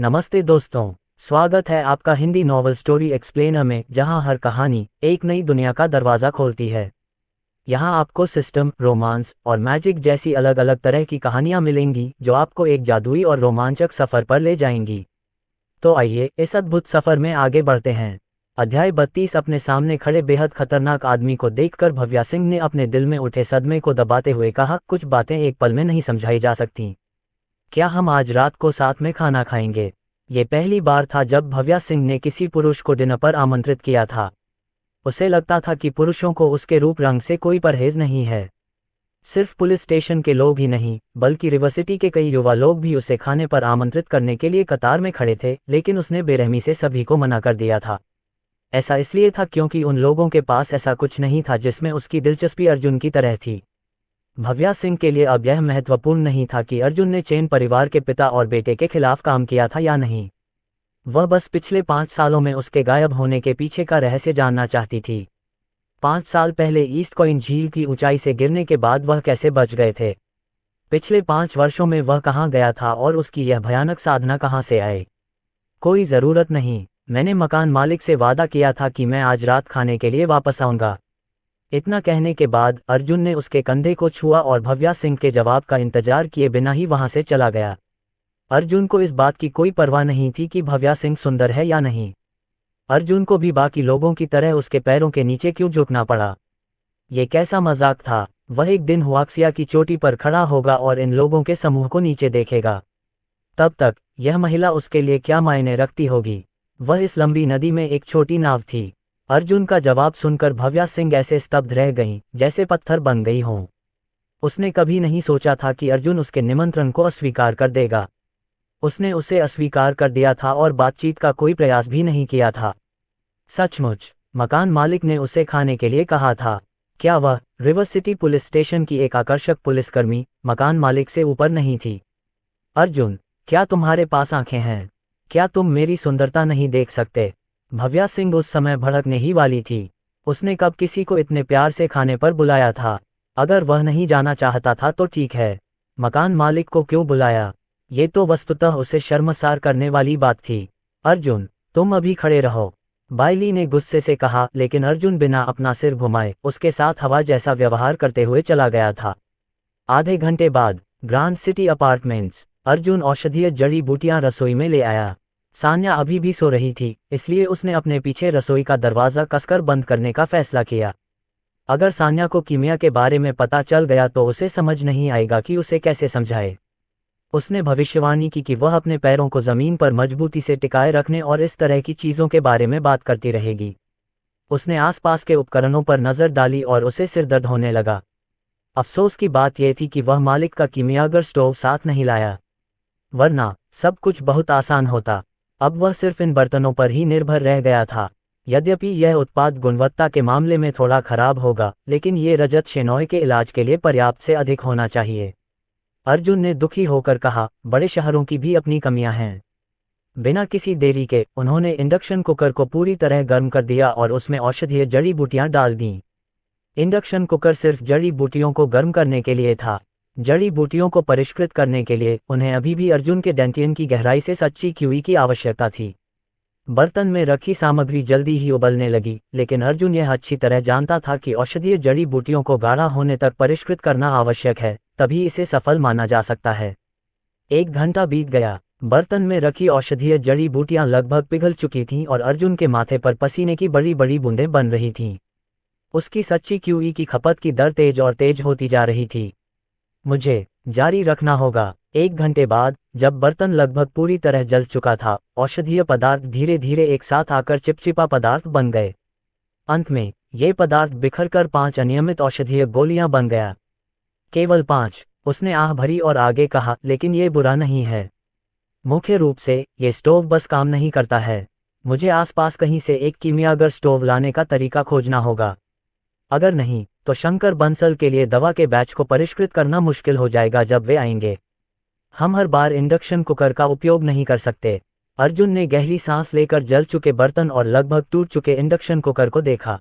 नमस्ते दोस्तों, स्वागत है आपका हिंदी नॉवल स्टोरी एक्सप्लेनर में, जहां हर कहानी एक नई दुनिया का दरवाज़ा खोलती है। यहां आपको सिस्टम, रोमांस और मैजिक जैसी अलग अलग तरह की कहानियां मिलेंगी जो आपको एक जादुई और रोमांचक सफ़र पर ले जाएंगी। तो आइए इस अद्भुत सफ़र में आगे बढ़ते हैं। अध्याय 32। अपने सामने खड़े बेहद खतरनाक आदमी को देखकर भव्या सिंह ने अपने दिल में उठे सदमे को दबाते हुए कहा, कुछ बातें एक पल में नहीं समझाई जा सकती। क्या हम आज रात को साथ में खाना खाएंगे? ये पहली बार था जब भव्या सिंह ने किसी पुरुष को डिनर पर आमंत्रित किया था। उसे लगता था कि पुरुषों को उसके रूप रंग से कोई परहेज नहीं है। सिर्फ पुलिस स्टेशन के लोग ही नहीं, बल्कि रिवर्सिटी के कई युवा लोग भी उसे खाने पर आमंत्रित करने के लिए कतार में खड़े थे, लेकिन उसने बेरहमी से सभी को मना कर दिया था। ऐसा इसलिए था क्योंकि उन लोगों के पास ऐसा कुछ नहीं था जिसमें उसकी दिलचस्पी अर्जुन की तरह थी। भव्या सिंह के लिए अब यह महत्वपूर्ण नहीं था कि अर्जुन ने चैन परिवार के पिता और बेटे के खिलाफ काम किया था या नहीं। वह बस पिछले 5 सालों में उसके गायब होने के पीछे का रहस्य जानना चाहती थी। 5 साल पहले ईस्ट कॉइन झील की ऊंचाई से गिरने के बाद वह कैसे बच गए थे? पिछले 5 वर्षों में वह कहाँ गया था और उसकी यह भयानक साधना कहाँ से आए? कोई ज़रूरत नहीं, मैंने मकान मालिक से वादा किया था कि मैं आज रात खाने के लिए वापस आऊँगा। इतना कहने के बाद अर्जुन ने उसके कंधे को छुआ और भव्या सिंह के जवाब का इंतजार किए बिना ही वहां से चला गया। अर्जुन को इस बात की कोई परवाह नहीं थी कि भव्या सिंह सुंदर है या नहीं। अर्जुन को भी बाकी लोगों की तरह उसके पैरों के नीचे क्यों झुकना पड़ा? ये कैसा मजाक था? वह एक दिन हुआक्सिया की चोटी पर खड़ा होगा और इन लोगों के समूह को नीचे देखेगा। तब तक यह महिला उसके लिए क्या मायने रखती होगी? वह इस लंबी नदी में एक छोटी नाव थी। अर्जुन का जवाब सुनकर भव्या सिंह ऐसे स्तब्ध रह गईं जैसे पत्थर बन गई हों। उसने कभी नहीं सोचा था कि अर्जुन उसके निमंत्रण को अस्वीकार कर देगा। उसने उसे अस्वीकार कर दिया था और बातचीत का कोई प्रयास भी नहीं किया था। सचमुच मकान मालिक ने उसे खाने के लिए कहा था। क्या वह रिवर्सिटी पुलिस स्टेशन की एक आकर्षक पुलिसकर्मी मकान मालिक से ऊपर नहीं थी? अर्जुन, क्या तुम्हारे पास आंखें हैं? क्या तुम मेरी सुंदरता नहीं देख सकते? भव्या सिंह उस समय भड़कने ही वाली थी। उसने कब किसी को इतने प्यार से खाने पर बुलाया था? अगर वह नहीं जाना चाहता था तो ठीक है, मकान मालिक को क्यों बुलाया? ये तो वस्तुतः उसे शर्मसार करने वाली बात थी। अर्जुन, तुम अभी खड़े रहो, बाइली ने गुस्से से कहा, लेकिन अर्जुन बिना अपना सिर घुमाए उसके साथ हवा जैसा व्यवहार करते हुए चला गया था। आधे घंटे बाद ग्रांड सिटी अपार्टमेंट्स। अर्जुन औषधीय जड़ी बूटियां रसोई में ले आया। सान्या अभी भी सो रही थी, इसलिए उसने अपने पीछे रसोई का दरवाज़ा कसकर बंद करने का फैसला किया। अगर सान्या को कीमिया के बारे में पता चल गया तो उसे समझ नहीं आएगा कि उसे कैसे समझाए। उसने भविष्यवाणी की कि वह अपने पैरों को ज़मीन पर मजबूती से टिकाए रखने और इस तरह की चीज़ों के बारे में बात करती रहेगी। उसने आसपास के उपकरणों पर नज़र डाली और उसे सिरदर्द होने लगा। अफसोस की बात यह थी कि वह मालिक का कीमियागर स्टोव साथ नहीं लाया, वरना सब कुछ बहुत आसान होता। अब वह सिर्फ इन बर्तनों पर ही निर्भर रह गया था। यद्यपि यह उत्पाद गुणवत्ता के मामले में थोड़ा खराब होगा, लेकिन ये रजत शेनॉय के इलाज के लिए पर्याप्त से अधिक होना चाहिए। अर्जुन ने दुखी होकर कहा, बड़े शहरों की भी अपनी कमियां हैं। बिना किसी देरी के उन्होंने इंडक्शन कुकर को पूरी तरह गर्म कर दिया और उसमें औषधीय जड़ी बूटियां डाल दीं। इंडक्शन कुकर सिर्फ जड़ी बूटियों को गर्म करने के लिए था। जड़ी बूटियों को परिष्कृत करने के लिए उन्हें अभी भी अर्जुन के डेंटियन की गहराई से सच्ची क्यूई की आवश्यकता थी। बर्तन में रखी सामग्री जल्दी ही उबलने लगी, लेकिन अर्जुन यह अच्छी तरह जानता था कि औषधीय जड़ी बूटियों को गाढ़ा होने तक परिष्कृत करना आवश्यक है, तभी इसे सफल माना जा सकता है। 1 घंटा बीत गया। बर्तन में रखी औषधीय जड़ी बूटियां लगभग पिघल चुकी थीं और अर्जुन के माथे पर पसीने की बड़ी बड़ी बूंदें बन रही थीं। उसकी सच्ची क्यूई की खपत की दर तेज और तेज होती जा रही थी। मुझे जारी रखना होगा। 1 घंटे बाद, जब बर्तन लगभग पूरी तरह जल चुका था, औषधीय पदार्थ धीरे धीरे एक साथ आकर चिपचिपा पदार्थ बन गए। अंत में ये पदार्थ बिखरकर 5 अनियमित औषधीय गोलियां बन गया। केवल 5, उसने आह भरी और आगे कहा, लेकिन ये बुरा नहीं है। मुख्य रूप से ये स्टोव बस काम नहीं करता है। मुझे आसपास कहीं से एक कीमियागर स्टोव लाने का तरीका खोजना होगा। अगर नहीं तो शंकर बंसल के लिए दवा के बैच को परिष्कृत करना मुश्किल हो जाएगा जब वे आएंगे। हम हर बार इंडक्शन कुकर का उपयोग नहीं कर सकते। अर्जुन ने गहरी सांस लेकर जल चुके बर्तन और लगभग टूट चुके इंडक्शन कुकर को देखा।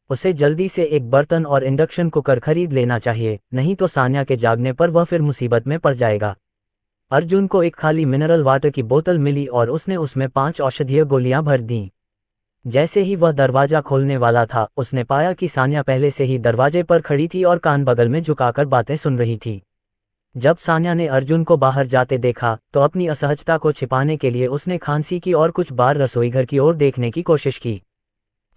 उसे जल्दी से एक बर्तन और इंडक्शन कुकर खरीद लेना चाहिए, नहीं तो सान्या के जागने पर वह फिर मुसीबत में पड़ जाएगा। अर्जुन को एक खाली मिनरल वाटर की बोतल मिली और उसने उसमें 5 औषधीय गोलियां भर दीं। जैसे ही वह दरवाजा खोलने वाला था, उसने पाया कि सान्या पहले से ही दरवाजे पर खड़ी थी और कान बगल में झुकाकर बातें सुन रही थी। जब सान्या ने अर्जुन को बाहर जाते देखा तो अपनी असहजता को छिपाने के लिए उसने खांसी की और कुछ बार रसोईघर की ओर देखने की कोशिश की।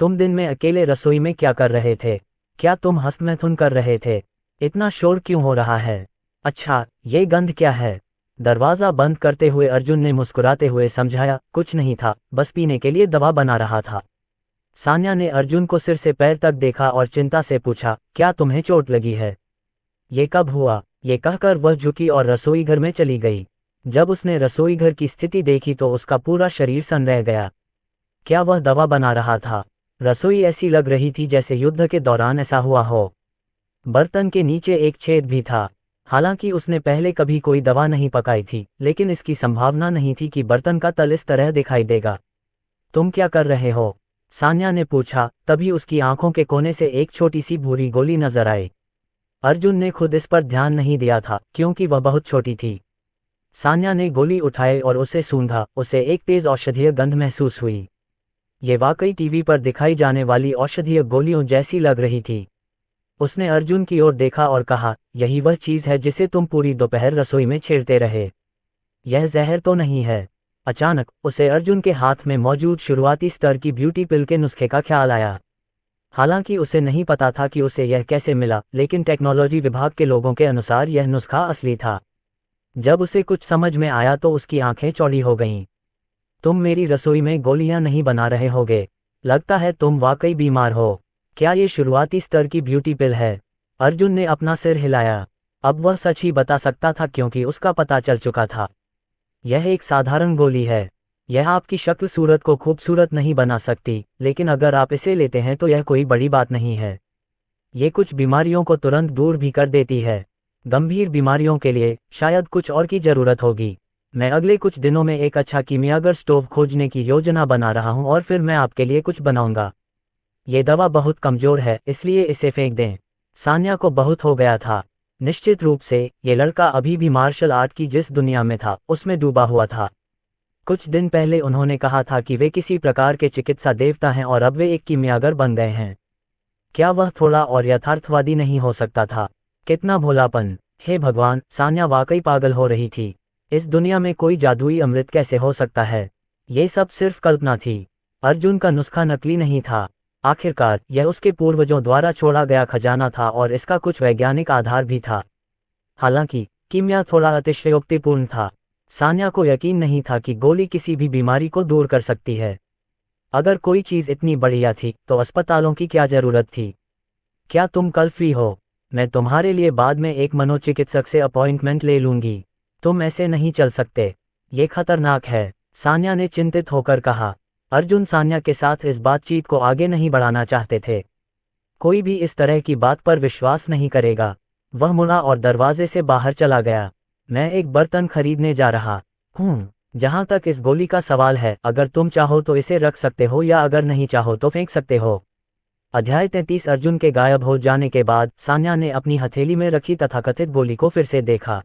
तुम दिन में अकेले रसोई में क्या कर रहे थे? क्या तुम हस्तमैथुन कर रहे थे? इतना शोर क्यों हो रहा है? अच्छा, ये गंध क्या है? दरवाज़ा बंद करते हुए अर्जुन ने मुस्कुराते हुए समझाया, कुछ नहीं था, बस पीने के लिए दवा बना रहा था। सान्या ने अर्जुन को सिर से पैर तक देखा और चिंता से पूछा, क्या तुम्हें चोट लगी है? ये कब हुआ? ये कहकर वह झुकी और रसोईघर में चली गई। जब उसने रसोईघर की स्थिति देखी तो उसका पूरा शरीर सन रह गया। क्या वह दवा बना रहा था? रसोई ऐसी लग रही थी जैसे युद्ध के दौरान ऐसा हुआ हो। बर्तन के नीचे एक छेद भी था। हालांकि उसने पहले कभी कोई दवा नहीं पकाई थी, लेकिन इसकी संभावना नहीं थी कि बर्तन का तल इस तरह दिखाई देगा। तुम क्या कर रहे हो? सान्या ने पूछा। तभी उसकी आंखों के कोने से एक छोटी सी भूरी गोली नजर आई। अर्जुन ने खुद इस पर ध्यान नहीं दिया था क्योंकि वह बहुत छोटी थी। सान्या ने गोली उठाई और उसे सूंघा। उसे एक तेज औषधीय गंध महसूस हुई। ये वाकई टीवी पर दिखाई जाने वाली औषधीय गोलियों जैसी लग रही थी। उसने अर्जुन की ओर देखा और कहा, यही वह चीज़ है जिसे तुम पूरी दोपहर रसोई में छेड़ते रहे। यह जहर तो नहीं है? अचानक उसे अर्जुन के हाथ में मौजूद शुरुआती स्तर की ब्यूटी पिल के नुस्खे का ख्याल आया। हालांकि उसे नहीं पता था कि उसे यह कैसे मिला, लेकिन टेक्नोलॉजी विभाग के लोगों के अनुसार यह नुस्खा असली था। जब उसे कुछ समझ में आया तो उसकी आंखें चौड़ी हो गईं। तुम मेरी रसोई में गोलियां नहीं बना रहे होगे। लगता है तुम वाकई बीमार हो। क्या ये शुरुआती स्तर की ब्यूटी पिल है? अर्जुन ने अपना सिर हिलाया। अब वह सच ही बता सकता था क्योंकि उसका पता चल चुका था। यह एक साधारण गोली है। यह आपकी शक्ल सूरत को खूबसूरत नहीं बना सकती, लेकिन अगर आप इसे लेते हैं तो यह कोई बड़ी बात नहीं है। ये कुछ बीमारियों को तुरंत दूर भी कर देती है। गंभीर बीमारियों के लिए शायद कुछ और की जरूरत होगी। मैं अगले कुछ दिनों में एक अच्छा कीमियागर स्टोव खोजने की योजना बना रहा हूं और फिर मैं आपके लिए कुछ बनाऊंगा। ये दवा बहुत कमजोर है, इसलिए इसे फेंक दें। सान्या को बहुत हो गया था। निश्चित रूप से ये लड़का अभी भी मार्शल आर्ट की जिस दुनिया में था उसमें डूबा हुआ था। कुछ दिन पहले उन्होंने कहा था कि वे किसी प्रकार के चिकित्सा देवता हैं और अब वे एक कीमियागर बन गए हैं। क्या वह थोड़ा और यथार्थवादी नहीं हो सकता था? कितना भोलापन! हे भगवान, सान्या वाकई पागल हो रही थी। इस दुनिया में कोई जादुई अमृत कैसे हो सकता है? ये सब सिर्फ कल्पना थी। अर्जुन का नुस्खा नकली नहीं था। आखिरकार यह उसके पूर्वजों द्वारा छोड़ा गया खजाना था और इसका कुछ वैज्ञानिक आधार भी था। हालांकि कीमिया थोड़ा अतिशयोक्तिपूर्ण था। सान्या को यकीन नहीं था कि गोली किसी भी बीमारी को दूर कर सकती है। अगर कोई चीज़ इतनी बढ़िया थी तो अस्पतालों की क्या जरूरत थी? क्या तुम कल फ्री हो? मैं तुम्हारे लिए बाद में एक मनोचिकित्सक से अपॉइंटमेंट ले लूंगी। तुम ऐसे नहीं चल सकते। ये खतरनाक है, सान्या ने चिंतित होकर कहा। अर्जुन सान्या के साथ इस बातचीत को आगे नहीं बढ़ाना चाहते थे। कोई भी इस तरह की बात पर विश्वास नहीं करेगा। वह मुड़ा और दरवाजे से बाहर चला गया। मैं एक बर्तन खरीदने जा रहा हूँ। जहाँ तक इस गोली का सवाल है, अगर तुम चाहो तो इसे रख सकते हो या अगर नहीं चाहो तो फेंक सकते हो। अध्याय 33। अर्जुन के गायब हो जाने के बाद सान्या ने अपनी हथेली में रखी तथाकथित गोली को फिर से देखा।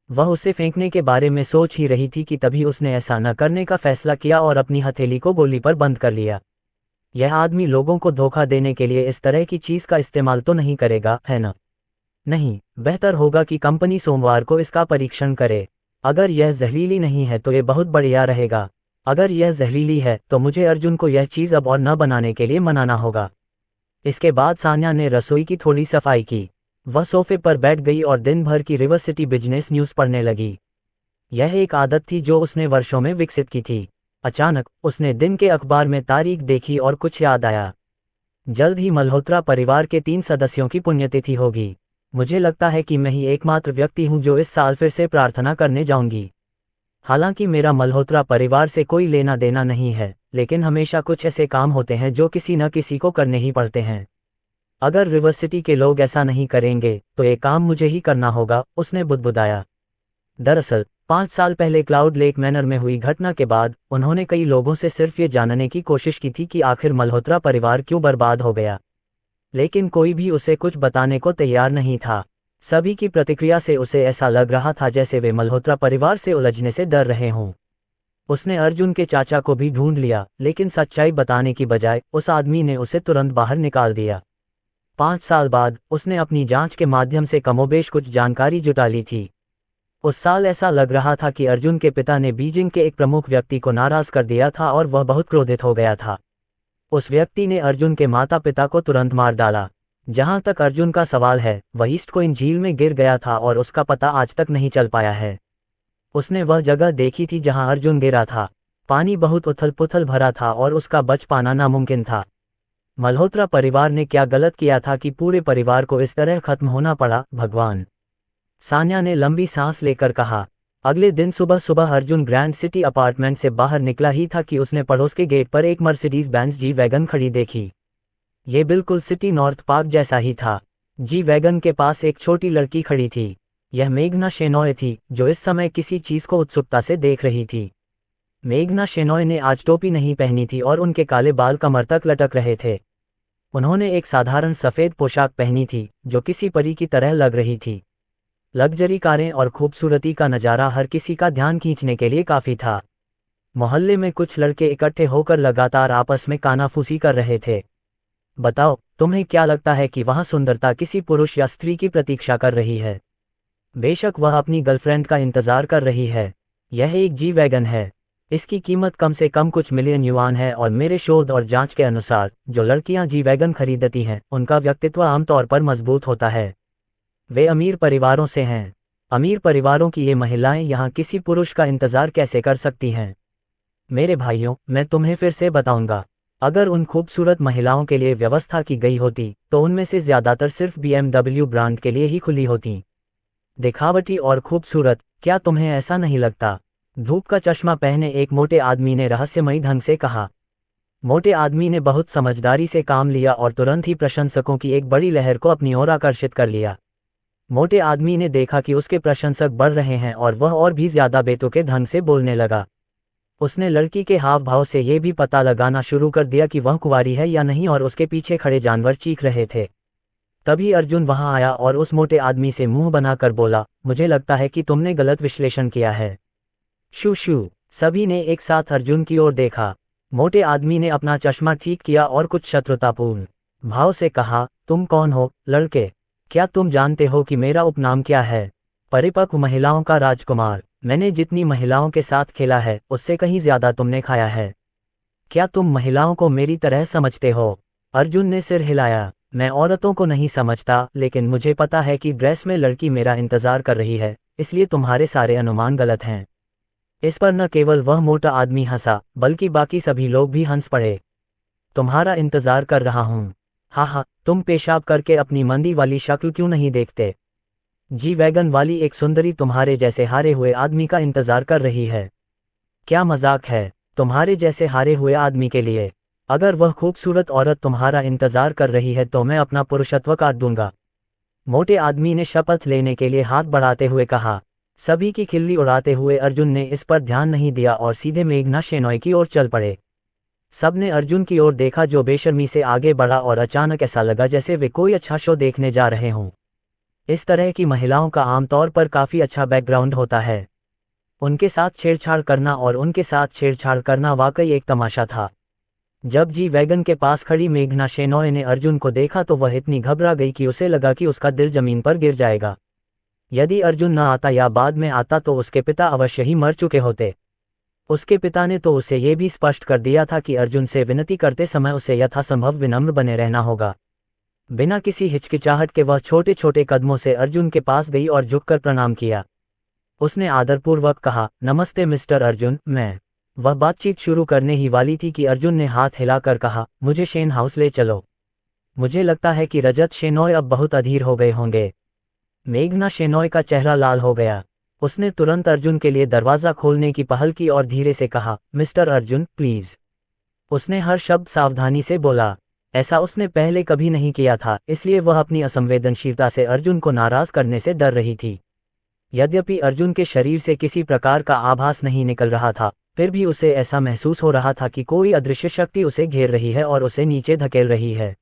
वह उसे फेंकने के बारे में सोच ही रही थी कि तभी उसने ऐसा न करने का फैसला किया और अपनी हथेली को गोली पर बंद कर लिया। यह आदमी लोगों को धोखा देने के लिए इस तरह की चीज का इस्तेमाल तो नहीं करेगा, है ना? नहीं, बेहतर होगा कि कंपनी सोमवार को इसका परीक्षण करे। अगर यह जहरीली नहीं है तो ये बहुत बढ़िया रहेगा। अगर यह जहरीली है तो मुझे अर्जुन को यह चीज़ अब और न बनाने के लिए मनाना होगा। इसके बाद सान्या ने रसोई की थोड़ी सफाई की। वह सोफे पर बैठ गई और दिन भर की रिवर सिटी बिजनेस न्यूज़ पढ़ने लगी। यह एक आदत थी जो उसने वर्षों में विकसित की थी। अचानक उसने दिन के अखबार में तारीख देखी और कुछ याद आया। जल्द ही मल्होत्रा परिवार के 3 सदस्यों की पुण्यतिथि होगी। मुझे लगता है कि मैं ही एकमात्र व्यक्ति हूं जो इस साल फिर से प्रार्थना करने जाऊंगी। हालांकि मेरा मल्होत्रा परिवार से कोई लेना देना नहीं है, लेकिन हमेशा कुछ ऐसे काम होते हैं जो किसी न किसी को करने ही पड़ते हैं। अगर रिवर सिटी के लोग ऐसा नहीं करेंगे तो ये काम मुझे ही करना होगा, उसने बुदबुदाया। दरअसल 5 साल पहले क्लाउड लेक मैनर में हुई घटना के बाद उन्होंने कई लोगों से सिर्फ ये जानने की कोशिश की थी कि आखिर मल्होत्रा परिवार क्यों बर्बाद हो गया, लेकिन कोई भी उसे कुछ बताने को तैयार नहीं था। सभी की प्रतिक्रिया से उसे ऐसा लग रहा था जैसे वे मल्होत्रा परिवार से उलझने से डर रहे हों। उसने अर्जुन के चाचा को भी ढूंढ लिया, लेकिन सच्चाई बताने की बजाय उस आदमी ने उसे तुरंत बाहर निकाल दिया। 5 साल बाद उसने अपनी जांच के माध्यम से कमोबेश कुछ जानकारी जुटा ली थी। उस साल ऐसा लग रहा था कि अर्जुन के पिता ने बीजिंग के एक प्रमुख व्यक्ति को नाराज कर दिया था और वह बहुत क्रोधित हो गया था। उस व्यक्ति ने अर्जुन के माता पिता को तुरंत मार डाला। जहां तक अर्जुन का सवाल है, वह ईस्ट कोइन झील में गिर गया था और उसका पता आज तक नहीं चल पाया है। उसने वह जगह देखी थी जहां अर्जुन गिरा था। पानी बहुत उथल पुथल भरा था और उसका बच पाना नामुमकिन था। मल्होत्रा परिवार ने क्या गलत किया था कि पूरे परिवार को इस तरह खत्म होना पड़ा, भगवान। सान्या ने लंबी सांस लेकर कहा। अगले दिन सुबह सुबह अर्जुन ग्रैंड सिटी अपार्टमेंट से बाहर निकला ही था कि उसने पड़ोस के गेट पर एक मर्सिडीज बेंज जी वैगन खड़ी देखी। ये बिल्कुल सिटी नॉर्थ पार्क जैसा ही था। जी वैगन के पास एक छोटी लड़की खड़ी थी। यह मेघना शेनॉय थी, जो इस समय किसी चीज को उत्सुकता से देख रही थी। मेघना शेनॉय ने आज टोपी नहीं पहनी थी और उनके काले बाल कमर तक लटक रहे थे। उन्होंने एक साधारण सफ़ेद पोशाक पहनी थी, जो किसी परी की तरह लग रही थी। लग्जरी कारें और खूबसूरती का नज़ारा हर किसी का ध्यान खींचने के लिए काफ़ी था। मोहल्ले में कुछ लड़के इकट्ठे होकर लगातार आपस में कानाफूसी कर रहे थे। बताओ, तुम्हें क्या लगता है कि वहाँ सुंदरता किसी पुरुष या स्त्री की प्रतीक्षा कर रही है? बेशक वह अपनी गर्लफ्रेंड का इंतजार कर रही है। यह एक जी वैगन है। इसकी कीमत कम से कम कुछ मिलियन युआन है और मेरे शोध और जांच के अनुसार जो लड़कियां जी वैगन खरीदती हैं, उनका व्यक्तित्व आमतौर पर मजबूत होता है। वे अमीर परिवारों से हैं। अमीर परिवारों की ये महिलाएं यहाँ किसी पुरुष का इंतजार कैसे कर सकती हैं? मेरे भाइयों, मैं तुम्हें फिर से बताऊंगा। अगर उन खूबसूरत महिलाओं के लिए व्यवस्था की गई होती तो उनमें से ज्यादातर सिर्फ BMW ब्रांड के लिए ही खुली होती। दिखावटी और खूबसूरत, क्या तुम्हें ऐसा नहीं लगता? धूप का चश्मा पहने एक मोटे आदमी ने रहस्यमयी ढंग से कहा। मोटे आदमी ने बहुत समझदारी से काम लिया और तुरंत ही प्रशंसकों की एक बड़ी लहर को अपनी ओर आकर्षित कर लिया। मोटे आदमी ने देखा कि उसके प्रशंसक बढ़ रहे हैं और वह और भी ज्यादा बेतुके ढंग से बोलने लगा। उसने लड़की के हाव भाव से ये भी पता लगाना शुरू कर दिया कि वह कुंवारी है या नहीं और उसके पीछे खड़े जानवर चीख रहे थे। तभी अर्जुन वहां आया और उस मोटे आदमी से मुंह बनाकर बोला, मुझे लगता है कि तुमने गलत विश्लेषण किया है। शू शू, सभी ने एक साथ अर्जुन की ओर देखा। मोटे आदमी ने अपना चश्मा ठीक किया और कुछ शत्रुतापूर्ण भाव से कहा, तुम कौन हो, लड़के? क्या तुम जानते हो कि मेरा उपनाम क्या है? परिपक्व महिलाओं का राजकुमार। मैंने जितनी महिलाओं के साथ खेला है, उससे कहीं ज्यादा तुमने खाया है। क्या तुम महिलाओं को मेरी तरह समझते हो? अर्जुन ने सिर हिलाया। मैं औरतों को नहीं समझता, लेकिन मुझे पता है कि ड्रेस में लड़की मेरा इंतजार कर रही है, इसलिए तुम्हारे सारे अनुमान गलत हैं। इस पर न केवल वह मोटा आदमी हंसा, बल्कि बाकी सभी लोग भी हंस पड़े। तुम्हारा इंतजार कर रहा हूँ। हाँ, तुम पेशाब करके अपनी मंदी वाली शक्ल क्यों नहीं देखते? जी वैगन वाली एक सुंदरी तुम्हारे जैसे हारे हुए आदमी का इंतजार कर रही है। क्या मजाक है तुम्हारे जैसे हारे हुए आदमी के लिए? अगर वह खूबसूरत औरत तुम्हारा इंतजार कर रही है तो मैं अपना पुरुषत्व काट दूंगा। मोटे आदमी ने शपथ लेने के लिए हाथ बढ़ाते हुए कहा। सभी की खिल्ली उड़ाते हुए अर्जुन ने इस पर ध्यान नहीं दिया और सीधे मेघना शेनॉय की ओर चल पड़े। सबने अर्जुन की ओर देखा, जो बेशर्मी से आगे बढ़ा और अचानक ऐसा लगा जैसे वे कोई अच्छा शो देखने जा रहे हों। इस तरह की महिलाओं का आमतौर पर काफी अच्छा बैकग्राउंड होता है। उनके साथ छेड़छाड़ करना और उनके साथ छेड़छाड़ करना वाकई एक तमाशा था। जब जी वैगन के पास खड़ी मेघना शेनॉय ने अर्जुन को देखा तो वह इतनी घबरा गई कि उसे लगा कि उसका दिल जमीन पर गिर जाएगा। यदि अर्जुन न आता या बाद में आता तो उसके पिता अवश्य ही मर चुके होते। उसके पिता ने तो उसे ये भी स्पष्ट कर दिया था कि अर्जुन से विनती करते समय उसे यथासंभव विनम्र बने रहना होगा। बिना किसी हिचकिचाहट के वह छोटे छोटे कदमों से अर्जुन के पास गई और झुककर प्रणाम किया। उसने आदरपूर्वक कहा, नमस्ते मिस्टर अर्जुन। मैं वह बातचीत शुरू करने ही वाली थी कि अर्जुन ने हाथ हिलाकर कहा, मुझे शेन हाउस ले चलो। मुझे लगता है कि रजत शेनॉय अब बहुत अधीर हो गए होंगे। मेघना शेनॉय का चेहरा लाल हो गया। उसने तुरंत अर्जुन के लिए दरवाजा खोलने की पहल की और धीरे से कहा, मिस्टर अर्जुन प्लीज। उसने हर शब्द सावधानी से बोला। ऐसा उसने पहले कभी नहीं किया था, इसलिए वह अपनी असंवेदनशीलता से अर्जुन को नाराज करने से डर रही थी। यद्यपि अर्जुन के शरीर से किसी प्रकार का आभास नहीं निकल रहा था, फिर भी उसे ऐसा महसूस हो रहा था कि कोई अदृश्य शक्ति उसे घेर रही है और उसे नीचे धकेल रही है।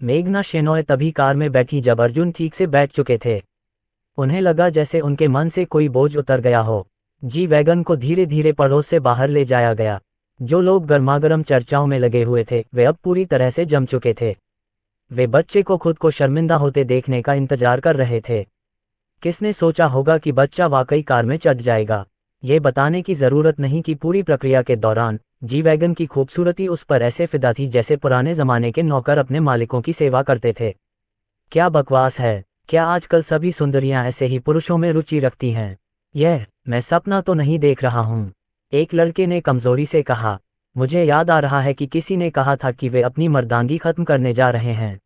मेघना शेनॉय तभी कार में बैठी जब अर्जुन ठीक से बैठ चुके थे। उन्हें लगा जैसे उनके मन से कोई बोझ उतर गया हो। जी वैगन को धीरे धीरे पड़ोस से बाहर ले जाया गया। जो लोग गर्मागर्म चर्चाओं में लगे हुए थे वे अब पूरी तरह से जम चुके थे। वे बच्चे को खुद को शर्मिंदा होते देखने का इंतजार कर रहे थे। किसने सोचा होगा कि बच्चा वाकई कार में चढ़ जाएगा। ये बताने की जरूरत नहीं कि पूरी प्रक्रिया के दौरान जी वैगन की खूबसूरती उस पर ऐसे फिदा थी जैसे पुराने जमाने के नौकर अपने मालिकों की सेवा करते थे। क्या बकवास है! क्या आजकल सभी सुंदरियां ऐसे ही पुरुषों में रुचि रखती हैं? मैं सपना तो नहीं देख रहा हूँ, एक लड़के ने कमजोरी से कहा। मुझे याद आ रहा है कि किसी ने कहा था कि वे अपनी मर्दांगी खत्म करने जा रहे हैं।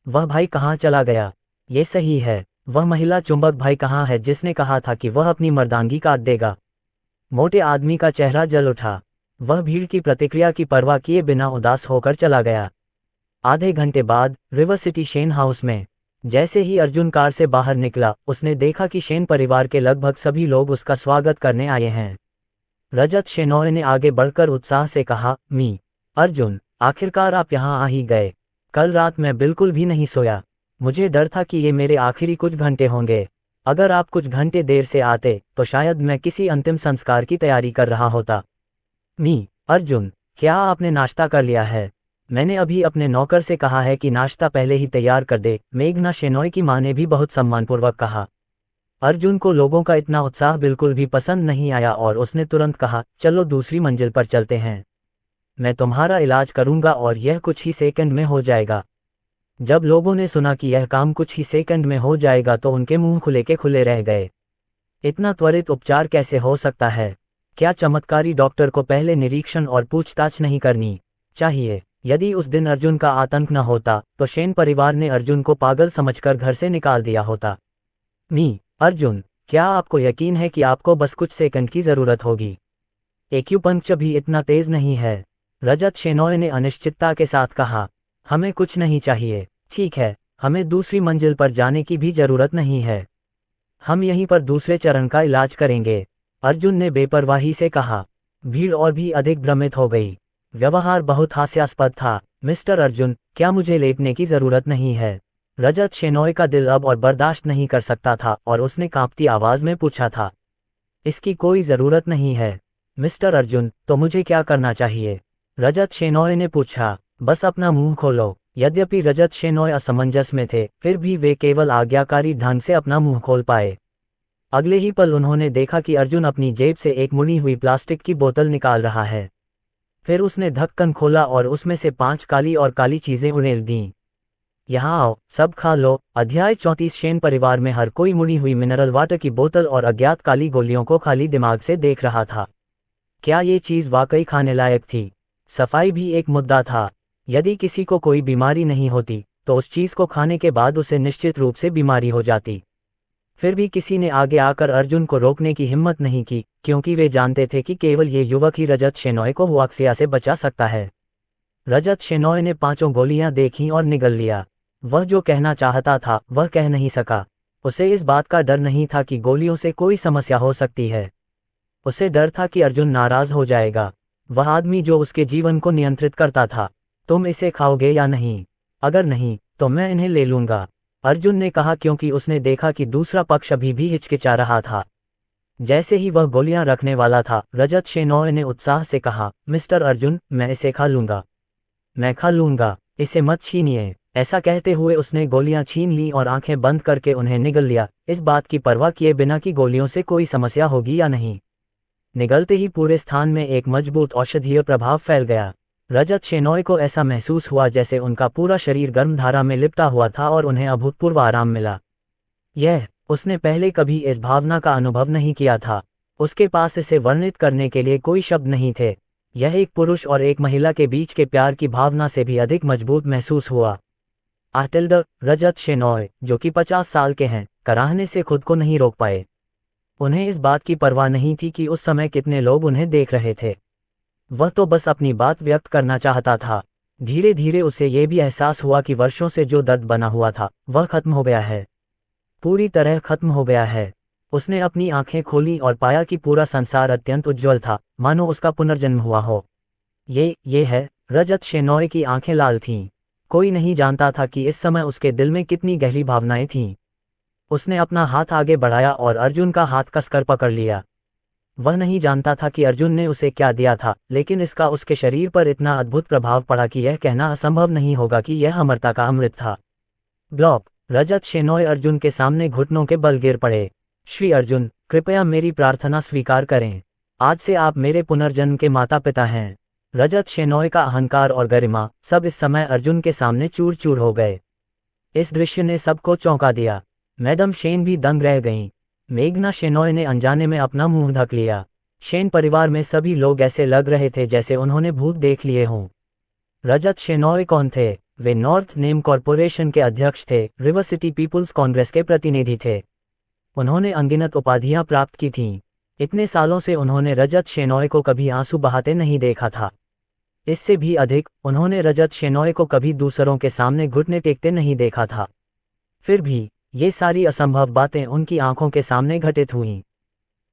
वह भाई कहाँ चला गया? ये सही है, वह महिला चुंबक भाई कहाँ है जिसने कहा था कि वह अपनी मर्दांगी काट देगा? मोटे आदमी का चेहरा जल उठा। वह भीड़ की प्रतिक्रिया की परवाह किए बिना उदास होकर चला गया। आधे घंटे बाद रिवर सिटी शेन हाउस में जैसे ही अर्जुन कार से बाहर निकला उसने देखा कि शेन परिवार के लगभग सभी लोग उसका स्वागत करने आए हैं। रजत शेनॉय ने आगे बढ़कर उत्साह से कहा, मी अर्जुन, आखिरकार आप यहाँ आ ही गए। कल रात मैं बिल्कुल भी नहीं सोया। मुझे डर था कि ये मेरे आखिरी कुछ घंटे होंगे। अगर आप कुछ घंटे देर से आते तो शायद मैं किसी अंतिम संस्कार की तैयारी कर रहा होता। मी अर्जुन, क्या आपने नाश्ता कर लिया है? मैंने अभी अपने नौकर से कहा है कि नाश्ता पहले ही तैयार कर दे, मेघना शेनॉय की मां ने भी बहुत सम्मानपूर्वक कहा। अर्जुन को लोगों का इतना उत्साह बिल्कुल भी पसंद नहीं आया और उसने तुरंत कहा, चलो दूसरी मंजिल पर चलते हैं। मैं तुम्हारा इलाज करूंगा और यह कुछ ही सेकंड में हो जाएगा। जब लोगों ने सुना कि यह काम कुछ ही सेकंड में हो जाएगा तो उनके मुंह खुले के खुले रह गए। इतना त्वरित उपचार कैसे हो सकता है? क्या चमत्कारी डॉक्टर को पहले निरीक्षण और पूछताछ नहीं करनी चाहिए? यदि उस दिन अर्जुन का आतंक न होता तो शेन परिवार ने अर्जुन को पागल समझकर घर से निकाल दिया होता। मी अर्जुन, क्या आपको यकीन है कि आपको बस कुछ सेकंड की जरूरत होगी? एक्यूपंक्चर भी इतना तेज नहीं है। रजत शेनॉय ने अनिश्चितता के साथ कहा। हमें कुछ नहीं चाहिए। ठीक है, हमें दूसरी मंजिल पर जाने की भी जरूरत नहीं है। हम यहीं पर दूसरे चरण का इलाज करेंगे, अर्जुन ने बेपरवाही से कहा। भीड़ और भी अधिक भ्रमित हो गई। व्यवहार बहुत हास्यास्पद था। मिस्टर अर्जुन, क्या मुझे लेटने की जरूरत नहीं है? रजत शेनॉय का दिल अब और बर्दाश्त नहीं कर सकता था और उसने कांपती आवाज में पूछा था। इसकी कोई जरूरत नहीं है मिस्टर अर्जुन, तो मुझे क्या करना चाहिए? रजत शेनॉय ने पूछा। बस अपना मुंह खोलो। यद्यपि रजत शेनॉय असमंजस में थे, फिर भी वे केवल आज्ञाकारी ढंग से अपना मुंह खोल पाए। अगले ही पल उन्होंने देखा कि अर्जुन अपनी जेब से एक मुड़ी हुई प्लास्टिक की बोतल निकाल रहा है। फिर उसने ढक्कन खोला और उसमें से 5 काली और काली चीजें उड़ेल दीं। यहाँ आओ, सब खा लो। अध्याय 34। शेन परिवार में हर कोई मुड़ी हुई मिनरल वाटर की बोतल और अज्ञात काली गोलियों को खाली दिमाग से देख रहा था। क्या ये चीज वाकई खाने लायक थी? सफाई भी एक मुद्दा था। यदि किसी को कोई बीमारी नहीं होती तो उस चीज को खाने के बाद उसे निश्चित रूप से बीमारी हो जाती। फिर भी किसी ने आगे आकर अर्जुन को रोकने की हिम्मत नहीं की, क्योंकि वे जानते थे कि केवल ये युवक ही रजत शेनॉय को हुआक्सिया से बचा सकता है। रजत शेनॉय ने 5 गोलियां देखीं और निगल लिया। वह जो कहना चाहता था वह कह नहीं सका। उसे इस बात का डर नहीं था कि गोलियों से कोई समस्या हो सकती है। उसे डर था कि अर्जुन नाराज हो जाएगा, वह आदमी जो उसके जीवन को नियंत्रित करता था। तुम इसे खाओगे या नहीं? अगर नहीं तो मैं इन्हें ले लूंगा, अर्जुन ने कहा, क्योंकि उसने देखा कि दूसरा पक्ष अभी भी हिचकिचा रहा था। जैसे ही वह गोलियां रखने वाला था, रजत शेनॉय ने उत्साह से कहा, मिस्टर अर्जुन, मैं इसे खा लूंगा। मैं खा लूंगा, इसे मत छीनिए। ऐसा कहते हुए उसने गोलियां छीन ली और आंखें बंद करके उन्हें निगल लिया, इस बात की परवाह किए बिना कि गोलियों से कोई समस्या होगी या नहीं। निगलते ही पूरे स्थान में एक मजबूत औषधीय प्रभाव फैल गया। रजत शेनॉय को ऐसा महसूस हुआ जैसे उनका पूरा शरीर गर्म धारा में लिपटा हुआ था और उन्हें अभूतपूर्व आराम मिला। उसने पहले कभी इस भावना का अनुभव नहीं किया था। उसके पास इसे वर्णित करने के लिए कोई शब्द नहीं थे। यह एक पुरुष और एक महिला के बीच के प्यार की भावना से भी अधिक मजबूत महसूस हुआ। आटिल्डर रजत शेनॉय, जो कि 50 साल के हैं, कराहने से खुद को नहीं रोक पाए। उन्हें इस बात की परवाह नहीं थी कि उस समय कितने लोग उन्हें देख रहे थे। वह तो बस अपनी बात व्यक्त करना चाहता था। धीरे धीरे उसे ये भी एहसास हुआ कि वर्षों से जो दर्द बना हुआ था वह खत्म हो गया है, पूरी तरह खत्म हो गया है। उसने अपनी आंखें खोली और पाया कि पूरा संसार अत्यंत उज्ज्वल था, मानो उसका पुनर्जन्म हुआ हो। ये है। रजत शेनॉय की आंखें लाल थीं। कोई नहीं जानता था कि इस समय उसके दिल में कितनी गहरी भावनाएं थीं। उसने अपना हाथ आगे बढ़ाया और अर्जुन का हाथ कसकर पकड़ लिया। वह नहीं जानता था कि अर्जुन ने उसे क्या दिया था, लेकिन इसका उसके शरीर पर इतना अद्भुत प्रभाव पड़ा कि यह कहना असंभव नहीं होगा कि यह अमरता का अमृत था। ब्लॉप। रजत शेनॉय अर्जुन के सामने घुटनों के बल गिर पड़े। श्री अर्जुन, कृपया मेरी प्रार्थना स्वीकार करें। आज से आप मेरे पुनर्जन्म के माता पिता हैं। रजत शेनॉय का अहंकार और गरिमा सब इस समय अर्जुन के सामने चूर चूर हो गए। इस दृश्य ने सबको चौंका दिया। मैडम शेन भी दंग रह गईं। मेघना शेनॉय ने अनजाने में अपना मुंह ढक लिया। शेन परिवार में सभी लोग ऐसे लग रहे थे जैसे उन्होंने भूत देख लिए हों। रजत शेनॉय कौन थे? वे नॉर्थ नेम कॉरपोरेशन के अध्यक्ष थे, रिवर सिटी पीपुल्स कांग्रेस के प्रतिनिधि थे। उन्होंने अनगिनत उपाधियां प्राप्त की थीं। इतने सालों से उन्होंने रजत शेनॉय को कभी आंसू बहाते नहीं देखा था। इससे भी अधिक, उन्होंने रजत शेनॉय को कभी दूसरों के सामने घुटने टेकते नहीं देखा था। फिर भी ये सारी असंभव बातें उनकी आंखों के सामने घटित हुईं।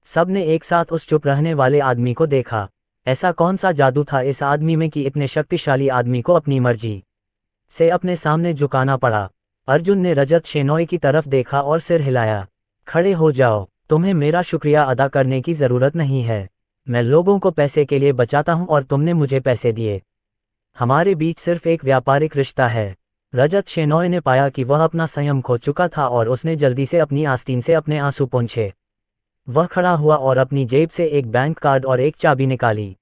सबने एक साथ उस चुप रहने वाले आदमी को देखा। ऐसा कौन सा जादू था इस आदमी में कि इतने शक्तिशाली आदमी को अपनी मर्जी से अपने सामने झुकाना पड़ा। अर्जुन ने रजत शेनॉय की तरफ देखा और सिर हिलाया। खड़े हो जाओ, तुम्हें मेरा शुक्रिया अदा करने की जरूरत नहीं है। मैं लोगों को पैसे के लिए बचाता हूं और तुमने मुझे पैसे दिए। हमारे बीच सिर्फ एक व्यापारिक रिश्ता है। रजत शेनॉय ने पाया कि वह अपना संयम खो चुका था और उसने जल्दी से अपनी आस्तीन से अपने आंसू पोंछे। वह खड़ा हुआ और अपनी जेब से एक बैंक कार्ड और एक चाबी निकाली।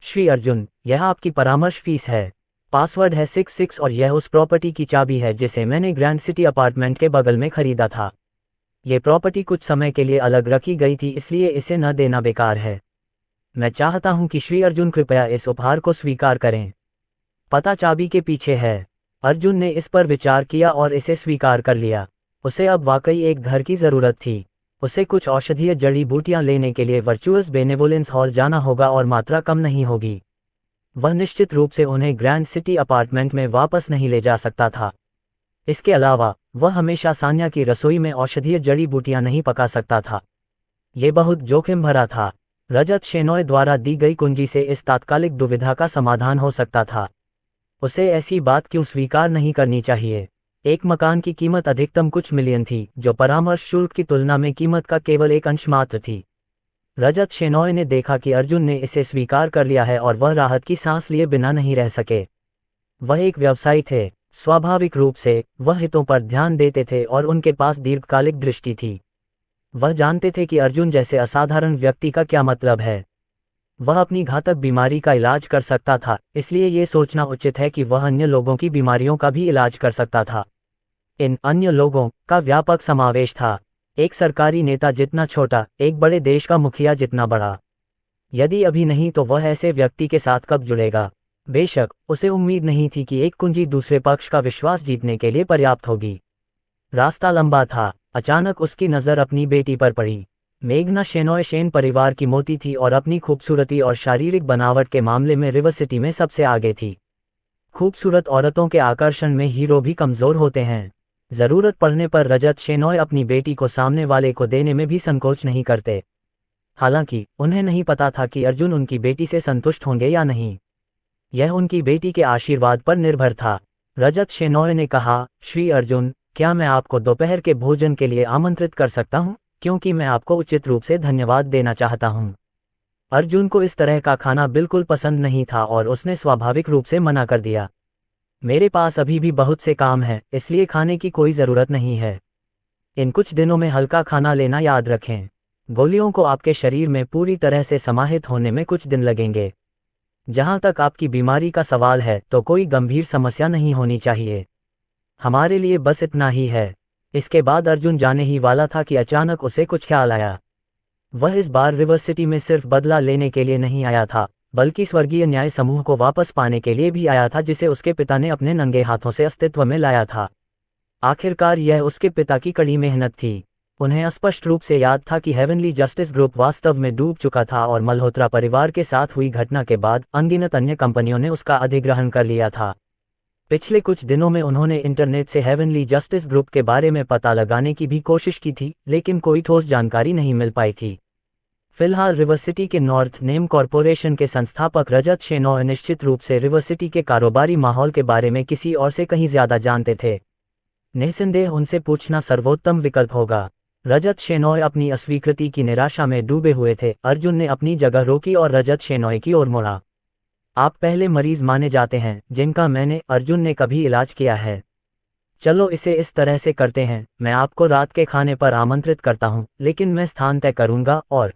श्री अर्जुन, यह आपकी परामर्श फीस है। पासवर्ड है 66 और यह उस प्रॉपर्टी की चाबी है जिसे मैंने ग्रैंड सिटी अपार्टमेंट के बगल में खरीदा था। ये प्रॉपर्टी कुछ समय के लिए अलग रखी गई थी, इसलिए इसे न देना बेकार है। मैं चाहता हूं कि श्री अर्जुन कृपया इस उपहार को स्वीकार करें। पता चाबी के पीछे है। अर्जुन ने इस पर विचार किया और इसे स्वीकार कर लिया। उसे अब वाकई एक घर की जरूरत थी। उसे कुछ औषधीय जड़ी बूटियां लेने के लिए वर्चुअस बेनेवोलेंस हॉल जाना होगा और मात्रा कम नहीं होगी। वह निश्चित रूप से उन्हें ग्रैंड सिटी अपार्टमेंट में वापस नहीं ले जा सकता था। इसके अलावा वह हमेशा सान्या की रसोई में औषधीय जड़ी बूटियां नहीं पका सकता था। ये बहुत जोखिम भरा था। रजत शेनॉय द्वारा दी गई कुंजी से इस तात्कालिक दुविधा का समाधान हो सकता था। उसे ऐसी बात क्यों स्वीकार नहीं करनी चाहिए? एक मकान की कीमत अधिकतम कुछ मिलियन थी, जो परामर्श शुल्क की तुलना में कीमत का केवल एक अंश मात्र थी। रजत शेनॉय ने देखा कि अर्जुन ने इसे स्वीकार कर लिया है और वह राहत की सांस लिए बिना नहीं रह सके। वह एक व्यवसायी थे। स्वाभाविक रूप से वह हितों पर ध्यान देते थे और उनके पास दीर्घकालिक दृष्टि थी। वह जानते थे कि अर्जुन जैसे असाधारण व्यक्ति का क्या मतलब है। वह अपनी घातक बीमारी का इलाज कर सकता था, इसलिए ये सोचना उचित है कि वह अन्य लोगों की बीमारियों का भी इलाज कर सकता था। इन अन्य लोगों का व्यापक समावेश था। एक सरकारी नेता जितना छोटा, एक बड़े देश का मुखिया जितना बड़ा। यदि अभी नहीं तो वह ऐसे व्यक्ति के साथ कब जुड़ेगा? बेशक उसे उम्मीद नहीं थी कि एक कुंजी दूसरे पक्ष का विश्वास जीतने के लिए पर्याप्त होगी। रास्ता लंबा था। अचानक उसकी नज़र अपनी बेटी पर पड़ी। मेघना शेनॉय शेन परिवार की मोती थी और अपनी खूबसूरती और शारीरिक बनावट के मामले में रिवर सिटी में सबसे आगे थी। खूबसूरत औरतों के आकर्षण में हीरो भी कमज़ोर होते हैं। ज़रूरत पड़ने पर रजत शेनॉय अपनी बेटी को सामने वाले को देने में भी संकोच नहीं करते। हालांकि उन्हें नहीं पता था कि अर्जुन उनकी बेटी से संतुष्ट होंगे या नहीं। यह उनकी बेटी के आशीर्वाद पर निर्भर था। रजत शेनॉय ने कहा, श्री अर्जुन, क्या मैं आपको दोपहर के भोजन के लिए आमंत्रित कर सकता हूं? क्योंकि मैं आपको उचित रूप से धन्यवाद देना चाहता हूं। अर्जुन को इस तरह का खाना बिल्कुल पसंद नहीं था और उसने स्वाभाविक रूप से मना कर दिया। मेरे पास अभी भी बहुत से काम हैं, इसलिए खाने की कोई ज़रूरत नहीं है। इन कुछ दिनों में हल्का खाना लेना याद रखें। गोलियों को आपके शरीर में पूरी तरह से समाहित होने में कुछ दिन लगेंगे। जहां तक आपकी बीमारी का सवाल है तो कोई गंभीर समस्या नहीं होनी चाहिए। हमारे लिए बस इतना ही है। इसके बाद अर्जुन जाने ही वाला था कि अचानक उसे कुछ ख्याल आया। वह इस बार रिवर सिटी में सिर्फ बदला लेने के लिए नहीं आया था, बल्कि स्वर्गीय न्याय समूह को वापस पाने के लिए भी आया था, जिसे उसके पिता ने अपने नंगे हाथों से अस्तित्व में लाया था। आखिरकार यह उसके पिता की कड़ी मेहनत थी। उन्हें स्पष्ट रूप से याद था कि हेवनली जस्टिस ग्रुप वास्तव में डूब चुका था और मल्होत्रा परिवार के साथ हुई घटना के बाद अनगिनत अन्य कंपनियों ने उसका अधिग्रहण कर लिया था। पिछले कुछ दिनों में उन्होंने इंटरनेट से हेवनली जस्टिस ग्रुप के बारे में पता लगाने की भी कोशिश की थी, लेकिन कोई ठोस जानकारी नहीं मिल पाई थी। फिलहाल रिवर सिटी के नॉर्थ नेम कॉरपोरेशन के संस्थापक रजत शेनॉय निश्चित रूप से रिवर सिटी के कारोबारी माहौल के बारे में किसी और से कहीं ज्यादा जानते थे। निस्संदेह उनसे पूछना सर्वोत्तम विकल्प होगा। रजत शेनॉय अपनी अस्वीकृति की निराशा में डूबे हुए थे। अर्जुन ने अपनी जगह रोकी और रजत शेनॉय की ओर मुड़ा। आप पहले मरीज माने जाते हैं जिनका मैंने अर्जुन ने कभी इलाज किया है। चलो इसे इस तरह से करते हैं, मैं आपको रात के खाने पर आमंत्रित करता हूं, लेकिन मैं स्थान तय करूंगा और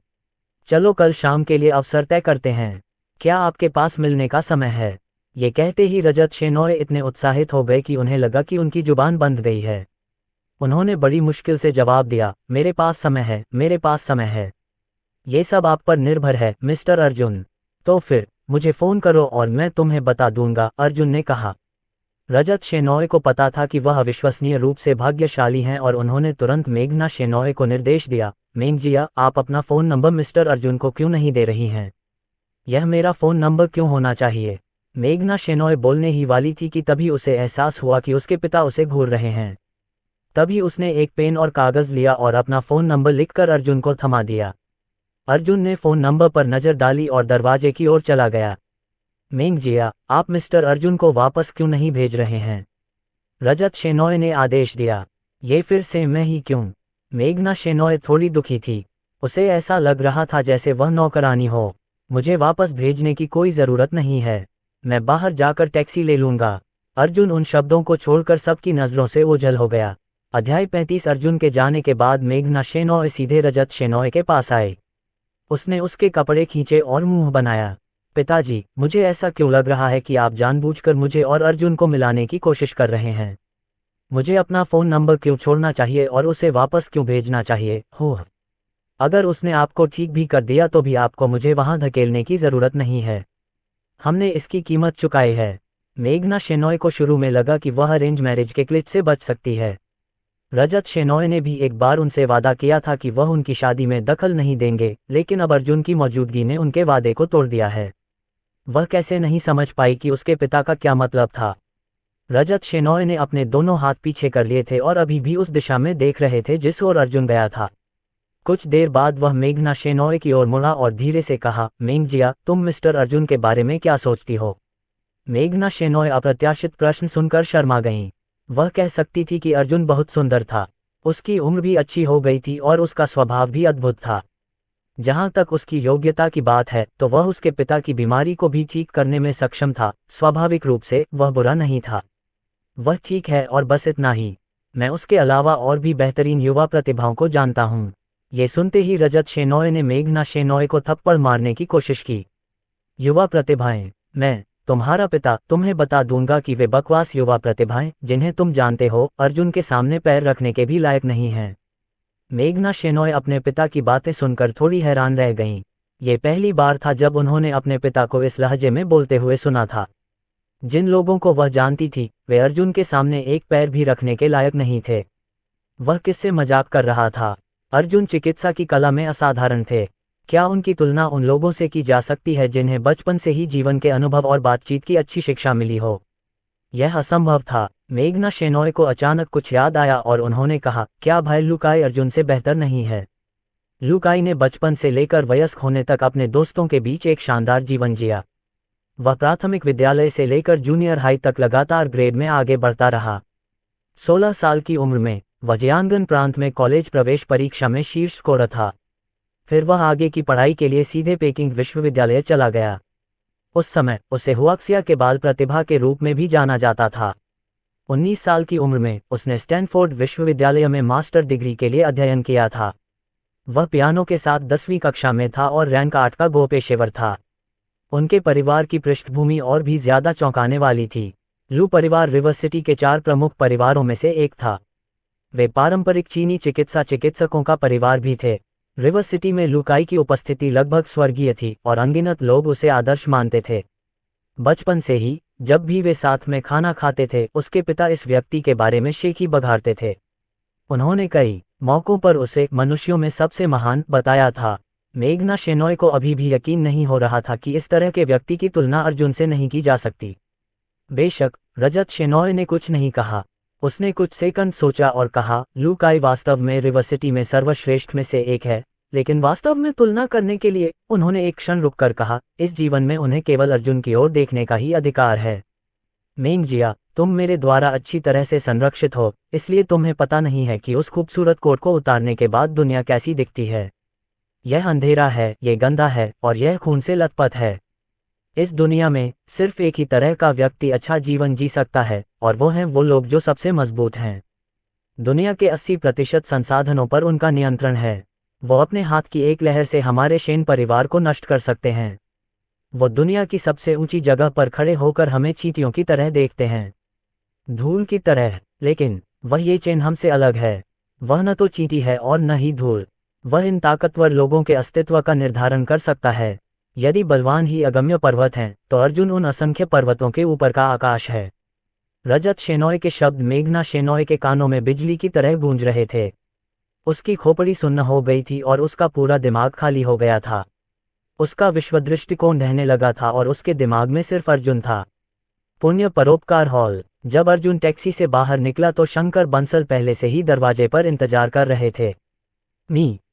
चलो कल शाम के लिए अवसर तय करते हैं। क्या आपके पास मिलने का समय है? ये कहते ही रजत शेनॉय इतने उत्साहित हो गए कि उन्हें लगा कि उनकी जुबान बंद गई है। उन्होंने बड़ी मुश्किल से जवाब दिया, मेरे पास समय है, मेरे पास समय है। ये सब आप पर निर्भर है मिस्टर अर्जुन। तो फिर मुझे फोन करो और मैं तुम्हें बता दूंगा, अर्जुन ने कहा। रजत शेनॉय को पता था कि वह अविश्वसनीय रूप से भाग्यशाली हैं और उन्होंने तुरंत मेघना शेनॉय को निर्देश दिया, मेघजिया, आप अपना फ़ोन नंबर मिस्टर अर्जुन को क्यों नहीं दे रही हैं? यह मेरा फ़ोन नंबर क्यों होना चाहिए? मेघना शेनॉय बोलने ही वाली थी कि तभी उसे एहसास हुआ कि उसके पिता उसे घूर रहे हैं। तभी उसने एक पेन और कागज़ लिया और अपना फ़ोन नंबर लिखकर अर्जुन को थमा दिया। अर्जुन ने फ़ोन नंबर पर नज़र डाली और दरवाजे की ओर चला गया। मेघजिया, आप मिस्टर अर्जुन को वापस क्यों नहीं भेज रहे हैं? रजत शेनॉय ने आदेश दिया। ये फिर से मैं ही क्यों? मेघना शेनॉय थोड़ी दुखी थी। उसे ऐसा लग रहा था जैसे वह नौकरानी हो। मुझे वापस भेजने की कोई ज़रूरत नहीं है, मैं बाहर जाकर टैक्सी ले लूँगा। अर्जुन उन शब्दों को छोड़कर सबकी नज़रों से ओझल हो गया। अध्याय 35। अर्जुन के जाने के बाद मेघना शेनॉय सीधे रजत शेनॉय के पास आए। उसने उसके कपड़े खींचे और मुंह बनाया। पिताजी, मुझे ऐसा क्यों लग रहा है कि आप जानबूझकर मुझे और अर्जुन को मिलाने की कोशिश कर रहे हैं? मुझे अपना फ़ोन नंबर क्यों छोड़ना चाहिए और उसे वापस क्यों भेजना चाहिए? हो, अगर उसने आपको ठीक भी कर दिया तो भी आपको मुझे वहां धकेलने की ज़रूरत नहीं है। हमने इसकी कीमत चुकाई है। मेघना शेनॉय को शुरू में लगा कि वह अरेंज मैरिज के क्लिच से बच सकती है। रजत शेनॉय ने भी एक बार उनसे वादा किया था कि वह उनकी शादी में दखल नहीं देंगे, लेकिन अब अर्जुन की मौजूदगी ने उनके वादे को तोड़ दिया है। वह कैसे नहीं समझ पाई कि उसके पिता का क्या मतलब था। रजत शेनॉय ने अपने दोनों हाथ पीछे कर लिए थे और अभी भी उस दिशा में देख रहे थे जिस ओर अर्जुन गया था। कुछ देर बाद वह मेघना शेनॉय की ओर मुड़ा और धीरे से कहा, मेघजिया, तुम मिस्टर अर्जुन के बारे में क्या सोचती हो? मेघना शेनॉय अप्रत्याशित प्रश्न सुनकर शर्मा गईं। वह कह सकती थी कि अर्जुन बहुत सुंदर था, उसकी उम्र भी अच्छी हो गई थी और उसका स्वभाव भी अद्भुत था। जहां तक उसकी योग्यता की बात है तो वह उसके पिता की बीमारी को भी ठीक करने में सक्षम था। स्वाभाविक रूप से वह बुरा नहीं था। वह ठीक है और बस इतना ही। मैं उसके अलावा और भी बेहतरीन युवा प्रतिभाओं को जानता हूँ। ये सुनते ही रजत शेनॉय ने मेघना शेनॉय को थप्पड़ मारने की कोशिश की। युवा प्रतिभाएं? मैं तुम्हारा पिता तुम्हें बता दूंगा कि वे बकवास युवा प्रतिभाएं जिन्हें तुम जानते हो अर्जुन के सामने पैर रखने के भी लायक नहीं हैं। मेघना शेनॉय अपने पिता की बातें सुनकर थोड़ी हैरान रह गईं। ये पहली बार था जब उन्होंने अपने पिता को इस लहजे में बोलते हुए सुना था। जिन लोगों को वह जानती थी वे अर्जुन के सामने एक पैर भी रखने के लायक नहीं थे। वह किससे मजाक कर रहा था? अर्जुन चिकित्सा की कला में असाधारण थे। क्या उनकी तुलना उन लोगों से की जा सकती है जिन्हें बचपन से ही जीवन के अनुभव और बातचीत की अच्छी शिक्षा मिली हो? यह असंभव था। मेघना शेनॉय को अचानक कुछ याद आया और उन्होंने कहा, क्या भाई लुकाई अर्जुन से बेहतर नहीं है? लुकाई ने बचपन से लेकर वयस्क होने तक अपने दोस्तों के बीच एक शानदार जीवन जिया। वह प्राथमिक विद्यालय से लेकर जूनियर हाई तक लगातार ग्रेड में आगे बढ़ता रहा। 16 साल की उम्र में वह जियांगन प्रांत में कॉलेज प्रवेश परीक्षा में शीर्ष स्कोरर था। फिर वह आगे की पढ़ाई के लिए सीधे पेकिंग विश्वविद्यालय चला गया। उस समय उसे हुआक्सिया के बाल प्रतिभा के रूप में भी जाना जाता था। 19 साल की उम्र में उसने स्टैनफोर्ड विश्वविद्यालय में मास्टर डिग्री के लिए अध्ययन किया था। वह पियानो के साथ 10वीं कक्षा में था और रैंक 8 का गो पेशेवर था। उनके परिवार की पृष्ठभूमि और भी ज्यादा चौंकाने वाली थी। लू परिवार रिवर सिटी के 4 प्रमुख परिवारों में से एक था। वे पारंपरिक चीनी चिकित्सकों का परिवार भी थे। रिवर सिटी में लुकाई की उपस्थिति लगभग स्वर्गीय थी और अनगिनत लोग उसे आदर्श मानते थे। बचपन से ही जब भी वे साथ में खाना खाते थे उसके पिता इस व्यक्ति के बारे में शेखी बघारते थे। उन्होंने कई मौकों पर उसे मनुष्यों में सबसे महान बताया था। मेघना शेनॉय को अभी भी यकीन नहीं हो रहा था कि इस तरह के व्यक्ति की तुलना अर्जुन से नहीं की जा सकती। बेशक रजत शेनॉय ने कुछ नहीं कहा। उसने कुछ सेकंड सोचा और कहा, लुकाई वास्तव में रिवर सिटी में सर्वश्रेष्ठ में से एक है, लेकिन वास्तव में तुलना करने के लिए उन्होंने एक क्षण रुककर कहा, इस जीवन में उन्हें केवल अर्जुन की ओर देखने का ही अधिकार है। मेघजिया, तुम मेरे द्वारा अच्छी तरह से संरक्षित हो, इसलिए तुम्हें पता नहीं है कि उस खूबसूरत कोट को उतारने के बाद दुनिया कैसी दिखती है। यह अंधेरा है, ये गंदा है, और यह खून से लथपथ है। इस दुनिया में सिर्फ एक ही तरह का व्यक्ति अच्छा जीवन जी सकता है, और वो हैं वो लोग जो सबसे मजबूत हैं। दुनिया के 80% संसाधनों पर उनका नियंत्रण है। वो अपने हाथ की एक लहर से हमारे शेन परिवार को नष्ट कर सकते हैं। वो दुनिया की सबसे ऊंची जगह पर खड़े होकर हमें चींटियों की तरह देखते हैं, धूल की तरह। लेकिन वह ये चेन हमसे अलग है। वह न तो चींटी है और न ही धूल। वह इन ताकतवर लोगों के अस्तित्व का निर्धारण कर सकता है। यदि बलवान ही अगम्य पर्वत हैं, तो अर्जुन उन असंख्य पर्वतों के ऊपर का आकाश है। रजत शेनॉय के शब्द मेघना शेनॉय के कानों में बिजली की तरह गूंज रहे थे। उसकी खोपड़ी सुन्न हो गई थी और उसका पूरा दिमाग खाली हो गया था। उसका विश्व दृष्टिकोण ढहने लगा था और उसके दिमाग में सिर्फ अर्जुन था। पुण्य परोपकार हॉल। जब अर्जुन टैक्सी से बाहर निकला तो शंकर बंसल पहले से ही दरवाजे पर इंतजार कर रहे थे।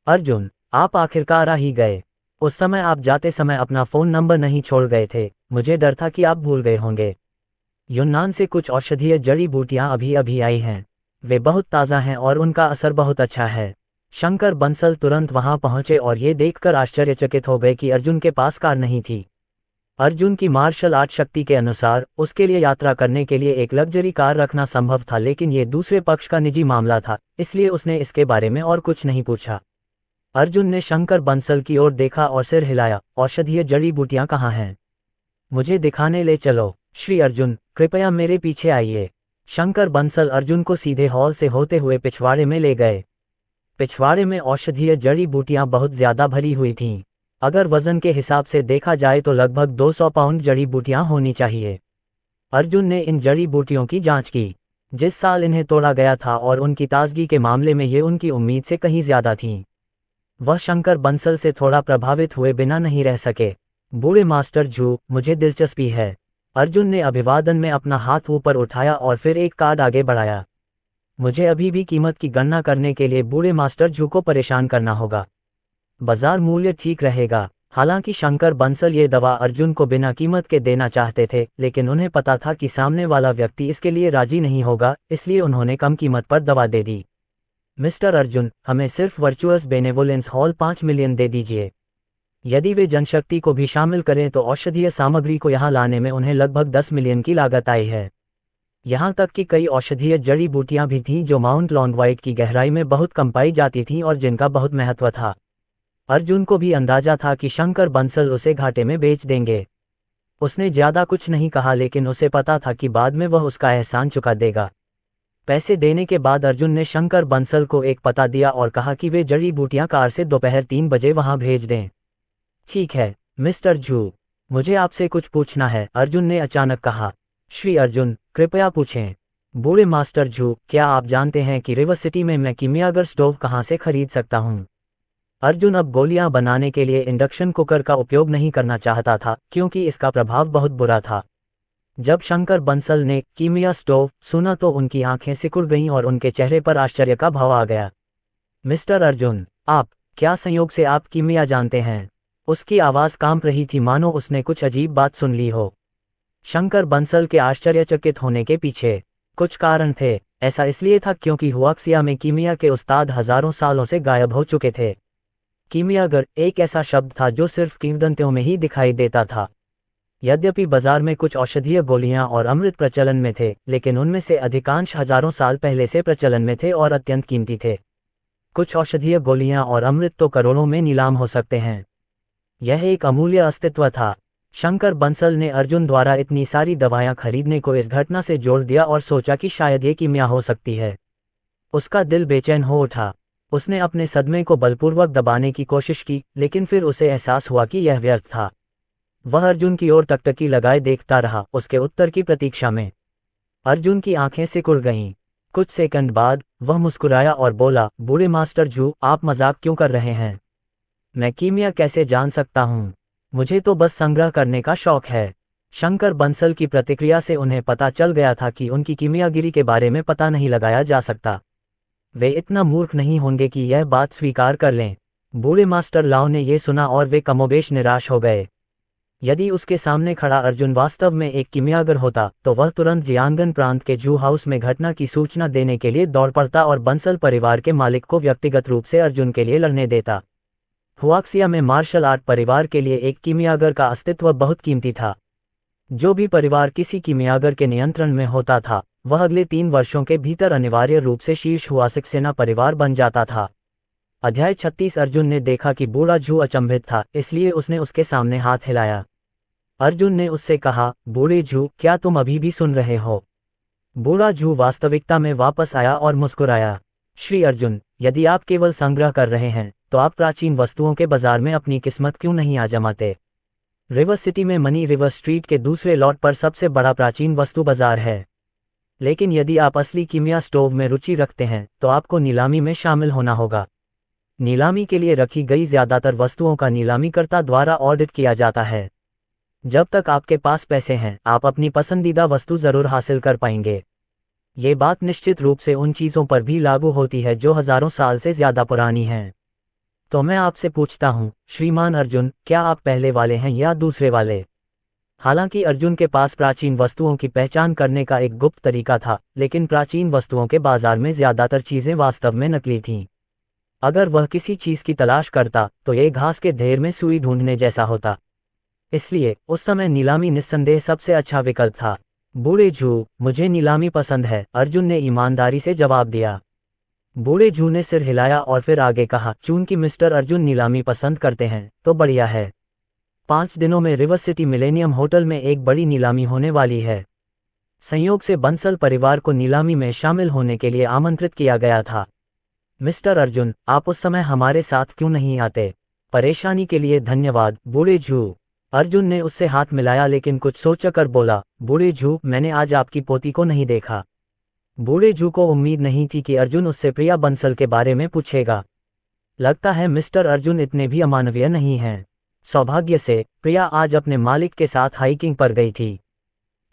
अर्जुन, आप आखिरकार आ ही गए। उस समय आप जाते समय अपना फ़ोन नंबर नहीं छोड़ गए थे। मुझे डर था कि आप भूल गए होंगे। यूनान से कुछ औषधीय जड़ी बूटियां अभी अभी आई हैं। वे बहुत ताज़ा हैं और उनका असर बहुत अच्छा है। शंकर बंसल तुरंत वहां पहुंचे और ये देखकर आश्चर्यचकित हो गए कि अर्जुन के पास कार नहीं थी। अर्जुन की मार्शल आर्ट शक्ति के अनुसार उसके लिए यात्रा करने के लिए एक लग्जरी कार रखना संभव था, लेकिन ये दूसरे पक्ष का निजी मामला था, इसलिए उसने इसके बारे में और कुछ नहीं पूछा। अर्जुन ने शंकर बंसल की ओर देखा और सिर हिलाया। औषधीय जड़ी बूटियां कहाँ हैं? मुझे दिखाने ले चलो। श्री अर्जुन, कृपया मेरे पीछे आइए। शंकर बंसल अर्जुन को सीधे हॉल से होते हुए पिछवाड़े में ले गए। पिछवाड़े में औषधीय जड़ी बूटियां बहुत ज्यादा भरी हुई थीं। अगर वजन के हिसाब से देखा जाए तो लगभग 200 पाउंड जड़ी बूटियां होनी चाहिए। अर्जुन ने इन जड़ी बूटियों की जांच की, जिस साल इन्हें तोड़ा गया था, और उनकी ताजगी के मामले में ये उनकी उम्मीद से कहीं ज्यादा थीं। वह शंकर बंसल से थोड़ा प्रभावित हुए बिना नहीं रह सके। बूढ़े मास्टर झू, मुझे दिलचस्पी है। अर्जुन ने अभिवादन में अपना हाथ ऊपर उठाया और फिर एक कार्ड आगे बढ़ाया। मुझे अभी भी कीमत की गणना करने के लिए बूढ़े मास्टर झू को परेशान करना होगा। बाजार मूल्य ठीक रहेगा। हालांकि शंकर बंसल ये दवा अर्जुन को बिना कीमत के देना चाहते थे, लेकिन उन्हें पता था कि सामने वाला व्यक्ति इसके लिए राजी नहीं होगा, इसलिए उन्होंने कम कीमत पर दवा दे दी। मिस्टर अर्जुन, हमें सिर्फ वर्चुअस बेनेवोलेंस हॉल 5 मिलियन दे दीजिए। यदि वे जनशक्ति को भी शामिल करें तो औषधीय सामग्री को यहाँ लाने में उन्हें लगभग 10 मिलियन की लागत आई है। यहाँ तक कि कई औषधीय जड़ी बूटियां भी थीं जो माउंट लॉन्गवाइट की गहराई में बहुत कम पाई जाती थीं और जिनका बहुत महत्व था। अर्जुन को भी अंदाजा था कि शंकर बंसल उसे घाटे में बेच देंगे। उसने ज्यादा कुछ नहीं कहा, लेकिन उसे पता था कि बाद में वह उसका एहसान चुका देगा। पैसे देने के बाद अर्जुन ने शंकर बंसल को एक पता दिया और कहा कि वे जड़ी बूटियां कार से दोपहर 3 बजे वहां भेज दें। ठीक है मिस्टर झू, मुझे आपसे कुछ पूछना है, अर्जुन ने अचानक कहा। श्री अर्जुन, कृपया पूछें। बूढ़े मास्टर झू, क्या आप जानते हैं कि रिवर सिटी में मैं कीमियागर स्टोव कहाँ से खरीद सकता हूँ? अर्जुन अब गोलियां बनाने के लिए इंडक्शन कुकर का उपयोग नहीं करना चाहता था, क्योंकि इसका प्रभाव बहुत बुरा था। जब शंकर बंसल ने कीमिया स्टोव सुना तो उनकी आंखें सिकुड़ गईं और उनके चेहरे पर आश्चर्य का भाव आ गया। मिस्टर अर्जुन, आप, क्या संयोग से आप कीमिया जानते हैं? उसकी आवाज़ कांप रही थी, मानो उसने कुछ अजीब बात सुन ली हो। शंकर बंसल के आश्चर्यचकित होने के पीछे कुछ कारण थे। ऐसा इसलिए था क्योंकि हुआक्सिया में कीमिया के उस्ताद हजारों सालों से गायब हो चुके थे। कीमियागर एक ऐसा शब्द था जो सिर्फ किंवदंतियों में ही दिखाई देता था। यद्यपि बाजार में कुछ औषधीय गोलियां और अमृत प्रचलन में थे, लेकिन उनमें से अधिकांश हजारों साल पहले से प्रचलन में थे और अत्यंत कीमती थे। कुछ औषधीय गोलियां और अमृत तो करोड़ों में नीलाम हो सकते हैं। यह एक अमूल्य अस्तित्व था। शंकर बंसल ने अर्जुन द्वारा इतनी सारी दवाएं खरीदने को इस घटना से जोड़ दिया और सोचा कि शायद ये कीमिया हो सकती है। उसका दिल बेचैन हो उठा। उसने अपने सदमे को बलपूर्वक दबाने की कोशिश की, लेकिन फिर उसे एहसास हुआ कि यह व्यर्थ था। वह अर्जुन की ओर टकटकी लगाए देखता रहा, उसके उत्तर की प्रतीक्षा में। अर्जुन की आंखें सिकुड़ गईं। कुछ सेकंड बाद वह मुस्कुराया और बोला, बूढ़े मास्टर झू, आप मजाक क्यों कर रहे हैं? मैं कीमिया कैसे जान सकता हूँ? मुझे तो बस संग्रह करने का शौक है। शंकर बंसल की प्रतिक्रिया से उन्हें पता चल गया था कि उनकी कीमियागिरी के बारे में पता नहीं लगाया जा सकता। वे इतना मूर्ख नहीं होंगे कि यह बात स्वीकार कर लें। बूढ़े मास्टर लाओ ने यह सुना और वे कमोबेश निराश हो गए। यदि उसके सामने खड़ा अर्जुन वास्तव में एक कीमियागर होता तो वह तुरंत जियांगन प्रांत के जू हाउस में घटना की सूचना देने के लिए दौड़ पड़ता और बंसल परिवार के मालिक को व्यक्तिगत रूप से अर्जुन के लिए लड़ने देता। हुआक्सिया में मार्शल आर्ट परिवार के लिए एक कीमियागर का अस्तित्व बहुत कीमती था। जो भी परिवार किसी कीमियागर के नियंत्रण में होता था वह अगले 3 वर्षों के भीतर अनिवार्य रूप से शीर्ष हुआसिक सेना परिवार बन जाता था। अध्याय 36। अर्जुन ने देखा कि बूढ़ा जू अचंभित था, इसलिए उसने उसके सामने हाथ हिलाया। अर्जुन ने उससे कहा, बूढ़े जू, क्या तुम अभी भी सुन रहे हो? बूढ़ा जू वास्तविकता में वापस आया और मुस्कुराया। श्री अर्जुन, यदि आप केवल संग्रह कर रहे हैं तो आप प्राचीन वस्तुओं के बाजार में अपनी किस्मत क्यों नहीं आजमाते? रिवर सिटी में मनी रिवर स्ट्रीट के दूसरे लॉट पर सबसे बड़ा प्राचीन वस्तु बाजार है। लेकिन यदि आप असली कीमिया स्टोव में रुचि रखते हैं तो आपको नीलामी में शामिल होना होगा। नीलामी के लिए रखी गई ज्यादातर वस्तुओं का नीलामीकर्ता द्वारा ऑडिट किया जाता है। जब तक आपके पास पैसे हैं आप अपनी पसंदीदा वस्तु जरूर हासिल कर पाएंगे। ये बात निश्चित रूप से उन चीज़ों पर भी लागू होती है जो हजारों साल से ज्यादा पुरानी हैं। तो मैं आपसे पूछता हूँ, श्रीमान अर्जुन, क्या आप पहले वाले हैं या दूसरे वाले? हालांकि अर्जुन के पास प्राचीन वस्तुओं की पहचान करने का एक गुप्त तरीका था, लेकिन प्राचीन वस्तुओं के बाजार में ज्यादातर चीजें वास्तव में नकली थीं। अगर वह किसी चीज की तलाश करता तो ये घास के ढेर में सुई ढूंढने जैसा होता। इसलिए उस समय नीलामी निस्संदेह सबसे अच्छा विकल्प था। बूढ़े जू, मुझे नीलामी पसंद है, अर्जुन ने ईमानदारी से जवाब दिया। बूढ़े जू ने सिर हिलाया और फिर आगे कहा, चूंकि मिस्टर अर्जुन नीलामी पसंद करते हैं तो बढ़िया है। 5 दिनों में रिवर सिटी मिलेनियम होटल में एक बड़ी नीलामी होने वाली है। संयोग से बंसल परिवार को नीलामी में शामिल होने के लिए आमंत्रित किया गया था। मिस्टर अर्जुन, आप उस समय हमारे साथ क्यों नहीं आते? परेशानी के लिए धन्यवाद, बूढ़े जू। अर्जुन ने उससे हाथ मिलाया लेकिन कुछ सोचकर बोला, बूढ़े जू, मैंने आज आपकी पोती को नहीं देखा। बूढ़े जू को उम्मीद नहीं थी कि अर्जुन उससे प्रिया बंसल के बारे में पूछेगा। लगता है मिस्टर अर्जुन इतने भी अमानवीय नहीं हैं। सौभाग्य से प्रिया आज अपने मालिक के साथ हाइकिंग पर गई थी।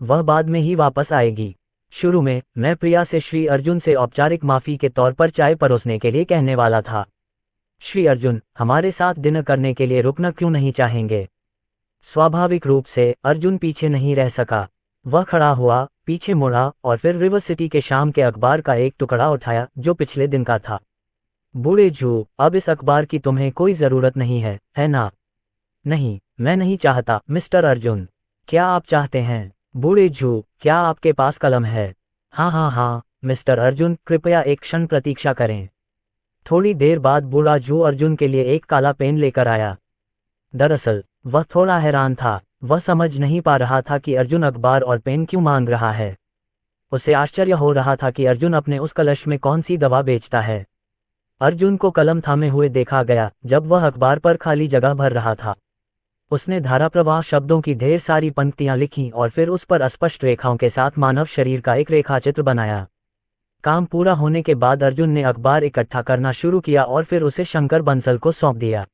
वह बाद में ही वापस आएगी। शुरू में मैं प्रिया से श्री अर्जुन से औपचारिक माफी के तौर पर चाय परोसने के लिए कहने वाला था। श्री अर्जुन, हमारे साथ डिनर करने के लिए रुकना क्यों नहीं चाहेंगे? स्वाभाविक रूप से अर्जुन पीछे नहीं रह सका। वह खड़ा हुआ, पीछे मुड़ा और फिर रिवर सिटी के शाम के अखबार का एक टुकड़ा उठाया जो पिछले दिन का था। बूढ़े जू, अब इस अखबार की तुम्हें कोई जरूरत नहीं है ना? नहीं, मैं नहीं चाहता, मिस्टर अर्जुन। क्या आप चाहते हैं? बूढ़े जू, क्या आपके पास कलम है? हाँ हाँ हाँ, मिस्टर अर्जुन, कृपया एक क्षण प्रतीक्षा करें। थोड़ी देर बाद बूढ़ा जू अर्जुन के लिए एक काला पेन लेकर आया। दरअसल वह थोड़ा हैरान था। वह समझ नहीं पा रहा था कि अर्जुन अखबार और पेन क्यों मांग रहा है। उसे आश्चर्य हो रहा था कि अर्जुन अपने उस कलश में कौन सी दवा बेचता है। अर्जुन को कलम थामे हुए देखा गया जब वह अखबार पर खाली जगह भर रहा था। उसने धारा प्रवाह शब्दों की ढेर सारी पंक्तियां लिखीं और फिर उस पर अस्पष्ट रेखाओं के साथ मानव शरीर का एक रेखाचित्र बनाया। काम पूरा होने के बाद अर्जुन ने अखबार इकट्ठा करना शुरू किया और फिर उसे शंकर बंसल को सौंप दिया।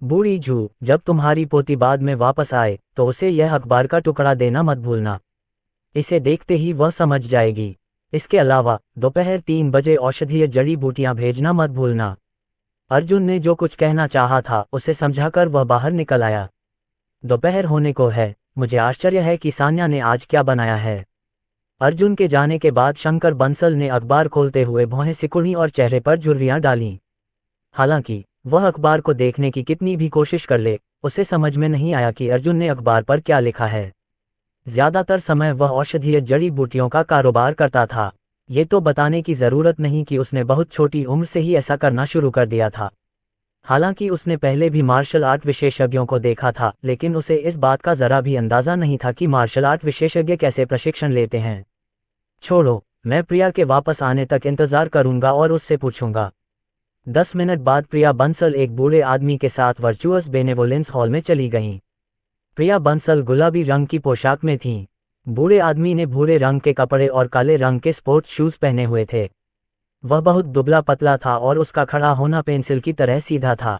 बूढ़ी जू, जब तुम्हारी पोती बाद में वापस आए तो उसे यह अखबार का टुकड़ा देना मत भूलना। इसे देखते ही वह समझ जाएगी। इसके अलावा दोपहर 3 बजे औषधीय जड़ी बूटियां भेजना मत भूलना। अर्जुन ने जो कुछ कहना चाहा था उसे समझाकर वह बाहर निकल आया। दोपहर होने को है। मुझे आश्चर्य है कि सान्या ने आज क्या बनाया है। अर्जुन के जाने के बाद शंकर बंसल ने अखबार खोलते हुए भौहें सिकुड़ी और चेहरे पर झुर्रियां डालीं। हालांकि वह अखबार को देखने की कितनी भी कोशिश कर ले, उसे समझ में नहीं आया कि अर्जुन ने अखबार पर क्या लिखा है। ज्यादातर समय वह औषधीय जड़ी बूटियों का कारोबार करता था। ये तो बताने की जरूरत नहीं कि उसने बहुत छोटी उम्र से ही ऐसा करना शुरू कर दिया था। हालांकि उसने पहले भी मार्शल आर्ट विशेषज्ञों को देखा था, लेकिन उसे इस बात का जरा भी अंदाजा नहीं था कि मार्शल आर्ट विशेषज्ञ कैसे प्रशिक्षण लेते हैं। छोड़ो, मैं प्रिया के वापस आने तक इंतजार करूंगा और उससे पूछूंगा। 10 मिनट बाद प्रिया बंसल एक बूढ़े आदमी के साथ वर्चुअस बेनेवोलेंस हॉल में चली गईं। प्रिया बंसल गुलाबी रंग की पोशाक में थीं। बूढ़े आदमी ने भूरे रंग के कपड़े और काले रंग के स्पोर्ट्स शूज पहने हुए थे। वह बहुत दुबला पतला था और उसका खड़ा होना पेंसिल की तरह सीधा था।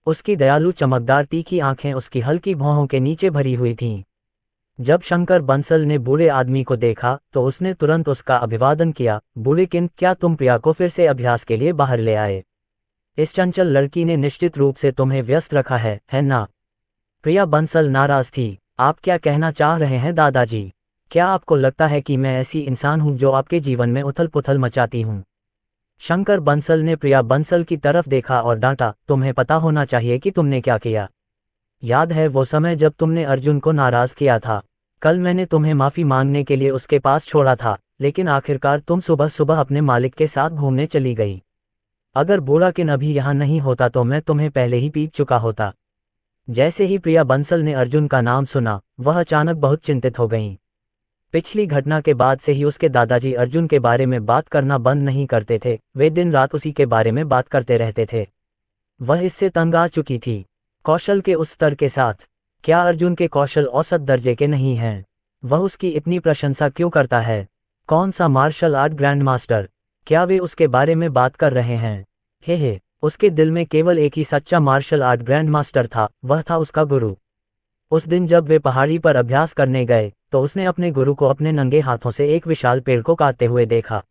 उसकी दयालु चमकदार तीखी आंखें उसकी हल्की भौहों के नीचे भरी हुई थीं। जब शंकर बंसल ने बूढ़े आदमी को देखा तो उसने तुरंत उसका अभिवादन किया। बूढ़े किन, क्या तुम प्रिया को फिर से अभ्यास के लिए बाहर ले आए? इस चंचल लड़की ने निश्चित रूप से तुम्हें व्यस्त रखा है ना? प्रिया बंसल नाराज थी। आप क्या कहना चाह रहे हैं दादाजी? क्या आपको लगता है कि मैं ऐसी इंसान हूं जो आपके जीवन में उथल पुथल मचाती हूं? शंकर बंसल ने प्रिया बंसल की तरफ देखा और डांटा, तुम्हें पता होना चाहिए कि तुमने क्या किया। याद है वो समय जब तुमने अर्जुन को नाराज किया था? कल मैंने तुम्हें माफी मांगने के लिए उसके पास छोड़ा था, लेकिन आखिरकार तुम सुबह सुबह अपने मालिक के साथ घूमने चली गई। अगर बुराकिन अभी यहाँ नहीं होता तो मैं तुम्हें पहले ही पीट चुका होता। जैसे ही प्रिया बंसल ने अर्जुन का नाम सुना, वह अचानक बहुत चिंतित हो गईं। पिछली घटना के बाद से ही उसके दादाजी अर्जुन के बारे में बात करना बंद नहीं करते थे, वे दिन रात उसी के बारे में बात करते रहते थे। वह इससे तंग आ चुकी थी। कौशल के उस स्तर के साथ। क्या अर्जुन के कौशल औसत दर्जे के नहीं हैं? वह उसकी इतनी प्रशंसा क्यों करता है? कौन सा मार्शल आर्ट ग्रैंड मास्टर? क्या वे उसके बारे में बात कर रहे हैं? हे, उसके दिल में केवल एक ही सच्चा मार्शल आर्ट ग्रैंड मास्टर था, वह था उसका गुरु। उस दिन जब वे पहाड़ी पर अभ्यास करने गए, तो उसने अपने गुरु को अपने नंगे हाथों से एक विशाल पेड़ को काटते हुए देखा।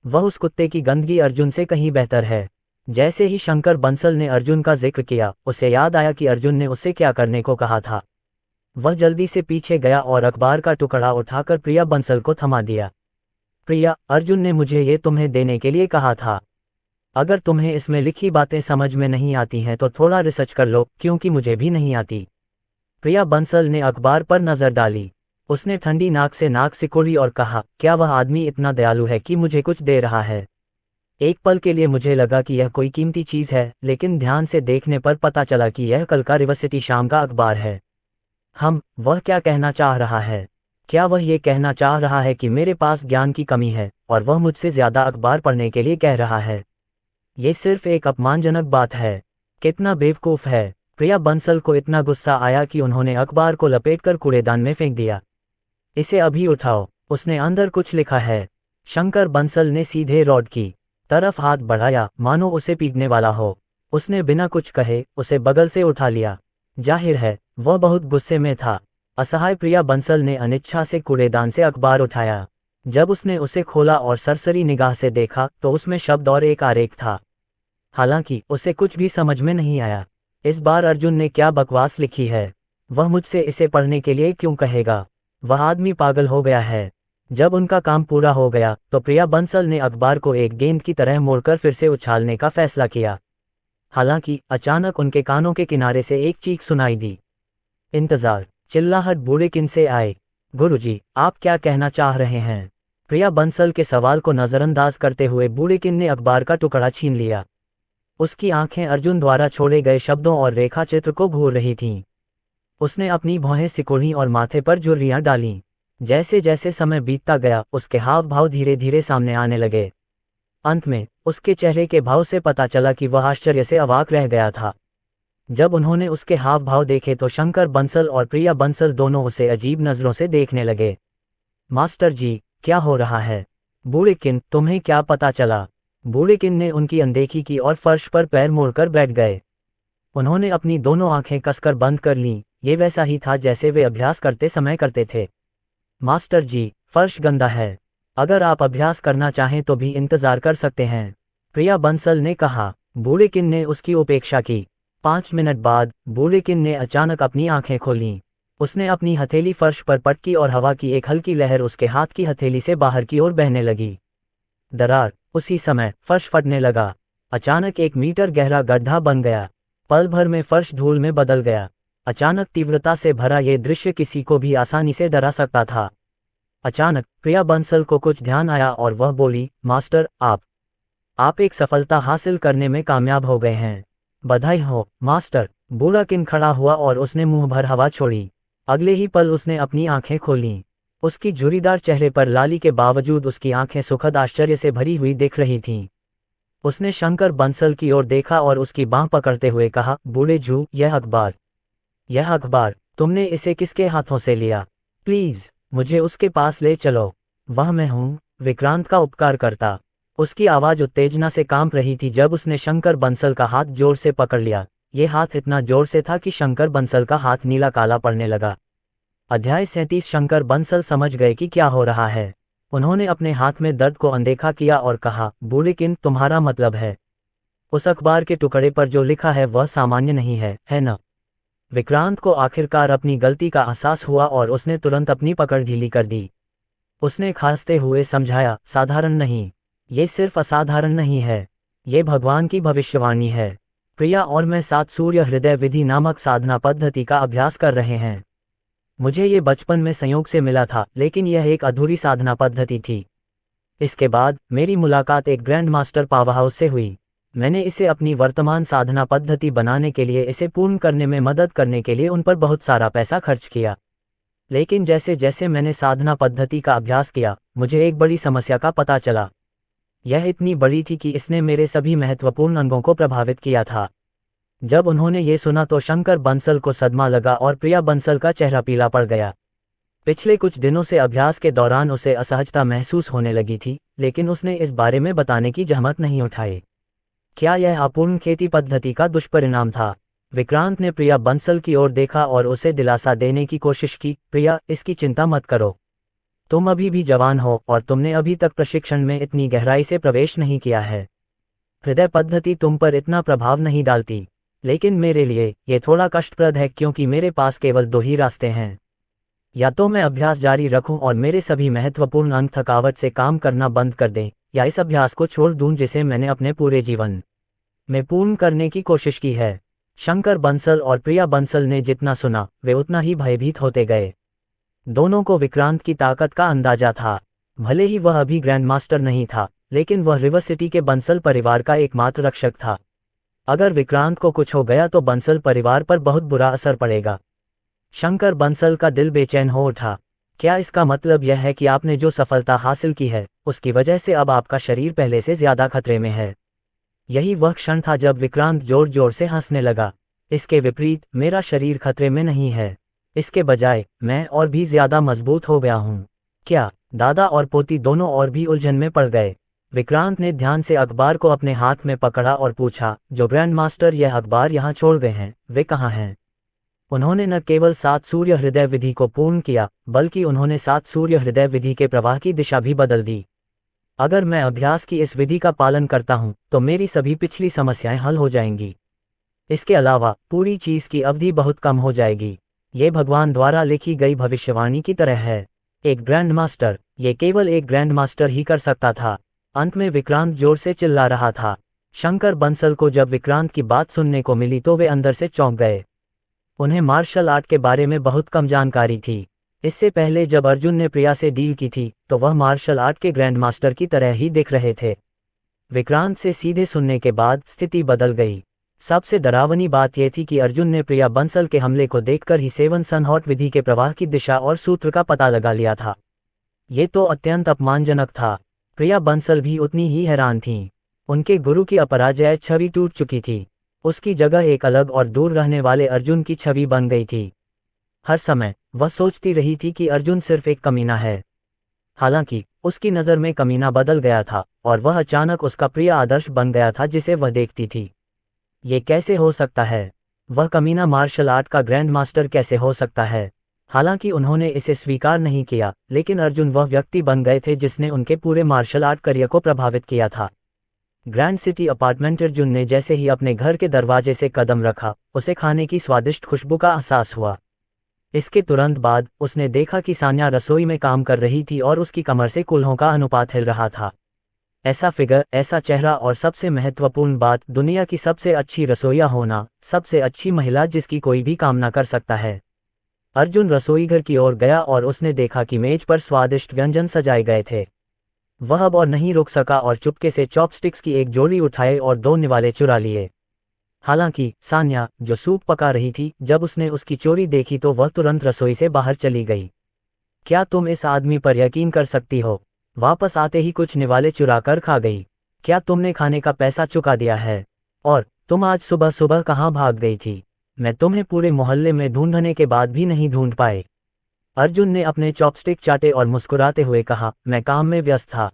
वह उस कुत्ते की गंदगी अर्जुन से कहीं बेहतर है। जैसे ही शंकर बंसल ने अर्जुन का जिक्र किया, उसे याद आया कि अर्जुन ने उससे क्या करने को कहा था। वह जल्दी से पीछे गया और अखबार का टुकड़ा उठाकर प्रिया बंसल को थमा दिया। प्रिया, अर्जुन ने मुझे ये तुम्हें देने के लिए कहा था। अगर तुम्हें इसमें लिखी बातें समझ में नहीं आती हैं तो थोड़ा रिसर्च कर लो, क्योंकि मुझे भी नहीं आती। प्रिया बंसल ने अखबार पर नजर डाली। उसने ठंडी नाक से नाक सिकोड़ी और कहा, क्या वह आदमी इतना दयालु है कि मुझे कुछ दे रहा है? एक पल के लिए मुझे लगा कि यह कोई कीमती चीज है, लेकिन ध्यान से देखने पर पता चला कि यह कल का रिवर्सिटी शाम का अखबार है। वह क्या कहना चाह रहा है? क्या वह ये कहना चाह रहा है कि मेरे पास ज्ञान की कमी है और वह मुझसे ज्यादा अखबार पढ़ने के लिए कह रहा है? ये सिर्फ एक अपमानजनक बात है। कितना बेवकूफ है। प्रिया बंसल को इतना गुस्सा आया कि उन्होंने अखबार को लपेटकर कूड़ेदान में फेंक दिया। इसे अभी उठाओ, उसने अंदर कुछ लिखा है। शंकर बंसल ने सीधे रॉड की तरफ हाथ बढ़ाया, मानो उसे पीटने वाला हो। उसने बिना कुछ कहे उसे बगल से उठा लिया। जाहिर है वह बहुत गुस्से में था। असहाय प्रिया बंसल ने अनिच्छा से कूड़ेदान से अखबार उठाया। जब उसने उसे खोला और सरसरी निगाह से देखा तो उसमें शब्द और एक आरेख था। हालांकि उसे कुछ भी समझ में नहीं आया। इस बार अर्जुन ने क्या बकवास लिखी है? वह मुझसे इसे पढ़ने के लिए क्यों कहेगा? वह आदमी पागल हो गया है। जब उनका काम पूरा हो गया तो प्रिया बंसल ने अखबार को एक गेंद की तरह मोड़कर फिर से उछालने का फैसला किया। हालांकि अचानक उनके कानों के किनारे से एक चीख सुनाई दी। इंतजार, चिल्लाहट बुरेकिन से आए। गुरुजी, आप क्या कहना चाह रहे हैं? प्रिया बंसल के सवाल को नजरअंदाज करते हुए बुरेकिन ने अखबार का टुकड़ा छीन लिया। उसकी आंखें अर्जुन द्वारा छोड़े गए शब्दों और रेखा चित्र को घूर रही थीं। उसने अपनी भौहें सिकुड़ी और माथे पर झुर्रियां डालीं। जैसे जैसे समय बीतता गया उसके हाव भाव धीरे धीरे सामने आने लगे। अंत में उसके चेहरे के भाव से पता चला कि वह आश्चर्य से अवाक रह गया था। जब उन्होंने उसके हाव भाव देखे तो शंकर बंसल और प्रिया बंसल दोनों उसे अजीब नजरों से देखने लगे। मास्टर जी, क्या हो रहा है? बुरेकिन, तुम्हें क्या पता चला? बुरेकिन ने उनकी अनदेखी की और फर्श पर पैर मोड़कर बैठ गए। उन्होंने अपनी दोनों आंखें कसकर बंद कर लीं। ये वैसा ही था जैसे वे अभ्यास करते समय करते थे। मास्टर जी, फर्श गंदा है। अगर आप अभ्यास करना चाहें तो भी इंतजार कर सकते हैं, प्रिया बंसल ने कहा। बुरेकिन ने उसकी उपेक्षा की। 5 मिनट बाद बुरेकिन ने अचानक अपनी आंखें खोलीं। उसने अपनी हथेली फर्श पर पटकी और हवा की एक हल्की लहर उसके हाथ की हथेली से बाहर की ओर बहने लगी। दरार। उसी समय फर्श फटने लगा। अचानक 1 मीटर गहरा गड्ढा बन गया। पल भर में फर्श धूल में बदल गया। अचानक तीव्रता से भरा ये दृश्य किसी को भी आसानी से डरा सकता था। अचानक प्रिया बंसल को कुछ ध्यान आया और वह बोली, मास्टर, आप एक सफलता हासिल करने में कामयाब हो गए हैं। बधाई हो, मास्टर। बुरेकिन खड़ा हुआ और उसने मुंह भर हवा छोड़ी। अगले ही पल उसने अपनी आंखें खोलीं। उसकी झुर्रीदार चेहरे पर लाली के बावजूद उसकी आंखें सुखद आश्चर्य से भरी हुई दिख रही थीं। उसने शंकर बंसल की ओर देखा और उसकी बांह पकड़ते हुए कहा, बूढ़े जू, यह अखबार, तुमने इसे किसके हाथों से लिया? प्लीज मुझे उसके पास ले चलो। वह मैं हूँ, विक्रांत का उपकार करता। उसकी आवाज उत्तेजना से कांप रही थी जब उसने शंकर बंसल का हाथ जोर से पकड़ लिया। ये हाथ इतना जोर से था कि शंकर बंसल का हाथ नीला काला पड़ने लगा। अध्याय 37। शंकर बंसल समझ गए कि क्या हो रहा है। उन्होंने अपने हाथ में दर्द को अनदेखा किया और कहा, बुरेकिन, तुम्हारा मतलब है उस अखबार के टुकड़े पर जो लिखा है वह सामान्य नहीं है, है न? विक्रांत को आखिरकार अपनी गलती का एहसास हुआ और उसने तुरंत अपनी पकड़ ढीली कर दी। उसने खांसते हुए समझाया, साधारण नहीं, ये सिर्फ असाधारण नहीं है, ये भगवान की भविष्यवाणी है। प्रिया और मैं 7 सूर्य हृदय विधि नामक साधना पद्धति का अभ्यास कर रहे हैं। मुझे ये बचपन में संयोग से मिला था, लेकिन यह एक अधूरी साधना पद्धति थी। इसके बाद मेरी मुलाकात एक ग्रैंड मास्टर पावरहाउस से हुई। मैंने इसे अपनी वर्तमान साधना पद्धति बनाने के लिए, इसे पूर्ण करने में मदद करने के लिए उन पर बहुत सारा पैसा खर्च किया। लेकिन जैसे जैसे मैंने साधना पद्धति का अभ्यास किया, मुझे एक बड़ी समस्या का पता चला। यह इतनी बड़ी थी कि इसने मेरे सभी महत्वपूर्ण अंगों को प्रभावित किया था। जब उन्होंने ये सुना तो शंकर बंसल को सदमा लगा और प्रिया बंसल का चेहरा पीला पड़ गया। पिछले कुछ दिनों से अभ्यास के दौरान उसे असहजता महसूस होने लगी थी, लेकिन उसने इस बारे में बताने की जहमत नहीं उठाई। क्या यह अपूर्ण खेती पद्धति का दुष्परिणाम था? विक्रांत ने प्रिया बंसल की ओर देखा और उसे दिलासा देने की कोशिश की। प्रिया, इसकी चिंता मत करो। तुम अभी भी जवान हो और तुमने अभी तक प्रशिक्षण में इतनी गहराई से प्रवेश नहीं किया है। हृदय पद्धति तुम पर इतना प्रभाव नहीं डालती, लेकिन मेरे लिए ये थोड़ा कष्टप्रद है, क्योंकि मेरे पास केवल 2 ही रास्ते हैं। या तो मैं अभ्यास जारी रखूं और मेरे सभी महत्वपूर्ण अंग थकावट से काम करना बंद कर दें, या इस अभ्यास को छोड़ दूं जिसे मैंने अपने पूरे जीवन में पूर्ण करने की कोशिश की है। शंकर बंसल और प्रिया बंसल ने जितना सुना, वे उतना ही भयभीत होते गए। दोनों को विक्रांत की ताकत का अंदाजा था। भले ही वह अभी ग्रैंड मास्टर नहीं था, लेकिन वह रिवर सिटी के बंसल परिवार का एकमात्र रक्षक था। अगर विक्रांत को कुछ हो गया तो बंसल परिवार पर बहुत बुरा असर पड़ेगा। शंकर बंसल का दिल बेचैन हो उठा। क्या इसका मतलब यह है कि आपने जो सफलता हासिल की है, उसकी वजह से अब आपका शरीर पहले से ज्यादा खतरे में है? यही वह क्षण था जब विक्रांत जोर जोर से हंसने लगा। इसके विपरीत, मेरा शरीर खतरे में नहीं है। इसके बजाय मैं और भी ज्यादा मजबूत हो गया हूँ। क्या? दादा और पोती दोनों और भी उलझन में पड़ गए। विक्रांत ने ध्यान से अखबार को अपने हाथ में पकड़ा और पूछा, जो ग्रैंड मास्टर यह अखबार यहाँ छोड़ गए हैं, वे कहाँ हैं? उन्होंने न केवल 7 सूर्य हृदय विधि को पूर्ण किया, बल्कि उन्होंने 7 सूर्य हृदय विधि के प्रवाह की दिशा भी बदल दी। अगर मैं अभ्यास की इस विधि का पालन करता हूँ, तो मेरी सभी पिछली समस्याएं हल हो जाएंगी। इसके अलावा पूरी चीज की अवधि बहुत कम हो जाएगी। ये भगवान द्वारा लिखी गई भविष्यवाणी की तरह है। एक ग्रैंड मास्टर, ये केवल एक ग्रैंड मास्टर ही कर सकता था। अंत में विक्रांत जोर से चिल्ला रहा था। शंकर बंसल को जब विक्रांत की बात सुनने को मिली तो वे अंदर से चौंक गए। उन्हें मार्शल आर्ट के बारे में बहुत कम जानकारी थी। इससे पहले जब अर्जुन ने प्रिया से डील की थी, तो वह मार्शल आर्ट के ग्रैंड मास्टर की तरह ही दिख रहे थे। विक्रांत से सीधे सुनने के बाद स्थिति बदल गई। सबसे डरावनी बात यह थी कि अर्जुन ने प्रिया बंसल के हमले को देखकर ही 7 सनहॉट विधि के प्रवाह की दिशा और सूत्र का पता लगा लिया था। ये तो अत्यंत अपमानजनक था। प्रिया बंसल भी उतनी ही हैरान थीं। उनके गुरु की अपराजय छवि टूट चुकी थी। उसकी जगह एक अलग और दूर रहने वाले अर्जुन की छवि बन गई थी। हर समय वह सोचती रही थी कि अर्जुन सिर्फ एक कमीना है। हालांकि उसकी नज़र में कमीना बदल गया था और वह अचानक उसका प्रिय आदर्श बन गया था जिसे वह देखती थी। ये कैसे हो सकता है? वह कमीना मार्शल आर्ट का ग्रैंड मास्टर कैसे हो सकता है? हालांकि उन्होंने इसे स्वीकार नहीं किया, लेकिन अर्जुन वह व्यक्ति बन गए थे जिसने उनके पूरे मार्शल आर्ट करियर को प्रभावित किया था। Grand city apartment. अर्जुन ने जैसे ही अपने घर के दरवाजे से कदम रखा, उसे खाने की स्वादिष्ट खुशबू का एहसास हुआ। इसके तुरंत बाद उसने देखा कि सान्या रसोई में काम कर रही थी और उसकी कमर से कूल्हों का अनुपात हिल रहा था। ऐसा फिगर, ऐसा चेहरा और सबसे महत्वपूर्ण बात, दुनिया की सबसे अच्छी रसोइया होना, सबसे अच्छी महिला जिसकी कोई भी कामना कर सकता है। अर्जुन रसोईघर की ओर गया और उसने देखा कि मेज पर स्वादिष्ट व्यंजन सजाए गए थे। वह अब और नहीं रुक सका और चुपके से चॉपस्टिक्स की एक जोड़ी उठाए और 2 निवाले चुरा लिए। हालांकि सान्या, जो सूप पका रही थी, जब उसने उसकी चोरी देखी तो वह तुरंत रसोई से बाहर चली गई। क्या तुम इस आदमी पर यकीन कर सकती हो? वापस आते ही कुछ निवाले चुरा कर खा गई। क्या तुमने खाने का पैसा चुका दिया है? और तुम आज सुबह सुबह कहाँ भाग गई थी? मैं तुम्हें पूरे मोहल्ले में ढूंढने के बाद भी नहीं ढूंढ पाए। अर्जुन ने अपने चॉपस्टिक चाटे और मुस्कुराते हुए कहा, मैं काम में व्यस्त था।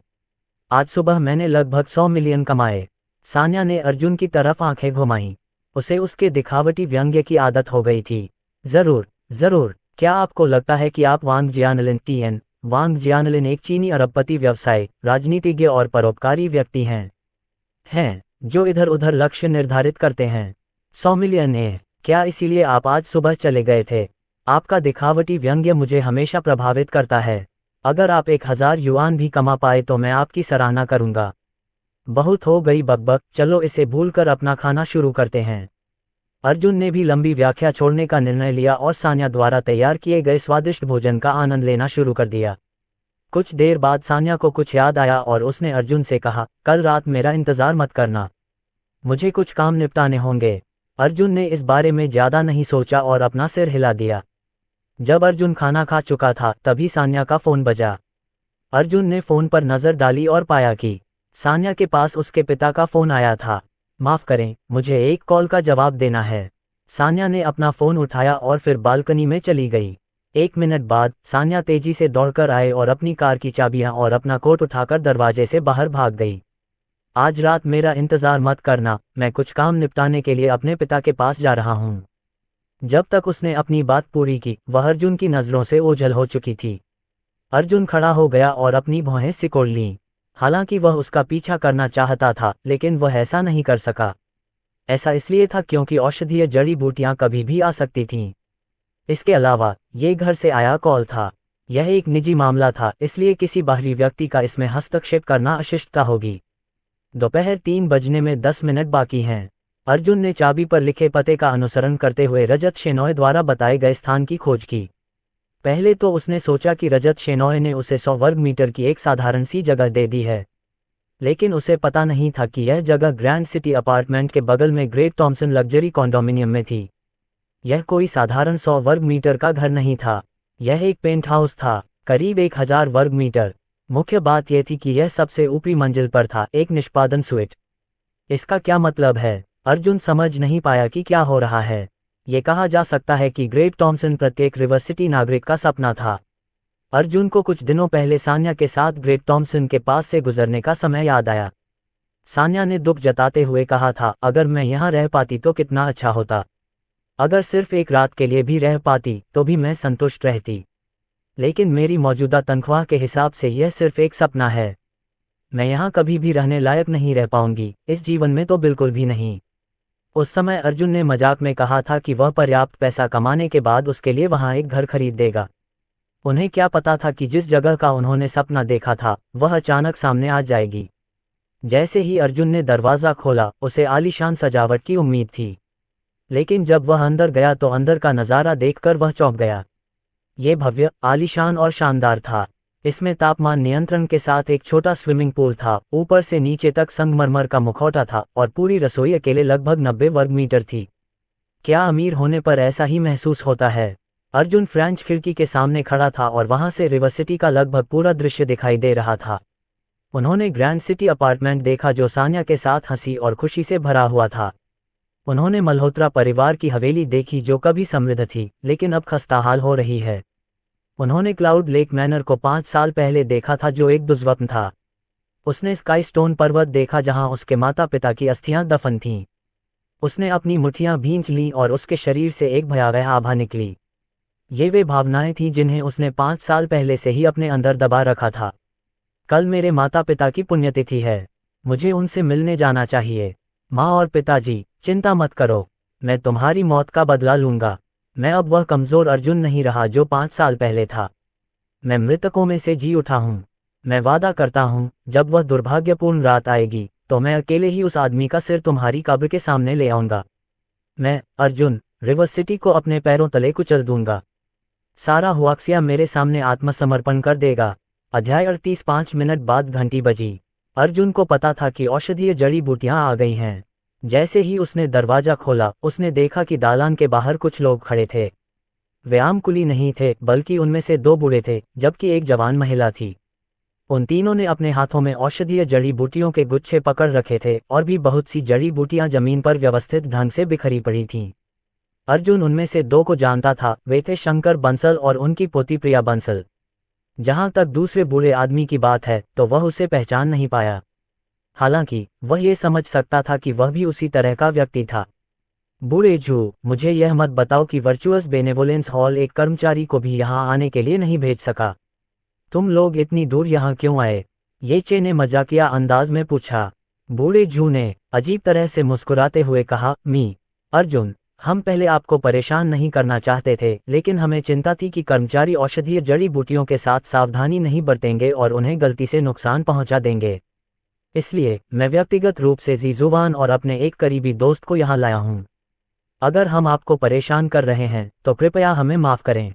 आज सुबह मैंने लगभग 100 मिलियन कमाए। सान्या ने अर्जुन की तरफ आंखें घुमाईं। उसे उसके दिखावटी व्यंग्य की आदत हो गई थी। जरूर, जरूर। क्या आपको लगता है कि आप वांग जियानलिन वांग जियानलिन एक चीनी अरबपति व्यवसाय, राजनीतिज्ञ और परोपकारी व्यक्ति हैं, जो इधर उधर लक्ष्य निर्धारित करते हैं? 100 मिलियन क्या इसीलिए आप आज सुबह चले गए थे? आपका दिखावटी व्यंग्य मुझे हमेशा प्रभावित करता है। अगर आप 1000 युआन भी कमा पाए तो मैं आपकी सराहना करूंगा। बहुत हो गई बकबक, चलो इसे भूलकर अपना खाना शुरू करते हैं। अर्जुन ने भी लंबी व्याख्या छोड़ने का निर्णय लिया और सान्या द्वारा तैयार किए गए स्वादिष्ट भोजन का आनंद लेना शुरू कर दिया। कुछ देर बाद सान्या को कुछ याद आया और उसने अर्जुन से कहा, कल रात मेरा इंतजार मत करना, मुझे कुछ काम निपटाने होंगे। अर्जुन ने इस बारे में ज्यादा नहीं सोचा और अपना सिर हिला दिया। जब अर्जुन खाना खा चुका था तभी सान्या का फोन बजा। अर्जुन ने फोन पर नजर डाली और पाया कि सान्या के पास उसके पिता का फोन आया था। माफ करें, मुझे एक कॉल का जवाब देना है। सान्या ने अपना फोन उठाया और फिर बालकनी में चली गई। 1 मिनट बाद सान्या तेजी से दौड़कर आए और अपनी कार की चाबियां और अपना कोट उठाकर दरवाजे से बाहर भाग गई। आज रात मेरा इंतजार मत करना, मैं कुछ काम निपटाने के लिए अपने पिता के पास जा रहा हूं। जब तक उसने अपनी बात पूरी की वह अर्जुन की नजरों से ओझल हो चुकी थी। अर्जुन खड़ा हो गया और अपनी भौहें सिकोड़ लीं। हालांकि वह उसका पीछा करना चाहता था लेकिन वह ऐसा नहीं कर सका। ऐसा इसलिए था क्योंकि औषधीय जड़ी बूटियां कभी भी आ सकती थीं। इसके अलावा ये घर से आया कॉल था। यह एक निजी मामला था, इसलिए किसी बाहरी व्यक्ति का इसमें हस्तक्षेप करना अशिष्टता होगी। दोपहर 3 बजने में 10 मिनट बाकी हैं। अर्जुन ने चाबी पर लिखे पते का अनुसरण करते हुए रजत शेनॉय द्वारा बताए गए स्थान की खोज की। पहले तो उसने सोचा कि रजत शेनॉय ने उसे 100 वर्ग मीटर की एक साधारण सी जगह दे दी है, लेकिन उसे पता नहीं था कि यह जगह ग्रैंड सिटी अपार्टमेंट के बगल में ग्रेट टॉमसन लग्जरी कॉन्डोमिनियम में थी। यह कोई साधारण 100 वर्ग मीटर का घर नहीं था, यह एक पेंट हाउस था, करीब 1000 वर्ग मीटर। मुख्य बात यह थी कि यह सबसे ऊपरी मंजिल पर था, एक निष्पादन स्वीट। इसका क्या मतलब है? अर्जुन समझ नहीं पाया कि क्या हो रहा है। ये कहा जा सकता है कि ग्रेट टॉमसन प्रत्येक रिवर सिटी नागरिक का सपना था। अर्जुन को कुछ दिनों पहले सान्या के साथ ग्रेट टॉमसन के पास से गुजरने का समय याद आया। सान्या ने दुख जताते हुए कहा था, अगर मैं यहाँ रह पाती तो कितना अच्छा होता। अगर सिर्फ एक रात के लिए भी रह पाती तो भी मैं संतुष्ट रहती, लेकिन मेरी मौजूदा तनख्वाह के हिसाब से यह सिर्फ एक सपना है। मैं यहाँ कभी भी रहने लायक नहीं रह पाऊंगी, इस जीवन में तो बिल्कुल भी नहीं। उस समय अर्जुन ने मजाक में कहा था कि वह पर्याप्त पैसा कमाने के बाद उसके लिए वहां एक घर खरीद देगा। उन्हें क्या पता था कि जिस जगह का उन्होंने सपना देखा था वह अचानक सामने आ जाएगी। जैसे ही अर्जुन ने दरवाज़ा खोला उसे आलीशान सजावट की उम्मीद थी, लेकिन जब वह अंदर गया तो अंदर का नज़ारा देखकर वह चौंक गया। ये भव्य, आलीशान और शानदार था। इसमें तापमान नियंत्रण के साथ एक छोटा स्विमिंग पूल था, ऊपर से नीचे तक संगमरमर का मुखौटा था और पूरी रसोई अकेले लगभग 90 वर्ग मीटर थी। क्या अमीर होने पर ऐसा ही महसूस होता है? अर्जुन फ्रेंच खिड़की के सामने खड़ा था और वहां से रिवर सिटी का लगभग पूरा दृश्य दिखाई दे रहा था। उन्होंने ग्रैंड सिटी अपार्टमेंट देखा जो सान्या के साथ हंसी और खुशी से भरा हुआ था। उन्होंने मल्होत्रा परिवार की हवेली देखी जो कभी समृद्ध थी लेकिन अब खस्ताहाल हो रही है। उन्होंने क्लाउड लेक मैनर को 5 साल पहले देखा था जो एक दुर्स्वप्न था। उसने स्काई स्टोन पर्वत देखा जहां उसके माता पिता की अस्थियां दफन थीं। उसने अपनी मुट्ठियां भींच लीं और उसके शरीर से एक भयावह आभा निकली। ये वे भावनाएं थीं जिन्हें उसने 5 साल पहले से ही अपने अंदर दबा रखा था। कल मेरे माता पिता की पुण्यतिथि है, मुझे उनसे मिलने जाना चाहिए। माँ और पिताजी, चिंता मत करो, मैं तुम्हारी मौत का बदला लूंगा। मैं अब वह कमज़ोर अर्जुन नहीं रहा जो 5 साल पहले था। मैं मृतकों में से जी उठा हूँ। मैं वादा करता हूँ, जब वह दुर्भाग्यपूर्ण रात आएगी तो मैं अकेले ही उस आदमी का सिर तुम्हारी कब्र के सामने ले आऊंगा। मैं, अर्जुन, रिवर सिटी को अपने पैरों तले कुचल दूंगा। सारा हुआक्सिया मेरे सामने आत्मसमर्पण कर देगा। अध्याय 38। 5 मिनट बाद घंटी बजी। अर्जुन को पता था कि औषधीय जड़ी बूटियां आ गई हैं। जैसे ही उसने दरवाजा खोला उसने देखा कि दालान के बाहर कुछ लोग खड़े थे। वे आम कुली नहीं थे बल्कि उनमें से 2 बूढ़े थे जबकि एक जवान महिला थी। उन तीनों ने अपने हाथों में औषधीय जड़ी बूटियों के गुच्छे पकड़ रखे थे और भी बहुत सी जड़ी बूटियां जमीन पर व्यवस्थित ढंग से बिखरी पड़ी थीं। अर्जुन उनमें से 2 को जानता था, वे थे शंकर बंसल और उनकी पोती प्रिया बंसल। जहां तक दूसरे बूढ़े आदमी की बात है तो वह उसे पहचान नहीं पाया। हालांकि वह ये समझ सकता था कि वह भी उसी तरह का व्यक्ति था। बूढ़े जू, मुझे यह मत बताओ कि वर्चुअस बेनेवोलेंस हॉल एक कर्मचारी को भी यहाँ आने के लिए नहीं भेज सका। तुम लोग इतनी दूर यहाँ क्यों आए? ये चे ने मजाकिया अंदाज में पूछा। बूढ़े जू ने अजीब तरह से मुस्कुराते हुए कहा, मी अर्जुन, हम पहले आपको परेशान नहीं करना चाहते थे, लेकिन हमें चिंता थी कि कर्मचारी औषधीय जड़ी बूटियों के साथ सावधानी नहीं बरतेंगे और उन्हें गलती से नुकसान पहुंचा देंगे। इसलिए मैं व्यक्तिगत रूप से जीजुवान और अपने एक करीबी दोस्त को यहाँ लाया हूँ। अगर हम आपको परेशान कर रहे हैं तो कृपया हमें माफ करें।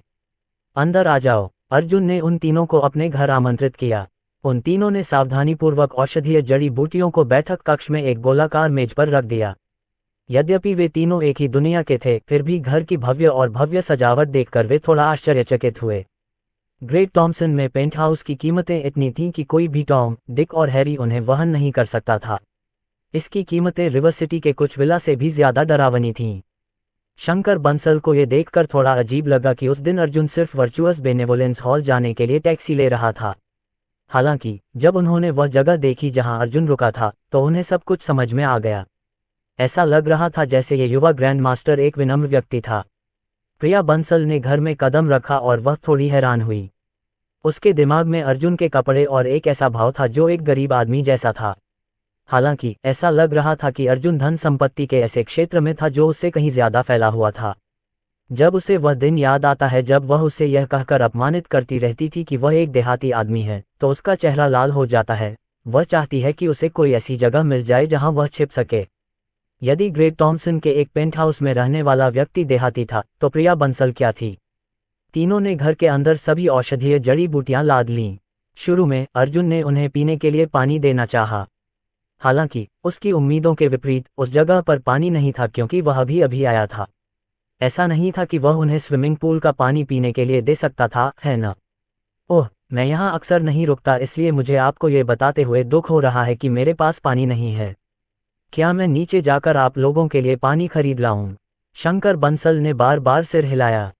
अंदर आ जाओ। अर्जुन ने उन तीनों को अपने घर आमंत्रित किया। उन तीनों ने सावधानीपूर्वक औषधीय जड़ी बूटियों को बैठक कक्ष में एक गोलाकार मेज पर रख दिया। यद्यपि वे तीनों एक ही दुनिया के थे, फिर भी घर की भव्य सजावट देखकर वे थोड़ा आश्चर्यचकित हुए। ग्रेट टॉमसन में पेंटहाउस की कीमतें इतनी थीं कि कोई भी टॉम, डिक और हैरी उन्हें वहन नहीं कर सकता था। इसकी कीमतें रिवर सिटी के कुछ विला से भी ज्यादा डरावनी थीं। शंकर बंसल को यह देखकर थोड़ा अजीब लगा कि उस दिन अर्जुन सिर्फ वर्चुअस बेनेवोलेंस हॉल जाने के लिए टैक्सी ले रहा था। हालांकि जब उन्होंने वह जगह देखी जहां अर्जुन रुका था, तो उन्हें सब कुछ समझ में आ गया। ऐसा लग रहा था जैसे ये युवा ग्रैंड मास्टर एक विनम्र व्यक्ति था। प्रिया बंसल ने घर में कदम रखा और वह थोड़ी हैरान हुई। उसके दिमाग में अर्जुन के कपड़े और एक ऐसा भाव था जो एक गरीब आदमी जैसा था। हालांकि ऐसा लग रहा था कि अर्जुन धन संपत्ति के ऐसे क्षेत्र में था जो उससे कहीं ज्यादा फैला हुआ था। जब उसे वह दिन याद आता है जब वह उसे यह कहकर अपमानित करती रहती थी कि वह एक देहाती आदमी है, तो उसका चेहरा लाल हो जाता है। वह चाहती है कि उसे कोई ऐसी जगह मिल जाए जहां वह छिप सके। यदि ग्रेट टॉमसन के एक पेंटहाउस में रहने वाला व्यक्ति देहाती था, तो प्रिया बंसल क्या थी? तीनों ने घर के अंदर सभी औषधीय जड़ी बूटियां लाद लीं। शुरू में अर्जुन ने उन्हें पीने के लिए पानी देना चाहा। हालांकि उसकी उम्मीदों के विपरीत उस जगह पर पानी नहीं था, क्योंकि वह अभी आया था। ऐसा नहीं था कि वह उन्हें स्विमिंग पूल का पानी पीने के लिए दे सकता था, है न? ओह, मैं यहाँ अक्सर नहीं रुकता, इसलिए मुझे आपको ये बताते हुए दुख हो रहा है कि मेरे पास पानी नहीं है। क्या मैं नीचे जाकर आप लोगों के लिए पानी खरीद लाऊं? शंकर बंसल ने बार बार सिर हिलाया।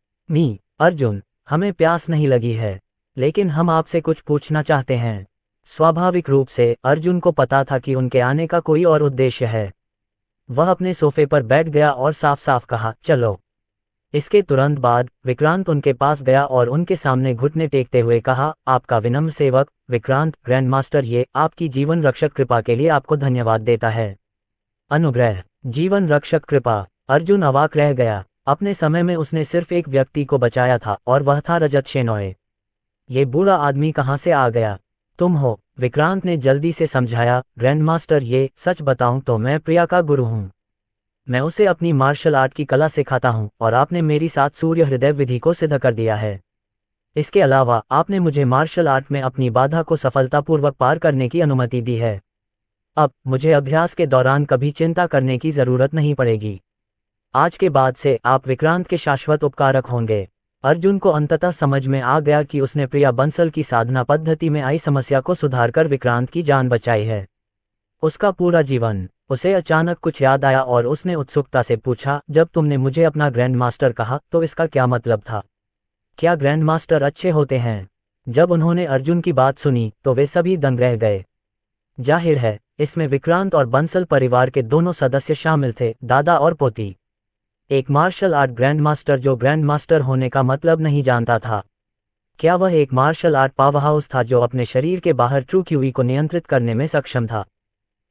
अर्जुन, हमें प्यास नहीं लगी है, लेकिन हम आपसे कुछ पूछना चाहते हैं। स्वाभाविक रूप से अर्जुन को पता था कि उनके आने का कोई और उद्देश्य है। वह अपने सोफे पर बैठ गया और साफ साफ कहा, चलो। इसके तुरंत बाद विक्रांत उनके पास गया और उनके सामने घुटने टेकते हुए कहा, आपका विनम्र सेवक विक्रांत, ग्रैंड मास्टर ये आपकी जीवन रक्षक कृपा के लिए आपको धन्यवाद देता है। अनुग्रह, जीवन रक्षक कृपा। अर्जुन अवाक रह गया। अपने समय में उसने सिर्फ एक व्यक्ति को बचाया था और वह था रजत शेनॉय। ये बूढ़ा आदमी कहाँ से आ गया? तुम हो, विक्रांत ने जल्दी से समझाया। ग्रैंड मास्टर, ये सच बताऊं तो मैं प्रिया का गुरु हूँ। मैं उसे अपनी मार्शल आर्ट की कला सिखाता हूँ और आपने मेरी साथ सूर्य हृदय विधि को सिद्ध कर दिया है। इसके अलावा आपने मुझे मार्शल आर्ट में अपनी बाधा को सफलतापूर्वक पार करने की अनुमति दी है। अब मुझे अभ्यास के दौरान कभी चिंता करने की जरूरत नहीं पड़ेगी। आज के बाद से आप विक्रांत के शाश्वत उपकारक होंगे। अर्जुन को अंततः समझ में आ गया कि उसने प्रिया बंसल की साधना पद्धति में आई समस्या को सुधारकर विक्रांत की जान बचाई है। उसका पूरा जीवन। उसे अचानक कुछ याद आया और उसने उत्सुकता से पूछा, जब तुमने मुझे अपना ग्रैंड मास्टर कहा तो इसका क्या मतलब था? क्या ग्रैंड मास्टर अच्छे होते हैं? जब उन्होंने अर्जुन की बात सुनी तो वे सभी दंग रह गए। जाहिर है, इसमें विक्रांत और बंसल परिवार के दोनों सदस्य शामिल थे, दादा और पोती। एक मार्शल आर्ट ग्रैंड मास्टर जो ग्रैंड मास्टर होने का मतलब नहीं जानता था। क्या वह एक मार्शल आर्ट पावरहाउस था जो अपने शरीर के बाहर ट्रू क्यूई को नियंत्रित करने में सक्षम था?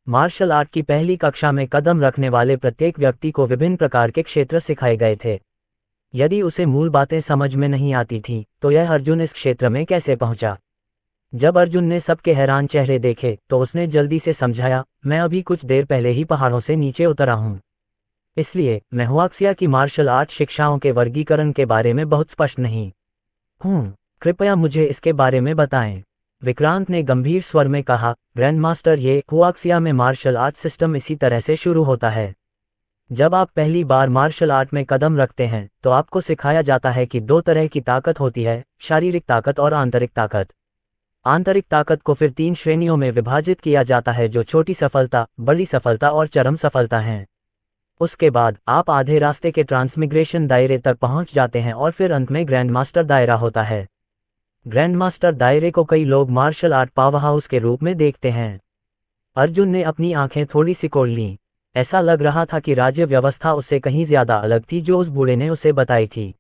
मार्शल आर्ट की पहली कक्षा में कदम रखने वाले प्रत्येक व्यक्ति को विभिन्न प्रकार के क्षेत्र सिखाए गए थे। यदि उसे मूल बातें समझ में नहीं आती थीं, तो यह अर्जुन इस क्षेत्र में कैसे पहुंचा? जब अर्जुन ने सबके हैरान चेहरे देखे तो उसने जल्दी से समझाया, मैं अभी कुछ देर पहले ही पहाड़ों से नीचे उतरा हूं। इसलिए मैं हुआक्सिया की मार्शल आर्ट शिक्षाओं के वर्गीकरण के बारे में बहुत स्पष्ट नहीं हूं। कृपया मुझे इसके बारे में बताएं। विक्रांत ने गंभीर स्वर में कहा, ग्रैंड मास्टर, ये हुआक्सिया में मार्शल आर्ट सिस्टम इसी तरह से शुरू होता है। जब आप पहली बार मार्शल आर्ट में कदम रखते हैं तो आपको सिखाया जाता है कि दो तरह की ताकत होती है, शारीरिक ताकत और आंतरिक ताकत। आंतरिक ताकत को फिर 3 श्रेणियों में विभाजित किया जाता है, जो छोटी सफलता, बड़ी सफलता और चरम सफलता हैं। उसके बाद आप आधे रास्ते के ट्रांसमिग्रेशन दायरे तक पहुंच जाते हैं और फिर अंत में ग्रैंड मास्टर दायरा होता है। ग्रैंड मास्टर दायरे को कई लोग मार्शल आर्ट पावरहाउस के रूप में देखते हैं। अर्जुन ने अपनी आंखें थोड़ी सिकोड़ लीं। ऐसा लग रहा था कि राज्य व्यवस्था उससे कहीं ज्यादा अलग थी जो उस बूढ़े ने उसे बताई थी।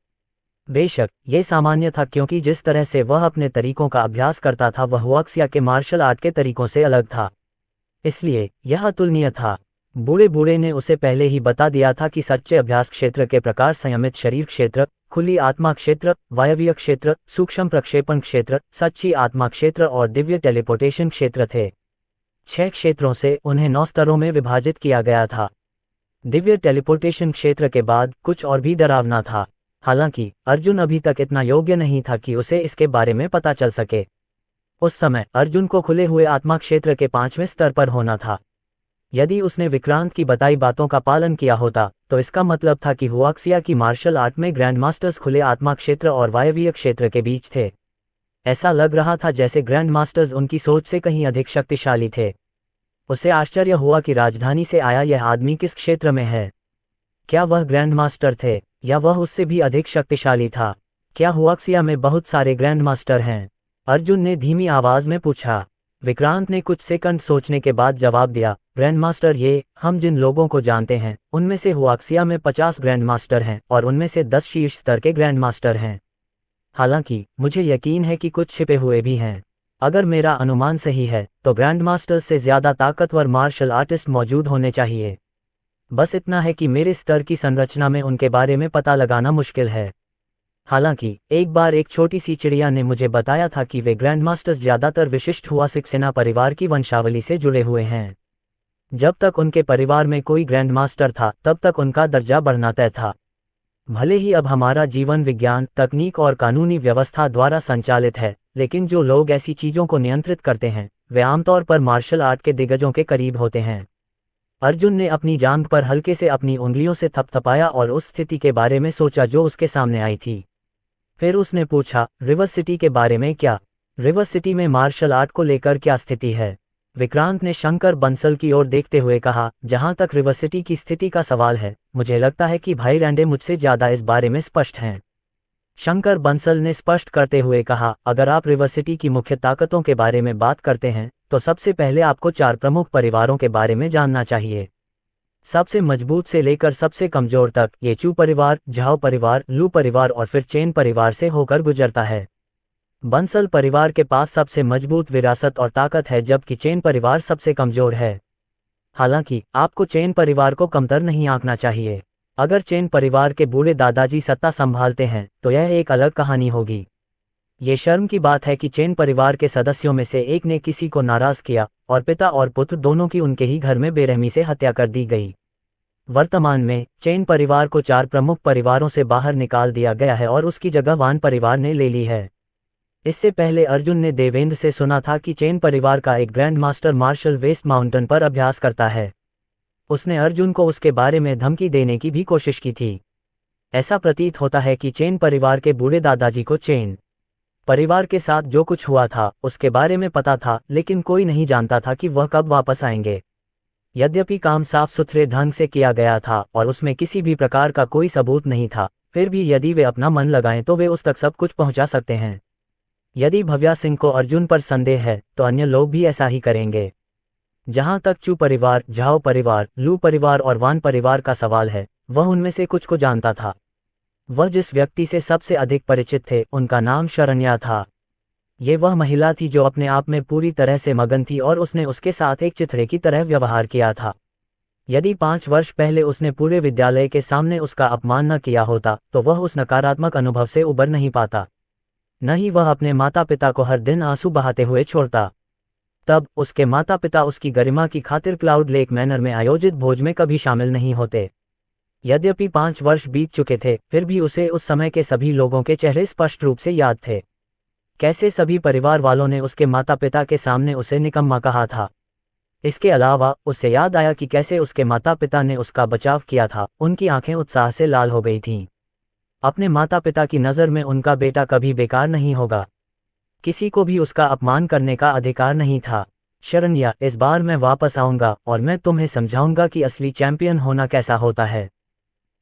बेशक ये सामान्य था, क्योंकि जिस तरह से वह अपने तरीकों का अभ्यास करता था वह हुआक्सिया के मार्शल आर्ट के तरीकों से अलग था। इसलिए यह अतुलनीय था। बूढ़े बूढ़े ने उसे पहले ही बता दिया था कि सच्चे अभ्यास क्षेत्र के प्रकार संयमित शरीर क्षेत्र, खुली आत्मा क्षेत्र, वायवीय क्षेत्र, सूक्ष्म प्रक्षेपण क्षेत्र, सच्ची आत्मा क्षेत्र और दिव्य टेलीपोर्टेशन क्षेत्र थे। 6 क्षेत्रों से उन्हें 9 स्तरों में विभाजित किया गया था। दिव्य टेलीपोर्टेशन क्षेत्र के बाद कुछ और भी डरावना था। हालांकि अर्जुन अभी तक इतना योग्य नहीं था कि उसे इसके बारे में पता चल सके। उस समय अर्जुन को खुले हुए आत्मा क्षेत्र के 5वें स्तर पर होना था। यदि उसने विक्रांत की बताई बातों का पालन किया होता तो इसका मतलब था कि हुआक्सिया की मार्शल आर्ट में ग्रैंड मास्टर्स खुले आत्मा क्षेत्र और वायवीय क्षेत्र के बीच थे। ऐसा लग रहा था जैसे ग्रैंड मास्टर्स उनकी सोच से कहीं अधिक शक्तिशाली थे। उसे आश्चर्य हुआ कि राजधानी से आया यह आदमी किस क्षेत्र में है। क्या वह ग्रैंड मास्टर थे या वह उससे भी अधिक शक्तिशाली था? क्या हुआक्सिया में बहुत सारे ग्रैंड मास्टर हैं? अर्जुन ने धीमी आवाज में पूछा। विक्रांत ने कुछ सेकंड सोचने के बाद जवाब दिया, ग्रैंड मास्टर हम जिन लोगों को जानते हैं उनमें से हुआक्सिया में 50 ग्रैंड मास्टर हैं और उनमें से 10 शीर्ष स्तर के ग्रैंड मास्टर हैं। हालांकि मुझे यकीन है कि कुछ छिपे हुए भी हैं। अगर मेरा अनुमान सही है तो ग्रैंड मास्टर्स से ज्यादा ताकतवर मार्शल आर्टिस्ट मौजूद होने चाहिए। बस इतना है कि मेरे स्तर की संरचना में उनके बारे में पता लगाना मुश्किल है। हालांकि एक बार एक छोटी सी चिड़िया ने मुझे बताया था कि वे ग्रैंड मास्टर्स ज्यादातर विशिष्ट हुआ सिक्सेना परिवार की वंशावली से जुड़े हुए हैं। जब तक उनके परिवार में कोई ग्रैंड मास्टर था तब तक उनका दर्जा बढ़ना तय था। भले ही अब हमारा जीवन विज्ञान, तकनीक और कानूनी व्यवस्था द्वारा संचालित है, लेकिन जो लोग ऐसी चीजों को नियंत्रित करते हैं वे आमतौर पर मार्शल आर्ट के दिग्गजों के करीब होते हैं। अर्जुन ने अपनी जांघ पर हल्के से अपनी उंगलियों से थपथपाया और उस स्थिति के बारे में सोचा जो उसके सामने आई थी। फिर उसने पूछा, रिवर सिटी के बारे में क्या? रिवर सिटी में मार्शल आर्ट को लेकर क्या स्थिति है? विक्रांत ने शंकर बंसल की ओर देखते हुए कहा, जहां तक रिवर सिटी की स्थिति का सवाल है मुझे लगता है कि भाई रैंडे मुझसे ज्यादा इस बारे में स्पष्ट हैं। शंकर बंसल ने स्पष्ट करते हुए कहा, अगर आप रिवर सिटी की मुख्य ताकतों के बारे में बात करते हैं तो सबसे पहले आपको 4 प्रमुख परिवारों के बारे में जानना चाहिए। सबसे मजबूत से लेकर सबसे कमजोर तक ये चू परिवार, झाओ परिवार, लू परिवार और फिर चेन परिवार से होकर गुजरता है। बंसल परिवार के पास सबसे मजबूत विरासत और ताकत है जबकि चेन परिवार सबसे कमजोर है। हालांकि आपको चेन परिवार को कमतर नहीं आंकना चाहिए। अगर चेन परिवार के बूढ़े दादाजी सत्ता संभालते हैं तो यह एक अलग कहानी होगी। ये शर्म की बात है कि चेन परिवार के सदस्यों में से एक ने किसी को नाराज किया और पिता और पुत्र दोनों की उनके ही घर में बेरहमी से हत्या कर दी गई। वर्तमान में चेन परिवार को 4 प्रमुख परिवारों से बाहर निकाल दिया गया है और उसकी जगह वान परिवार ने ले ली है। इससे पहले अर्जुन ने देवेंद्र से सुना था कि चेन परिवार का एक grandmaster marshal west mountain पर अभ्यास करता है। उसने अर्जुन को उसके बारे में धमकी देने की भी कोशिश की थी। ऐसा प्रतीत होता है कि चेन परिवार के बूढ़े दादाजी को चेन परिवार के साथ जो कुछ हुआ था उसके बारे में पता था, लेकिन कोई नहीं जानता था कि वह कब वापस आएंगे। यद्यपि काम साफ सुथरे ढंग से किया गया था और उसमें किसी भी प्रकार का कोई सबूत नहीं था, फिर भी यदि वे अपना मन लगाएं तो वे उस तक सब कुछ पहुंचा सकते हैं। यदि भव्या सिंह को अर्जुन पर संदेह है तो अन्य लोग भी ऐसा ही करेंगे। जहां तक चू परिवार, झाओ परिवार, लू परिवार और वान परिवार का सवाल है, वह उनमें से कुछ को जानता था। वह जिस व्यक्ति से सबसे अधिक परिचित थे उनका नाम शरण्या था। ये वह महिला थी जो अपने आप में पूरी तरह से मगन थी और उसने उसके साथ एक चिथड़े की तरह व्यवहार किया था। यदि 5 वर्ष पहले उसने पूरे विद्यालय के सामने उसका अपमान न किया होता तो वह उस नकारात्मक अनुभव से उबर नहीं पाता। न ही वह अपने माता पिता को हर दिन आंसू बहाते हुए छोड़ता। तब उसके माता पिता उसकी गरिमा की खातिर क्लाउड लेक मैनर में आयोजित भोज में कभी शामिल नहीं होते। यद्यपि 5 वर्ष बीत चुके थे फिर भी उसे उस समय के सभी लोगों के चेहरे स्पष्ट रूप से याद थे। कैसे सभी परिवार वालों ने उसके माता पिता के सामने उसे निकम्मा कहा था। इसके अलावा उसे याद आया कि कैसे उसके माता पिता ने उसका बचाव किया था। उनकी आंखें उत्साह से लाल हो गई थीं। अपने माता पिता की नज़र में उनका बेटा कभी बेकार नहीं होगा। किसी को भी उसका अपमान करने का अधिकार नहीं था। शरण्या, इस बार मैं वापस आऊंगा और मैं तुम्हें समझाऊंगा कि असली चैंपियन होना कैसा होता है।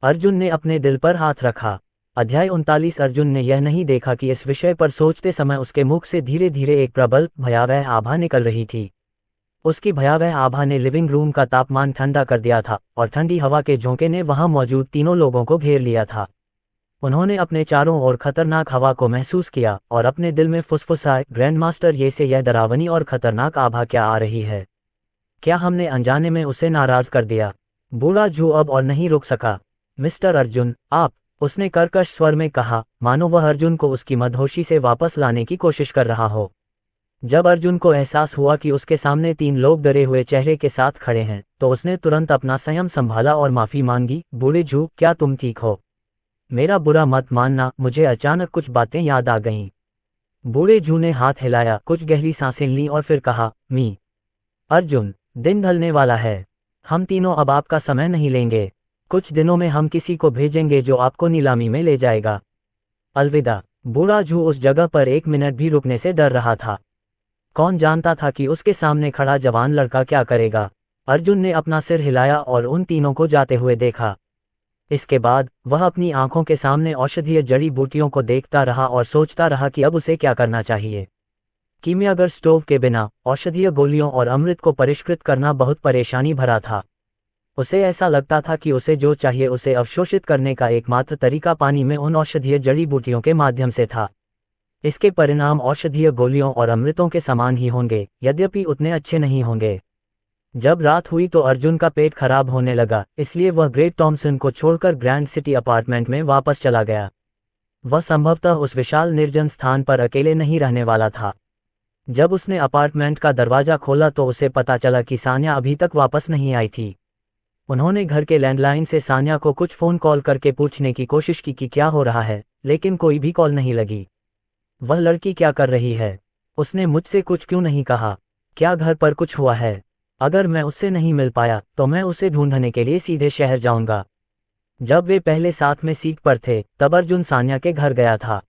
अर्जुन ने अपने दिल पर हाथ रखा। अध्याय 39। अर्जुन ने यह नहीं देखा कि इस विषय पर सोचते समय उसके मुख से धीरे धीरे एक प्रबल, भयावह आभा निकल रही थी। उसकी भयावह आभा ने लिविंग रूम का तापमान ठंडा कर दिया था और ठंडी हवा के झोंके ने वहां मौजूद तीनों लोगों को घेर लिया था। उन्होंने अपने चारों ओर खतरनाक हवा को महसूस किया और अपने दिल में फुसफुसाए, ग्रैंड मास्टर ये से यह डरावनी और खतरनाक आभा क्या आ रही है। क्या हमने अनजाने में उसे नाराज कर दिया? बूढ़ा जू अब और नहीं रुक सका। मिस्टर अर्जुन, आप, उसने कर्कश स्वर में कहा, मानो वह अर्जुन को उसकी मदहोशी से वापस लाने की कोशिश कर रहा हो। जब अर्जुन को एहसास हुआ कि उसके सामने 3 लोग डरे हुए चेहरे के साथ खड़े हैं, तो उसने तुरंत अपना संयम संभाला और माफी मांगी। बूढ़े जू, क्या तुम ठीक हो? मेरा बुरा मत मानना, मुझे अचानक कुछ बातें याद आ गईं। बूढ़े जू ने हाथ हिलाया, कुछ गहरी सांसें लीं और फिर कहा, मी अर्जुन, दिन ढलने वाला है। हम तीनों अब आपका समय नहीं लेंगे। कुछ दिनों में हम किसी को भेजेंगे जो आपको नीलामी में ले जाएगा। अलविदा। बूढ़ा जू उस जगह पर 1 मिनट भी रुकने से डर रहा था। कौन जानता था कि उसके सामने खड़ा जवान लड़का क्या करेगा। अर्जुन ने अपना सिर हिलाया और उन तीनों को जाते हुए देखा। इसके बाद वह अपनी आंखों के सामने औषधीय जड़ी बूटियों को देखता रहा और सोचता रहा कि अब उसे क्या करना चाहिए। कीमियागर स्टोव के बिना औषधीय गोलियों और अमृत को परिष्कृत करना बहुत परेशानी भरा था। उसे ऐसा लगता था कि उसे जो चाहिए उसे अवशोषित करने का एकमात्र तरीका पानी में उन औषधीय जड़ी बूटियों के माध्यम से था। इसके परिणाम औषधीय गोलियों और अमृतों के समान ही होंगे, यद्यपि उतने अच्छे नहीं होंगे। जब रात हुई तो अर्जुन का पेट खराब होने लगा, इसलिए वह ग्रेट टॉमसन को छोड़कर ग्रैंड सिटी अपार्टमेंट में वापस चला गया। वह संभवतः उस विशाल निर्जन स्थान पर अकेले नहीं रहने वाला था। जब उसने अपार्टमेंट का दरवाजा खोला तो उसे पता चला कि सान्या अभी तक वापस नहीं आई थी। उन्होंने घर के लैंडलाइन से सान्या को कुछ फ़ोन कॉल करके पूछने की कोशिश की कि क्या हो रहा है, लेकिन कोई भी कॉल नहीं लगी। वह लड़की क्या कर रही है? उसने मुझसे कुछ क्यों नहीं कहा? क्या घर पर कुछ हुआ है? अगर मैं उससे नहीं मिल पाया तो मैं उसे ढूंढने के लिए सीधे शहर जाऊंगा। जब वे पहले साथ में सीट पर थे तब अर्जुन सान्या के घर गया था।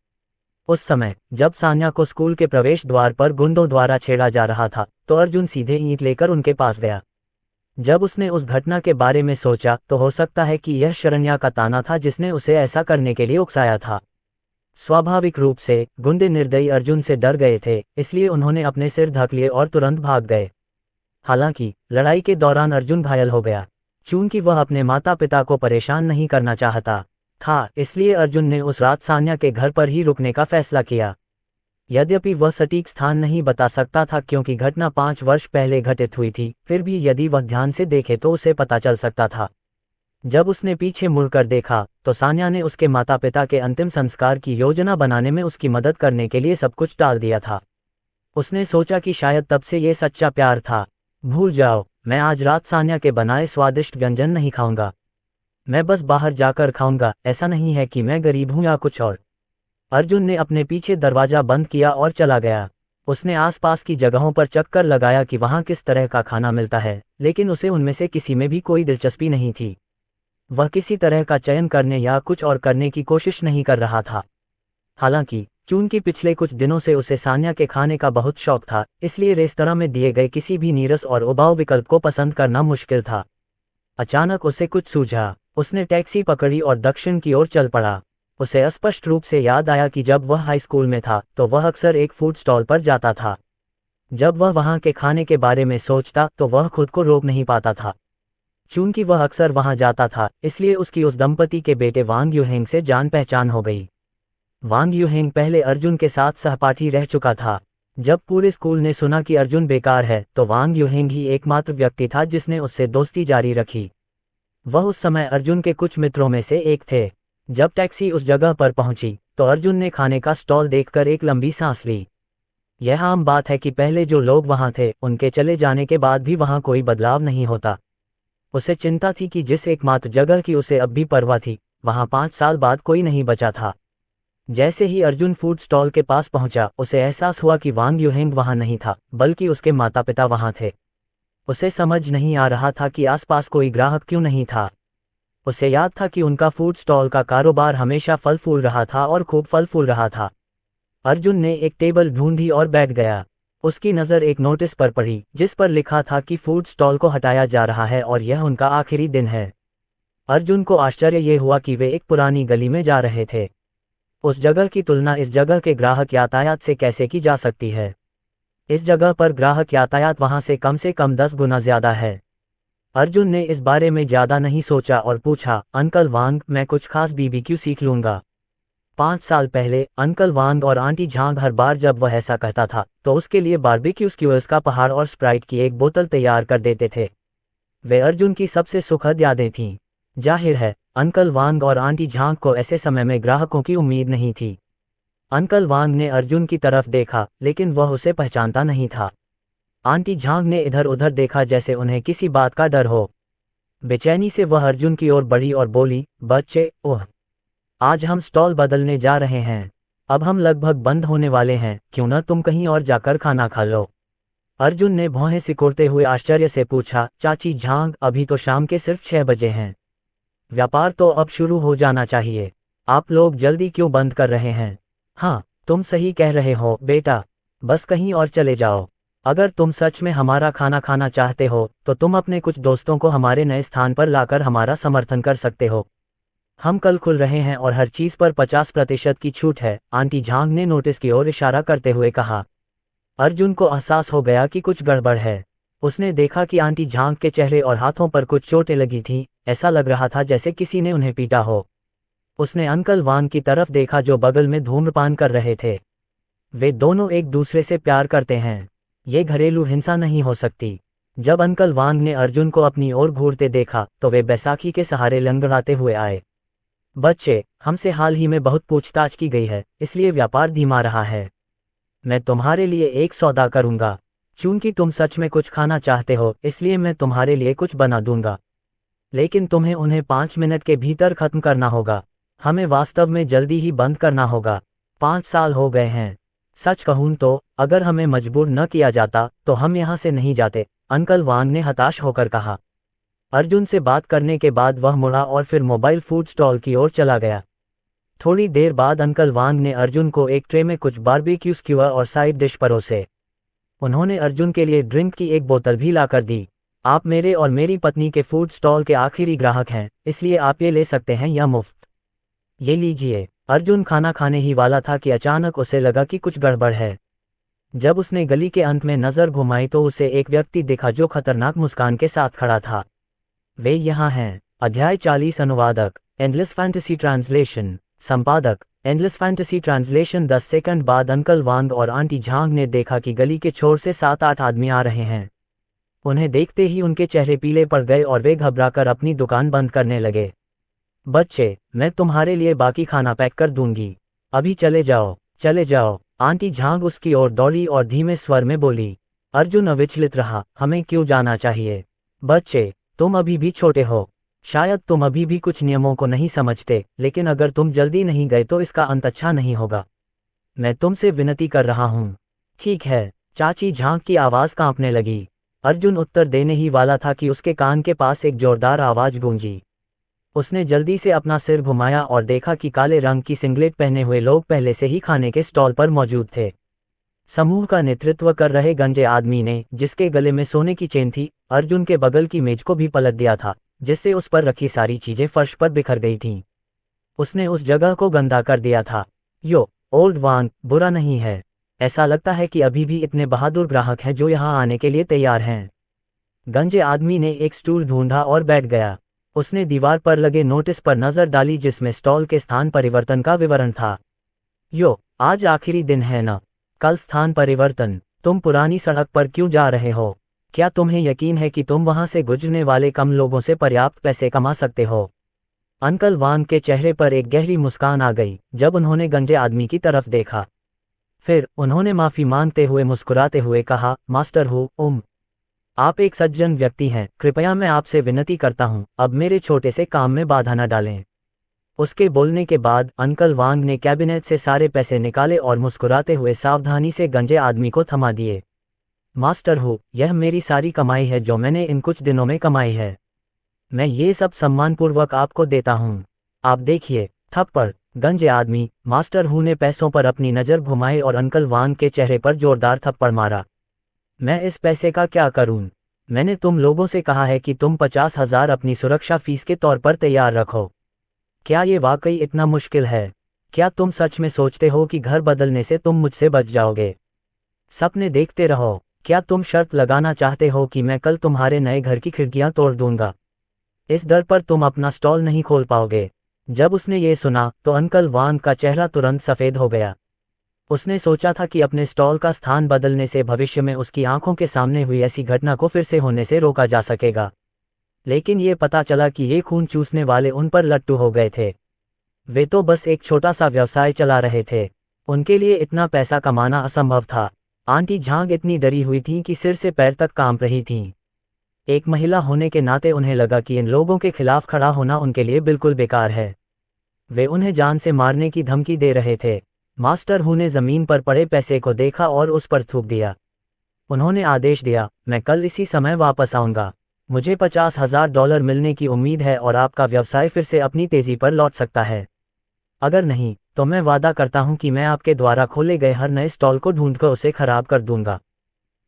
उस समय जब सान्या को स्कूल के प्रवेश द्वार पर गुंडों द्वारा छेड़ा जा रहा था तो अर्जुन सीधे ईंट लेकर उनके पास गया। जब उसने उस घटना के बारे में सोचा तो हो सकता है कि यह शरण्या का ताना था जिसने उसे ऐसा करने के लिए उकसाया था। स्वाभाविक रूप से गुंडे निर्दयी अर्जुन से डर गए थे, इसलिए उन्होंने अपने सिर ढक लिए और तुरंत भाग गए। हालांकि लड़ाई के दौरान अर्जुन घायल हो गया। चूंकि वह अपने माता पिता को परेशान नहीं करना चाहता था, इसलिए अर्जुन ने उस रात सान्या के घर पर ही रुकने का फैसला किया। यद्यपि वह सटीक स्थान नहीं बता सकता था क्योंकि घटना 5 वर्ष पहले घटित हुई थी, फिर भी यदि वह ध्यान से देखे तो उसे पता चल सकता था। जब उसने पीछे मुड़कर देखा तो सान्या ने उसके माता पिता के अंतिम संस्कार की योजना बनाने में उसकी मदद करने के लिए सब कुछ टाल दिया था। उसने सोचा कि शायद तब से ये सच्चा प्यार था। भूल जाओ, मैं आज रात सान्या के बनाए स्वादिष्ट व्यंजन नहीं खाऊंगा। मैं बस बाहर जाकर खाऊंगा, ऐसा नहीं है कि मैं गरीब हूं या कुछ और। अर्जुन ने अपने पीछे दरवाजा बंद किया और चला गया। उसने आसपास की जगहों पर चक्कर लगाया कि वहां किस तरह का खाना मिलता है, लेकिन उसे उनमें से किसी में भी कोई दिलचस्पी नहीं थी। वह किसी तरह का चयन करने या कुछ और करने की कोशिश नहीं कर रहा था। हालांकि चूंकि पिछले कुछ दिनों से उसे सान्या के खाने का बहुत शौक था, इसलिए रेस्तरां में दिए गए किसी भी नीरस और उबाऊ विकल्प को पसंद करना मुश्किल था। अचानक उसे कुछ सूझा। उसने टैक्सी पकड़ी और दक्षिण की ओर चल पड़ा। उसे स्पष्ट रूप से याद आया कि जब वह हाई स्कूल में था तो वह अक्सर एक फूड स्टॉल पर जाता था। जब वह वहां के खाने के बारे में सोचता तो वह खुद को रोक नहीं पाता था। चूंकि वह अक्सर वहां जाता था, इसलिए उसकी उस दंपति के बेटे वांग यूहेंग से जान पहचान हो गई। वांग यूहेंग पहले अर्जुन के साथ सहपाठी रह चुका था। जब पूरे स्कूल ने सुना कि अर्जुन बेकार है तो वांग यूहेंग ही एकमात्र व्यक्ति था जिसने उससे दोस्ती जारी रखी। वह उस समय अर्जुन के कुछ मित्रों में से एक थे। जब टैक्सी उस जगह पर पहुंची तो अर्जुन ने खाने का स्टॉल देखकर एक लंबी सांस ली। यह आम बात है कि पहले जो लोग वहां थे उनके चले जाने के बाद भी वहां कोई बदलाव नहीं होता। उसे चिंता थी कि जिस एकमात्र जगह की उसे अब भी परवाह थी, वहां 5 साल बाद कोई नहीं बचा था। जैसे ही अर्जुन फूड स्टॉल के पास पहुंचा, उसे एहसास हुआ कि वांग यूहेंग वहां नहीं था, बल्कि उसके माता पिता वहां थे। उसे समझ नहीं आ रहा था कि आसपास कोई ग्राहक क्यों नहीं था। उसे याद था कि उनका फूड स्टॉल का कारोबार हमेशा फल फूल रहा था और खूब फल फूल रहा था। अर्जुन ने एक टेबल ढूंढी और बैठ गया। उसकी नज़र एक नोटिस पर पड़ी जिस पर लिखा था कि फूड स्टॉल को हटाया जा रहा है और यह उनका आखिरी दिन है। अर्जुन को आश्चर्य ये हुआ कि वे एक पुरानी गली में जा रहे थे। उस जगह की तुलना इस जगह के ग्राहक यातायात से कैसे की जा सकती है? इस जगह पर ग्राहक यातायात वहां से कम 10 गुना ज्यादा है। अर्जुन ने इस बारे में ज्यादा नहीं सोचा और पूछा, अंकल वांग, मैं कुछ खास बीबीक्यू सीख लूंगा। 5 साल पहले अंकल वांग और आंटी झांग हर बार जब वह ऐसा कहता था तो उसके लिए बारबेक्यू स्क्यूअर्स का पहाड़ और स्प्राइट की एक बोतल तैयार कर देते थे। वे अर्जुन की सबसे सुखद यादें थीं। जाहिर है अंकल वांग और आंटी झांग को ऐसे समय में ग्राहकों की उम्मीद नहीं थी। अंकल वांग ने अर्जुन की तरफ देखा लेकिन वह उसे पहचानता नहीं था। आंटी झांग ने इधर उधर देखा जैसे उन्हें किसी बात का डर हो। बेचैनी से वह अर्जुन की ओर बढ़ी और बोली, बच्चे, ओह, आज हम स्टॉल बदलने जा रहे हैं। अब हम लगभग बंद होने वाले हैं, क्यों न तुम कहीं और जाकर खाना खा लो। अर्जुन ने भौहें सिकोड़ते हुए आश्चर्य से पूछा, चाची झांग, अभी तो शाम के सिर्फ 6 बजे हैं। व्यापार तो अब शुरू हो जाना चाहिए। आप लोग जल्दी क्यों बंद कर रहे हैं? हाँ, तुम सही कह रहे हो बेटा, बस कहीं और चले जाओ। अगर तुम सच में हमारा खाना खाना चाहते हो तो तुम अपने कुछ दोस्तों को हमारे नए स्थान पर लाकर हमारा समर्थन कर सकते हो। हम कल खुल रहे हैं और हर चीज़ पर 50% की छूट है, आंटी झांग ने नोटिस की ओर इशारा करते हुए कहा। अर्जुन को एहसास हो गया कि कुछ गड़बड़ है। उसने देखा कि आंटी झांग के चेहरे और हाथों पर कुछ चोटें लगी थीं, ऐसा लग रहा था जैसे किसी ने उन्हें पीटा हो। उसने अंकल वांग की तरफ देखा जो बगल में धूम्रपान कर रहे थे। वे दोनों एक दूसरे से प्यार करते हैं, ये घरेलू हिंसा नहीं हो सकती। जब अंकल वांग ने अर्जुन को अपनी ओर घूरते देखा तो वे बैसाखी के सहारे लंगड़ाते हुए आए। बच्चे, हमसे हाल ही में बहुत पूछताछ की गई है, इसलिए व्यापार धीमा रहा है। मैं तुम्हारे लिए एक सौदा करूंगा। चूंकि तुम सच में कुछ खाना चाहते हो इसलिए मैं तुम्हारे लिए कुछ बना दूंगा, लेकिन तुम्हें उन्हें 5 मिनट के भीतर खत्म करना होगा। हमें वास्तव में जल्दी ही बंद करना होगा। 5 साल हो गए हैं। सच कहूं तो अगर हमें मजबूर न किया जाता तो हम यहाँ से नहीं जाते, अंकल वांग ने हताश होकर कहा। अर्जुन से बात करने के बाद वह मुड़ा और फिर मोबाइल फूड स्टॉल की ओर चला गया। थोड़ी देर बाद अंकल वांग ने अर्जुन को एक ट्रे में कुछ बारबेक्यू स्क्यूअर और साइड डिश परोसे। उन्होंने अर्जुन के लिए ड्रिंक की एक बोतल भी लाकर दी। आप मेरे और मेरी पत्नी के फूड स्टॉल के आखिरी ग्राहक हैं, इसलिए आप ये ले सकते हैं या मुफ्त। ये लीजिए। अर्जुन खाना खाने ही वाला था कि अचानक उसे लगा कि कुछ गड़बड़ है। जब उसने गली के अंत में नजर घुमाई तो उसे एक व्यक्ति दिखा जो खतरनाक मुस्कान के साथ खड़ा था। वे यहाँ हैं। अध्याय 40। अनुवादक एंडलेस फैंटेसी ट्रांसलेशन। संपादक एंडलेस फैंटेसी ट्रांसलेशन। 10 सेकंड बाद अंकल वांग और आंटी झांग ने देखा कि गली के छोर से 7-8 आदमी आ रहे हैं। उन्हें देखते ही उनके चेहरे पीले पड़ गए और वे घबराकर अपनी दुकान बंद करने लगे। बच्चे, मैं तुम्हारे लिए बाकी खाना पैक कर दूंगी, अभी चले जाओ, चले जाओ। आंटी झांग उसकी ओर दौड़ी और धीमे स्वर में बोली। अर्जुन अविचलित रहा। हमें क्यों जाना चाहिए? बच्चे, तुम अभी भी छोटे हो, शायद तुम अभी भी कुछ नियमों को नहीं समझते, लेकिन अगर तुम जल्दी नहीं गए तो इसका अंत अच्छा नहीं होगा। मैं तुमसे विनती कर रहा हूँ। ठीक है। चाची झांग की आवाज़ कांपने लगी। अर्जुन उत्तर देने ही वाला था कि उसके कान के पास एक जोरदार आवाज़ गूंजी। उसने जल्दी से अपना सिर घुमाया और देखा कि काले रंग की सिंगलेट पहने हुए लोग पहले से ही खाने के स्टॉल पर मौजूद थे। समूह का नेतृत्व कर रहे गंजे आदमी ने, जिसके गले में सोने की चेन थी, अर्जुन के बगल की मेज को भी पलट दिया था, जिससे उस पर रखी सारी चीजें फर्श पर बिखर गई थीं। उसने उस जगह को गंदा कर दिया था। यो, ओल्ड वांग, बुरा नहीं है। ऐसा लगता है कि अभी भी इतने बहादुर ग्राहक हैं जो यहाँ आने के लिए तैयार हैं। गंजे आदमी ने एक स्टूल ढूंढा और बैठ गया। उसने दीवार पर लगे नोटिस पर नजर डाली जिसमें स्टॉल के स्थान परिवर्तन का विवरण था। यो, आज आखिरी दिन है न? कल स्थान परिवर्तन। तुम पुरानी सड़क पर क्यों जा रहे हो? क्या तुम्हें यकीन है कि तुम वहां से गुजरने वाले कम लोगों से पर्याप्त पैसे कमा सकते हो? अंकल वांग के चेहरे पर एक गहरी मुस्कान आ गई जब उन्होंने गंजे आदमी की तरफ देखा। फिर उन्होंने माफी मांगते हुए मुस्कुराते हुए कहा, मास्टर हु, आप एक सज्जन व्यक्ति हैं, कृपया मैं आपसे विनती करता हूं, अब मेरे छोटे से काम में बाधा न डालें। उसके बोलने के बाद अंकल वांग ने कैबिनेट से सारे पैसे निकाले और मुस्कुराते हुए सावधानी से गंजे आदमी को थमा दिए। मास्टर हूँ, यह मेरी सारी कमाई है जो मैंने इन कुछ दिनों में कमाई है। मैं ये सब सम्मानपूर्वक आपको देता हूँ। आप देखिए। थप्पड़। गंजे आदमी, मास्टर हूँ ने पैसों पर अपनी नज़र घुमाई और अंकल वांग के चेहरे पर जोरदार थप्पड़ मारा। मैं इस पैसे का क्या करूं? मैंने तुम लोगों से कहा है कि तुम 50,000 अपनी सुरक्षा फीस के तौर पर तैयार रखो। क्या ये वाकई इतना मुश्किल है? क्या तुम सच में सोचते हो कि घर बदलने से तुम मुझसे बच जाओगे? सपने देखते रहो। क्या तुम शर्त लगाना चाहते हो कि मैं कल तुम्हारे नए घर की खिड़कियां तोड़ दूंगा? इस दर पर तुम अपना स्टॉल नहीं खोल पाओगे। जब उसने ये सुना तो अंकल वांग का चेहरा तुरंत सफ़ेद हो गया। उसने सोचा था कि अपने स्टॉल का स्थान बदलने से भविष्य में उसकी आंखों के सामने हुई ऐसी घटना को फिर से होने से रोका जा सकेगा। लेकिन ये पता चला कि ये खून चूसने वाले उन पर लट्टू हो गए थे। वे तो बस एक छोटा सा व्यवसाय चला रहे थे। उनके लिए इतना पैसा कमाना असंभव था। आंटी झांग इतनी डरी हुई थीं कि सिर से पैर तक कांप रही थीं। एक महिला होने के नाते उन्हें लगा कि इन लोगों के खिलाफ खड़ा होना उनके लिए बिल्कुल बेकार है। वे उन्हें जान से मारने की धमकी दे रहे थे। मास्टर हू ने जमीन पर पड़े पैसे को देखा और उस पर थूक दिया। उन्होंने आदेश दिया, मैं कल इसी समय वापस आऊंगा। मुझे $50,000 मिलने की उम्मीद है और आपका व्यवसाय फिर से अपनी तेजी पर लौट सकता है। अगर नहीं तो मैं वादा करता हूं कि मैं आपके द्वारा खोले गए हर नए स्टॉल को ढूंढकर उसे खराब कर दूंगा।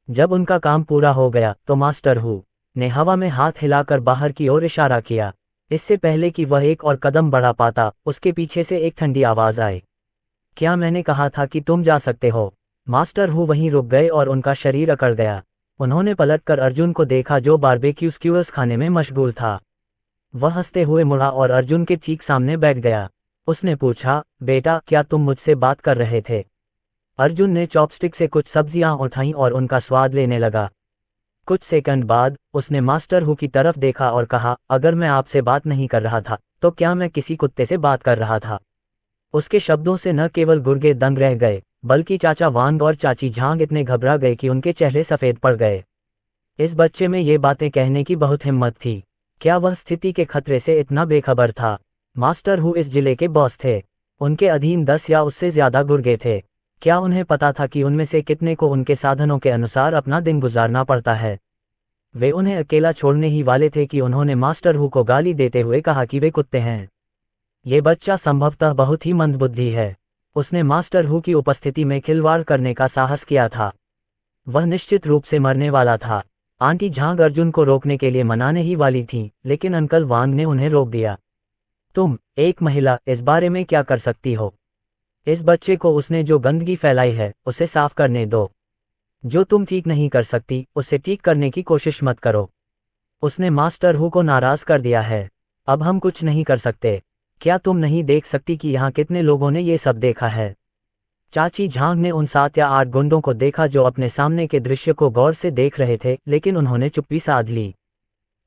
जब उनका काम पूरा हो गया तो मास्टर हू ने हवा में हाथ हिलाकर बाहर की ओर इशारा किया। इससे पहले कि वह एक और कदम बढ़ा पाता, उसके पीछे से एक ठंडी आवाज आई, क्या मैंने कहा था कि तुम जा सकते हो? मास्टर हू वहीं रुक गए और उनका शरीर अकड़ गया। उन्होंने पलटकर अर्जुन को देखा जो बारबेक्यू स्क्यूअर्स खाने में मशगूल था। वह हंसते हुए मुड़ा और अर्जुन के ठीक सामने बैठ गया। उसने पूछा, बेटा क्या तुम मुझसे बात कर रहे थे? अर्जुन ने चॉपस्टिक से कुछ सब्जियां उठाईं और उनका स्वाद लेने लगा। कुछ सेकंड बाद उसने मास्टर हू की तरफ देखा और कहा, अगर मैं आपसे बात नहीं कर रहा था तो क्या मैं किसी कुत्ते से बात कर रहा था? उसके शब्दों से न केवल गुर्गे दंग रह गए, बल्कि चाचा वांग और चाची झांग इतने घबरा गए कि उनके चेहरे सफ़ेद पड़ गए। इस बच्चे में ये बातें कहने की बहुत हिम्मत थी। क्या वह स्थिति के खतरे से इतना बेखबर था? मास्टर हू इस जिले के बॉस थे। उनके अधीन 10 या उससे ज़्यादा गुर्गे थे। क्या उन्हें पता था कि उनमें से कितने को उनके साधनों के अनुसार अपना दिन गुजारना पड़ता है? वे उन्हें अकेला छोड़ने ही वाले थे कि उन्होंने मास्टर हू को गाली देते हुए कहा कि वे कुत्ते हैं। ये बच्चा संभवतः बहुत ही मंदबुद्धि है। उसने मास्टर हू की उपस्थिति में खिलवाड़ करने का साहस किया था। वह निश्चित रूप से मरने वाला था। आंटी झांग अर्जुन को रोकने के लिए मनाने ही वाली थी, लेकिन अंकल वांग ने उन्हें रोक दिया। तुम, एक महिला, इस बारे में क्या कर सकती हो? इस बच्चे को उसने जो गंदगी फैलाई है उसे साफ करने दो। जो तुम ठीक नहीं कर सकती उसे ठीक करने की कोशिश मत करो। उसने मास्टर हू को नाराज कर दिया है। अब हम कुछ नहीं कर सकते। क्या तुम नहीं देख सकती कि यहाँ कितने लोगों ने ये सब देखा है? चाची झांग ने उन 7 या 8 गुंडों को देखा जो अपने सामने के दृश्य को गौर से देख रहे थे, लेकिन उन्होंने चुप्पी साध ली।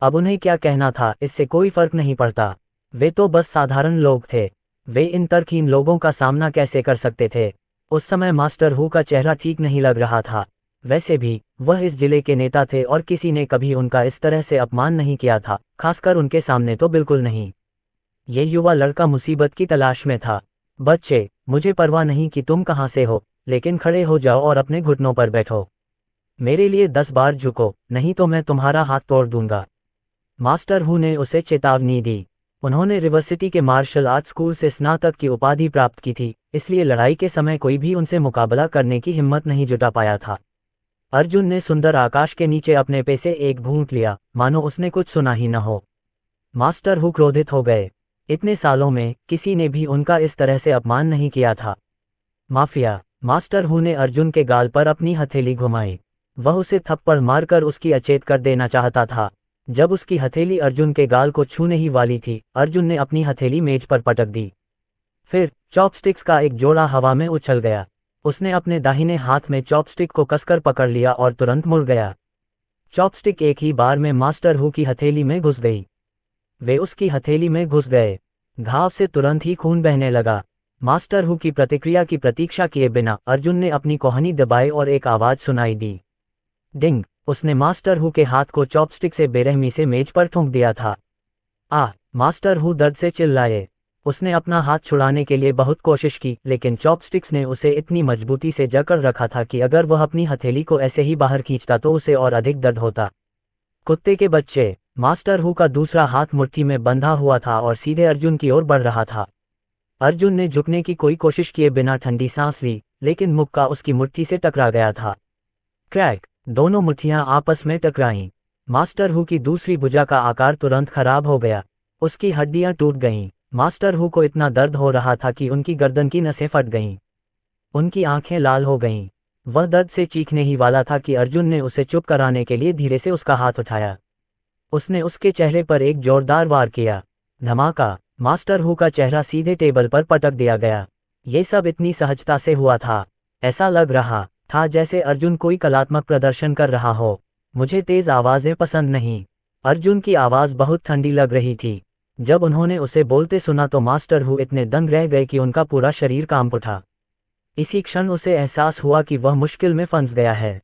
अब उन्हें क्या कहना था इससे कोई फर्क नहीं पड़ता। वे तो बस साधारण लोग थे। वे इन तर्कहीन लोगों का सामना कैसे कर सकते थे? उस समय मास्टर हू का चेहरा ठीक नहीं लग रहा था। वैसे भी वह इस जिले के नेता थे और किसी ने कभी उनका इस तरह से अपमान नहीं किया था, खासकर उनके सामने तो बिल्कुल नहीं। ये युवा लड़का मुसीबत की तलाश में था। बच्चे, मुझे परवाह नहीं कि तुम कहाँ से हो, लेकिन खड़े हो जाओ और अपने घुटनों पर बैठो। मेरे लिए 10 बार झुको, नहीं तो मैं तुम्हारा हाथ तोड़ दूंगा। मास्टर हू ने उसे चेतावनी दी। उन्होंने रिवर्सिटी के मार्शल आर्ट स्कूल से स्नातक की उपाधि प्राप्त की थी, इसलिए लड़ाई के समय कोई भी उनसे मुकाबला करने की हिम्मत नहीं जुटा पाया था। अर्जुन ने सुंदर आकाश के नीचे अपने पे से एक घूंट लिया, मानो उसने कुछ सुना ही न हो। मास्टर हू क्रोधित हो गए। इतने सालों में किसी ने भी उनका इस तरह से अपमान नहीं किया था। माफिया। मास्टर हू ने अर्जुन के गाल पर अपनी हथेली घुमाई। वह उसे थप्पड़ मारकर उसकी अचेत कर देना चाहता था। जब उसकी हथेली अर्जुन के गाल को छूने ही वाली थी, अर्जुन ने अपनी हथेली मेज पर पटक दी। फिर चॉपस्टिक्स का एक जोड़ा हवा में उछल गया। उसने अपने दाहिने हाथ में चॉपस्टिक को कसकर पकड़ लिया और तुरंत मुड़ गया। चॉपस्टिक एक ही बार में मास्टर हू की हथेली में घुस गई। वे उसकी हथेली में घुस गए। घाव से तुरंत ही खून बहने लगा। मास्टर हू की प्रतिक्रिया की प्रतीक्षा किए बिना अर्जुन ने अपनी कोहनी दबाई और एक आवाज सुनाई दी, डिंग। उसने मास्टर हू के हाथ को चॉपस्टिक से बेरहमी से मेज पर ठोंक दिया था। मास्टर हू दर्द से चिल्लाए। उसने अपना हाथ छुड़ाने के लिए बहुत कोशिश की, लेकिन चॉपस्टिक्स ने उसे इतनी मजबूती से जकड़ रखा था कि अगर वह अपनी हथेली को ऐसे ही बाहर खींचता तो उसे और अधिक दर्द होता। कुत्ते के बच्चे। मास्टर हू का दूसरा हाथ मुट्ठी में बंधा हुआ था और सीधे अर्जुन की ओर बढ़ रहा था। अर्जुन ने झुकने की कोई कोशिश किए बिना ठंडी सांस ली, लेकिन मुक्का उसकी मुट्ठी से टकरा गया था। क्रैक। दोनों मुट्ठियां आपस में टकराईं। मास्टर हू की दूसरी भुजा का आकार तुरंत खराब हो गया। उसकी हड्डियां टूट गईं। मास्टर हू को इतना दर्द हो रहा था कि उनकी गर्दन की नसें फट गईं। उनकी आंखें लाल हो गईं। वह दर्द से चीखने ही वाला था कि अर्जुन ने उसे चुप कराने के लिए धीरे से उसका हाथ उठाया। उसने उसके चेहरे पर एक जोरदार वार किया। धमाका। मास्टर हु का चेहरा सीधे टेबल पर पटक दिया गया। ये सब इतनी सहजता से हुआ था। ऐसा लग रहा था जैसे अर्जुन कोई कलात्मक प्रदर्शन कर रहा हो। मुझे तेज आवाजें पसंद नहीं। अर्जुन की आवाज बहुत ठंडी लग रही थी। जब उन्होंने उसे बोलते सुना तो मास्टर हु इतने दंग रह गए कि उनका पूरा शरीर कांप उठा। इसी क्षण उसे एहसास हुआ कि वह मुश्किल में फंस गया है।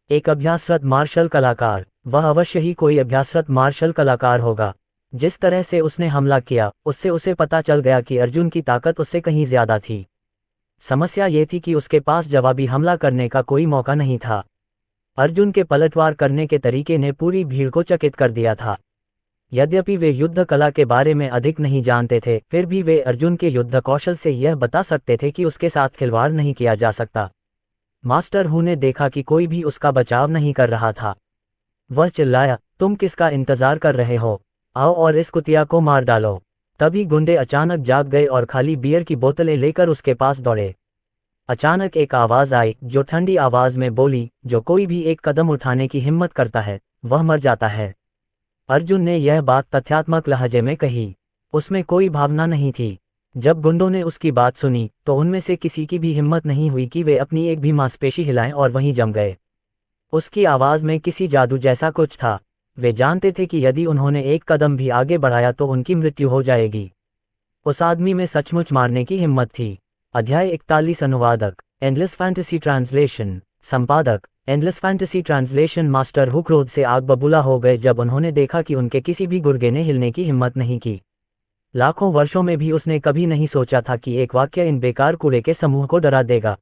एक अभ्यासरत मार्शल कलाकार, वह अवश्य ही कोई अभ्यासरत मार्शल कलाकार होगा। जिस तरह से उसने हमला किया उससे उसे पता चल गया कि अर्जुन की ताकत उससे कहीं ज्यादा थी। समस्या ये थी कि उसके पास जवाबी हमला करने का कोई मौका नहीं था। अर्जुन के पलटवार करने के तरीके ने पूरी भीड़ को चकित कर दिया था। यद्यपि वे युद्ध कला के बारे में अधिक नहीं जानते थे, फिर भी वे अर्जुन के युद्ध कौशल से यह बता सकते थे कि उसके साथ खिलवाड़ नहीं किया जा सकता। मास्टर हु ने देखा कि कोई भी उसका बचाव नहीं कर रहा था। वह चिल्लाया, तुम किसका इंतजार कर रहे हो? आओ और इस कुतिया को मार डालो। तभी गुंडे अचानक जाग गए और खाली बियर की बोतलें लेकर उसके पास दौड़े। अचानक एक आवाज आई जो ठंडी आवाज में बोली, जो कोई भी एक कदम उठाने की हिम्मत करता है वह मर जाता है। अर्जुन ने यह बात तथ्यात्मक लहजे में कही। उसमें कोई भावना नहीं थी। जब गुंडों ने उसकी बात सुनी तो उनमें से किसी की भी हिम्मत नहीं हुई कि वे अपनी एक भी मांसपेशी हिलाएं और वहीं जम गए। उसकी आवाज में किसी जादू जैसा कुछ था। वे जानते थे कि यदि उन्होंने एक कदम भी आगे बढ़ाया तो उनकी मृत्यु हो जाएगी। उस आदमी में सचमुच मारने की हिम्मत थी। अध्याय 41। अनुवादक एंडलेस फैंटेसी ट्रांसलेशन। संपादक endless fantasy translation. Master who क्रोध से आग बबूला हो गए जब उन्होंने देखा कि उनके किसी भी गुर्गे ने हिलने की हिम्मत नहीं की। लाखों वर्षों में भी उसने कभी नहीं सोचा था कि एक वाक्य इन बेकार कूड़े के समूह को डरा देगा।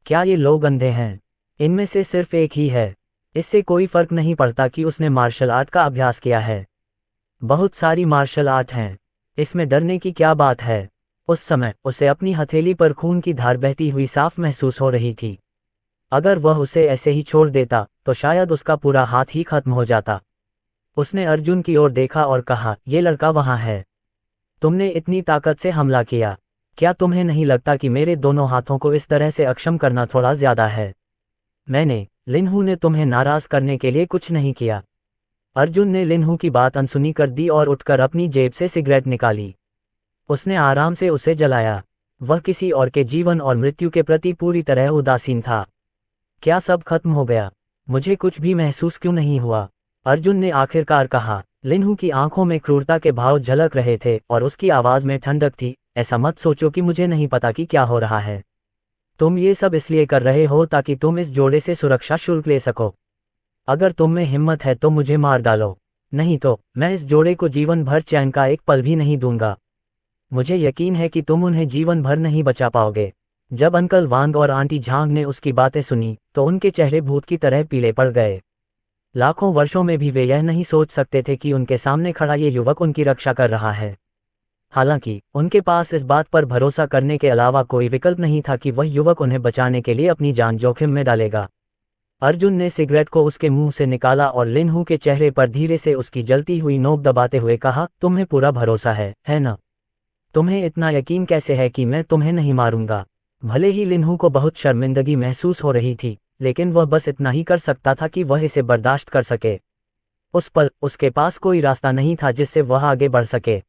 क्या ये लोग अंधे हैं? इनमें से सिर्फ एक ही है। इससे कोई फर्क नहीं पड़ता कि उसने मार्शल आर्ट का अभ्यास किया है। बहुत सारी मार्शल आर्ट हैं। इसमें डरने की क्या बात है? उस समय उसे अपनी हथेली पर खून की धार बहती हुई साफ महसूस हो रही थी। अगर वह उसे ऐसे ही छोड़ देता तो शायद उसका पूरा हाथ ही खत्म हो जाता। उसने अर्जुन की ओर देखा और कहा, ये लड़का वहां है। तुमने इतनी ताकत से हमला किया। क्या तुम्हें नहीं लगता कि मेरे दोनों हाथों को इस तरह से अक्षम करना थोड़ा ज्यादा है? मैंने लिनहू ने तुम्हें नाराज करने के लिए कुछ नहीं किया। अर्जुन ने लिनहू की बात अनसुनी कर दी और उठकर अपनी जेब से सिगरेट निकाली। उसने आराम से उसे जलाया। वह किसी और के जीवन और मृत्यु के प्रति पूरी तरह उदासीन था। क्या सब खत्म हो गया? मुझे कुछ भी महसूस क्यों नहीं हुआ? अर्जुन ने आखिरकार कहा। लिनहू की आंखों में क्रूरता के भाव झलक रहे थे और उसकी आवाज में ठंडक थी। ऐसा मत सोचो कि मुझे नहीं पता कि क्या हो रहा है। तुम ये सब इसलिए कर रहे हो ताकि तुम इस जोड़े से सुरक्षा शुल्क ले सको। अगर तुम में हिम्मत है तो मुझे मार डालो, नहीं तो मैं इस जोड़े को जीवन भर चैन का एक पल भी नहीं दूंगा। मुझे यकीन है कि तुम उन्हें जीवन भर नहीं बचा पाओगे। जब अंकल वांग और आंटी झांग ने उसकी बातें सुनी तो उनके चेहरे भूत की तरह पीले पड़ गए। लाखों वर्षों में भी वे यह नहीं सोच सकते थे कि उनके सामने खड़ा ये युवक उनकी रक्षा कर रहा है। हालांकि उनके पास इस बात पर भरोसा करने के अलावा कोई विकल्प नहीं था कि वह युवक उन्हें बचाने के लिए अपनी जान जोखिम में डालेगा। अर्जुन ने सिगरेट को उसके मुंह से निकाला और लिनहू के चेहरे पर धीरे से उसकी जलती हुई नोक दबाते हुए कहा, तुम्हें पूरा भरोसा है ना? तुम्हें इतना यकीन कैसे है कि मैं तुम्हें नहीं मारूंगा? भले ही लिनहू को बहुत शर्मिंदगी महसूस हो रही थी, लेकिन वह बस इतना ही कर सकता था कि वह इसे बर्दाश्त कर सके। उस पल उसके पास कोई रास्ता नहीं था जिससे वह आगे बढ़ सके।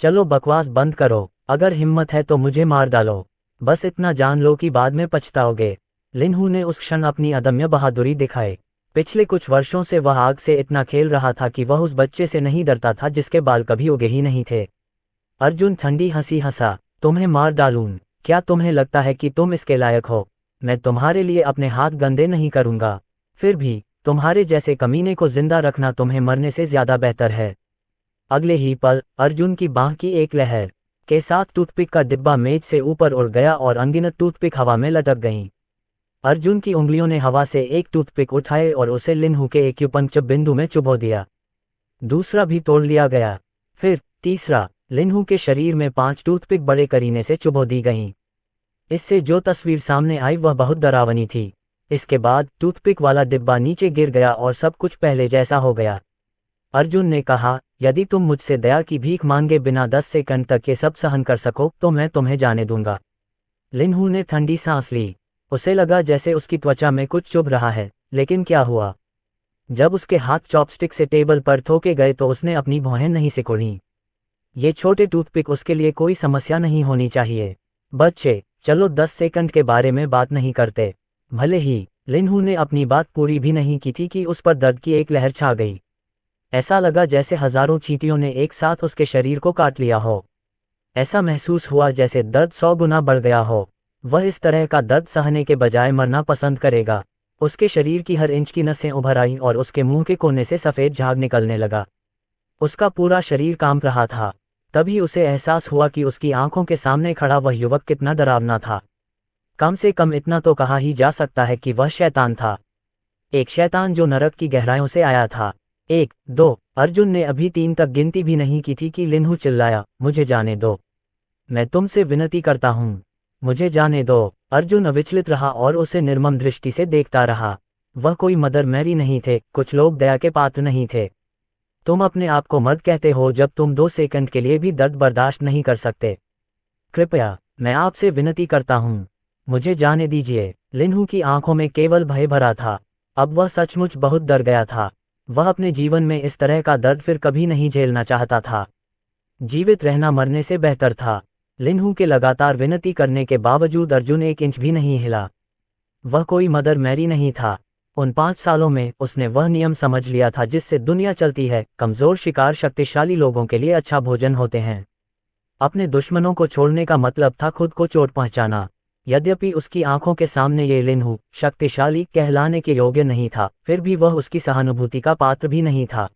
चलो बकवास बंद करो। अगर हिम्मत है तो मुझे मार डालो। बस इतना जान लो कि बाद में पछताओगे। लिनहू ने उस क्षण अपनी अदम्य बहादुरी दिखाई। पिछले कुछ वर्षों से वह आग से इतना खेल रहा था कि वह उस बच्चे से नहीं डरता था जिसके बाल कभी उगे ही नहीं थे। अर्जुन ठंडी हंसी हंसा, तुम्हें मार डालूं? क्या तुम्हें लगता है कि तुम इसके लायक हो? मैं तुम्हारे लिए अपने हाथ गंदे नहीं करूंगा। फिर भी तुम्हारे जैसे कमीने को जिंदा रखना तुम्हें मरने से ज्यादा बेहतर है। अगले ही पल अर्जुन की बांह की एक लहर के साथ टूथपिक का डिब्बा मेज से ऊपर उड़ गया और अनगिनत टूथपिक हवा में लटक गईं। अर्जुन की उंगलियों ने हवा से एक टूथपिक उठाए और उसे लिनहू के एक्यूपंक्चर बिंदु में चुभो दिया। दूसरा भी तोड़ लिया गया। फिर तीसरा। लिनहू के शरीर में 5 टूथपिक बड़े करीने से चुभो दी गईं। इससे जो तस्वीर सामने आई वह बहुत डरावनी थी। इसके बाद टूथपिक वाला डिब्बा नीचे गिर गया और सब कुछ पहले जैसा हो गया। अर्जुन ने कहा, यदि तुम मुझसे दया की भीख मांगे बिना 10 सेकंड तक ये सब सहन कर सको तो मैं तुम्हें जाने दूंगा। लिनहू ने ठंडी सांस ली। उसे लगा जैसे उसकी त्वचा में कुछ चुभ रहा है, लेकिन क्या हुआ? जब उसके हाथ चॉपस्टिक से टेबल पर ठोके गए तो उसने अपनी भौहें नहीं सिकुड़ीं। ये छोटे टूथपिक उसके लिए कोई समस्या नहीं होनी चाहिए। बच्चे, चलो 10 सेकंड के बारे में बात नहीं करते। भले ही लिनहू ने अपनी बात पूरी भी नहीं की थी कि उस पर दर्द की एक लहर छा गई। ऐसा लगा जैसे हजारों चींटियों ने एक साथ उसके शरीर को काट लिया हो। ऐसा महसूस हुआ जैसे दर्द 100 गुना बढ़ गया हो। वह इस तरह का दर्द सहने के बजाय मरना पसंद करेगा। उसके शरीर की हर इंच की नसें उभर आईं और उसके मुंह के कोने से सफ़ेद झाग निकलने लगा। उसका पूरा शरीर कांप रहा था। तभी उसे एहसास हुआ कि उसकी आंखों के सामने खड़ा वह युवक कितना डरावना था। कम से कम इतना तो कहा ही जा सकता है कि वह शैतान था। एक शैतान जो नरक की गहराइयों से आया था। 1, 2, अर्जुन ने अभी 3 तक गिनती भी नहीं की थी कि लिनहू चिल्लाया, मुझे जाने दो। मैं तुमसे विनती करता हूँ, मुझे जाने दो। अर्जुन अविचलित रहा और उसे निर्मम दृष्टि से देखता रहा। वह कोई मदर मैरी नहीं थे, कुछ लोग दया के पात्र नहीं थे। तुम अपने आप को मर्द कहते हो जब तुम 2 सेकंड के लिए भी दर्द बर्दाश्त नहीं कर सकते। कृपया, मैं आपसे विनती करता हूँ, मुझे जाने दीजिए। लिनहू की आंखों में केवल भय भरा था। अब वह सचमुच बहुत डर गया था। वह अपने जीवन में इस तरह का दर्द फिर कभी नहीं झेलना चाहता था। जीवित रहना मरने से बेहतर था। लिनहू के लगातार विनती करने के बावजूद अर्जुन 1 इंच भी नहीं हिला। वह कोई मदर मैरी नहीं था। उन 5 सालों में उसने वह नियम समझ लिया था जिससे दुनिया चलती है, कमजोर शिकार शक्तिशाली लोगों के लिए अच्छा भोजन होते हैं। अपने दुश्मनों को छोड़ने का मतलब था खुद को चोट पहुंचाना। यद्यपि उसकी आंखों के सामने ये लिनहू शक्तिशाली कहलाने के योग्य नहीं था, फिर भी वह उसकी सहानुभूति का पात्र भी नहीं था।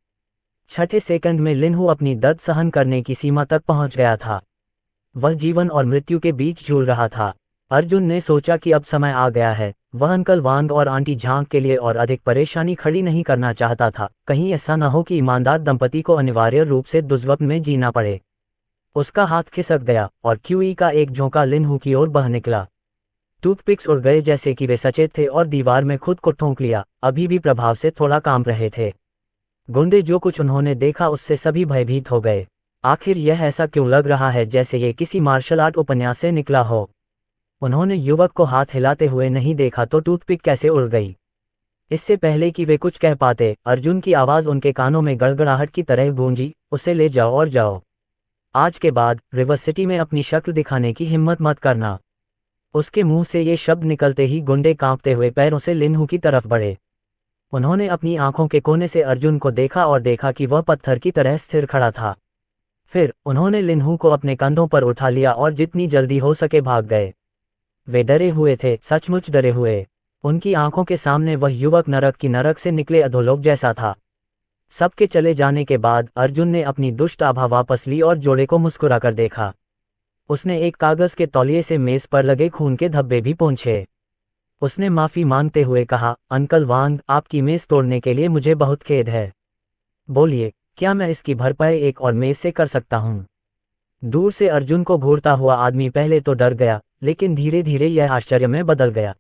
छठे सेकंड में लिनहू अपनी दर्द सहन करने की सीमा तक पहुंच गया था। वह जीवन और मृत्यु के बीच झूल रहा था। अर्जुन ने सोचा कि अब समय आ गया है। वह अंकल वांग और आंटी झांग के लिए और अधिक परेशानी खड़ी नहीं करना चाहता था। कहीं ऐसा न हो कि ईमानदार दंपति को अनिवार्य रूप से दुर्स्वप्न में जीना पड़े। उसका हाथ खिसक गया और क्यूई का एक झोंका लिनहू की ओर बह निकला। टूथपिक्स उड़ गए जैसे कि वे सचेत थे और दीवार में खुद को ठोंक लिया, अभी भी प्रभाव से थोड़ा कांप रहे थे। गुंडे जो कुछ उन्होंने देखा उससे सभी भयभीत हो गए। आखिर यह ऐसा क्यों लग रहा है जैसे ये किसी मार्शल आर्ट उपन्यास से निकला हो। उन्होंने युवक को हाथ हिलाते हुए नहीं देखा तो टूथपिक कैसे उड़ गई। इससे पहले कि वे कुछ कह पाते, अर्जुन की आवाज़ उनके कानों में गड़गड़ाहट की तरह गूंजी, उसे ले जाओ और जाओ। आज के बाद रिवर सिटी में अपनी शक्ल दिखाने की हिम्मत मत करना। उसके मुंह से ये शब्द निकलते ही गुंडे कांपते हुए पैरों से लिनहू की तरफ बढ़े। उन्होंने अपनी आंखों के कोने से अर्जुन को देखा और देखा कि वह पत्थर की तरह स्थिर खड़ा था। फिर उन्होंने लिनहू को अपने कंधों पर उठा लिया और जितनी जल्दी हो सके भाग गए। वे डरे हुए थे, सचमुच डरे हुए। उनकी आंखों के सामने वह युवक नरक से निकले अधोलोक जैसा था। सबके चले जाने के बाद अर्जुन ने अपनी दुष्ट आभा वापस ली और जोड़े को मुस्कुराकर देखा। उसने एक कागज के तौलिए से मेज पर लगे खून के धब्बे भी पोंछे। उसने माफी मांगते हुए कहा, अंकल वांग, आपकी मेज तोड़ने के लिए मुझे बहुत खेद है। बोलिए, क्या मैं इसकी भरपाई एक और मेज से कर सकता हूँ? दूर से अर्जुन को घूरता हुआ आदमी पहले तो डर गया, लेकिन धीरे धीरे यह आश्चर्य में बदल गया।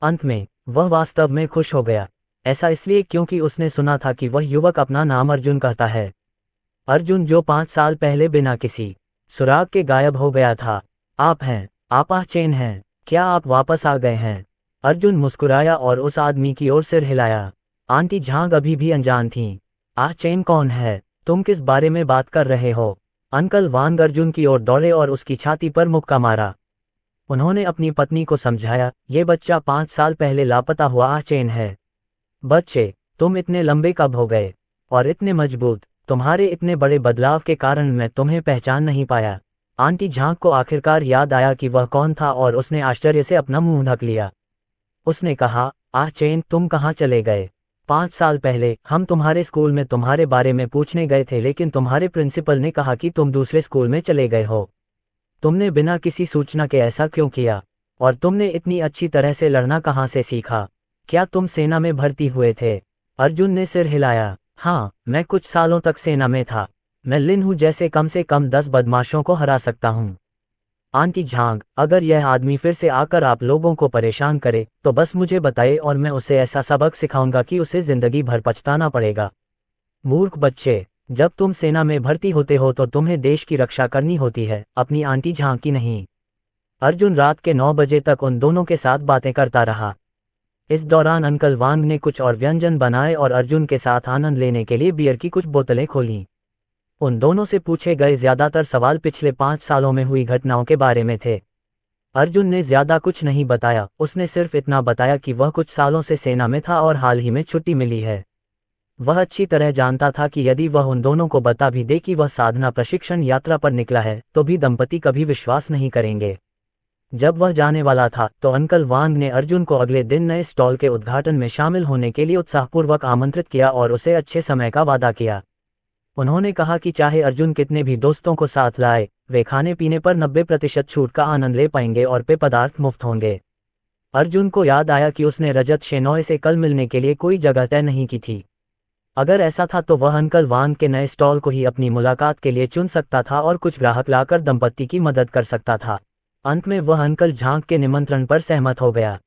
अंत में वह वास्तव में खुश हो गया। ऐसा इसलिए क्योंकि उसने सुना था कि वह युवक अपना नाम अर्जुन कहता है। अर्जुन जो 5 साल पहले बिना किसी सुराग के गायब हो गया था। आप हैं, आप आहचेन हैं, क्या आप वापस आ गए हैं? अर्जुन मुस्कुराया और उस आदमी की ओर सिर हिलाया। आंटी झांग अभी भी अनजान थीं। आहचेन कौन है? तुम किस बारे में बात कर रहे हो? अंकल वांग अर्जुन की ओर दौड़े और उसकी छाती पर मुक्का मारा। उन्होंने अपनी पत्नी को समझाया, ये बच्चा 5 साल पहले लापता हुआ आहचेन है। बच्चे, तुम इतने लंबे कब हो गए? और इतने मजबूत? तुम्हारे इतने बड़े बदलाव के कारण मैं तुम्हें पहचान नहीं पाया। आंटी झांग को आखिरकार याद आया कि वह कौन था और उसने आश्चर्य से अपना मुंह ढक लिया। उसने कहा, आहचेन, तुम कहाँ चले गए? 5 साल पहले हम तुम्हारे स्कूल में तुम्हारे बारे में पूछने गए थे, लेकिन तुम्हारे प्रिंसिपल ने कहा कि तुम दूसरे स्कूल में चले गए हो। तुमने बिना किसी सूचना के ऐसा क्यों किया? और तुमने इतनी अच्छी तरह से लड़ना कहाँ से सीखा? क्या तुम सेना में भर्ती हुए थे? अर्जुन ने सिर हिलाया। हाँ, मैं कुछ सालों तक सेना में था। मैं लिनहू जैसे कम से कम 10 बदमाशों को हरा सकता हूँ। आंटी झांग, अगर यह आदमी फिर से आकर आप लोगों को परेशान करे तो बस मुझे बताए और मैं उसे ऐसा सबक सिखाऊंगा कि उसे जिंदगी भर पछताना पड़ेगा। मूर्ख बच्चे, जब तुम सेना में भर्ती होते हो तो तुम्हें देश की रक्षा करनी होती है, अपनी आंटी झांग की नहीं। अर्जुन रात के 9 बजे तक उन दोनों के साथ बातें करता रहा। इस दौरान अंकल वांग ने कुछ और व्यंजन बनाए और अर्जुन के साथ आनंद लेने के लिए बियर की कुछ बोतलें खोलीं। उन दोनों से पूछे गए ज्यादातर सवाल पिछले 5 सालों में हुई घटनाओं के बारे में थे। अर्जुन ने ज्यादा कुछ नहीं बताया, उसने सिर्फ इतना बताया कि वह कुछ सालों से सेना में था और हाल ही में छुट्टी मिली है। वह अच्छी तरह जानता था कि यदि वह उन दोनों को बता भी दे कि वह साधना प्रशिक्षण यात्रा पर निकला है, तो भी दंपति कभी विश्वास नहीं करेंगे। जब वह जाने वाला था तो अंकल वांग ने अर्जुन को अगले दिन नए स्टॉल के उद्घाटन में शामिल होने के लिए उत्साहपूर्वक आमंत्रित किया और उसे अच्छे समय का वादा किया। उन्होंने कहा कि चाहे अर्जुन कितने भी दोस्तों को साथ लाए, वे खाने पीने पर 90% छूट का आनंद ले पाएंगे और पेय पदार्थ मुफ्त होंगे। अर्जुन को याद आया कि उसने रजत शेनॉय से कल मिलने के लिए कोई जगह तय नहीं की थी। अगर ऐसा था तो वह अंकल वांग के नए स्टॉल को ही अपनी मुलाकात के लिए चुन सकता था और कुछ ग्राहक लाकर दंपति की मदद कर सकता था। अंत में वह अंकल झांग के निमंत्रण पर सहमत हो गया।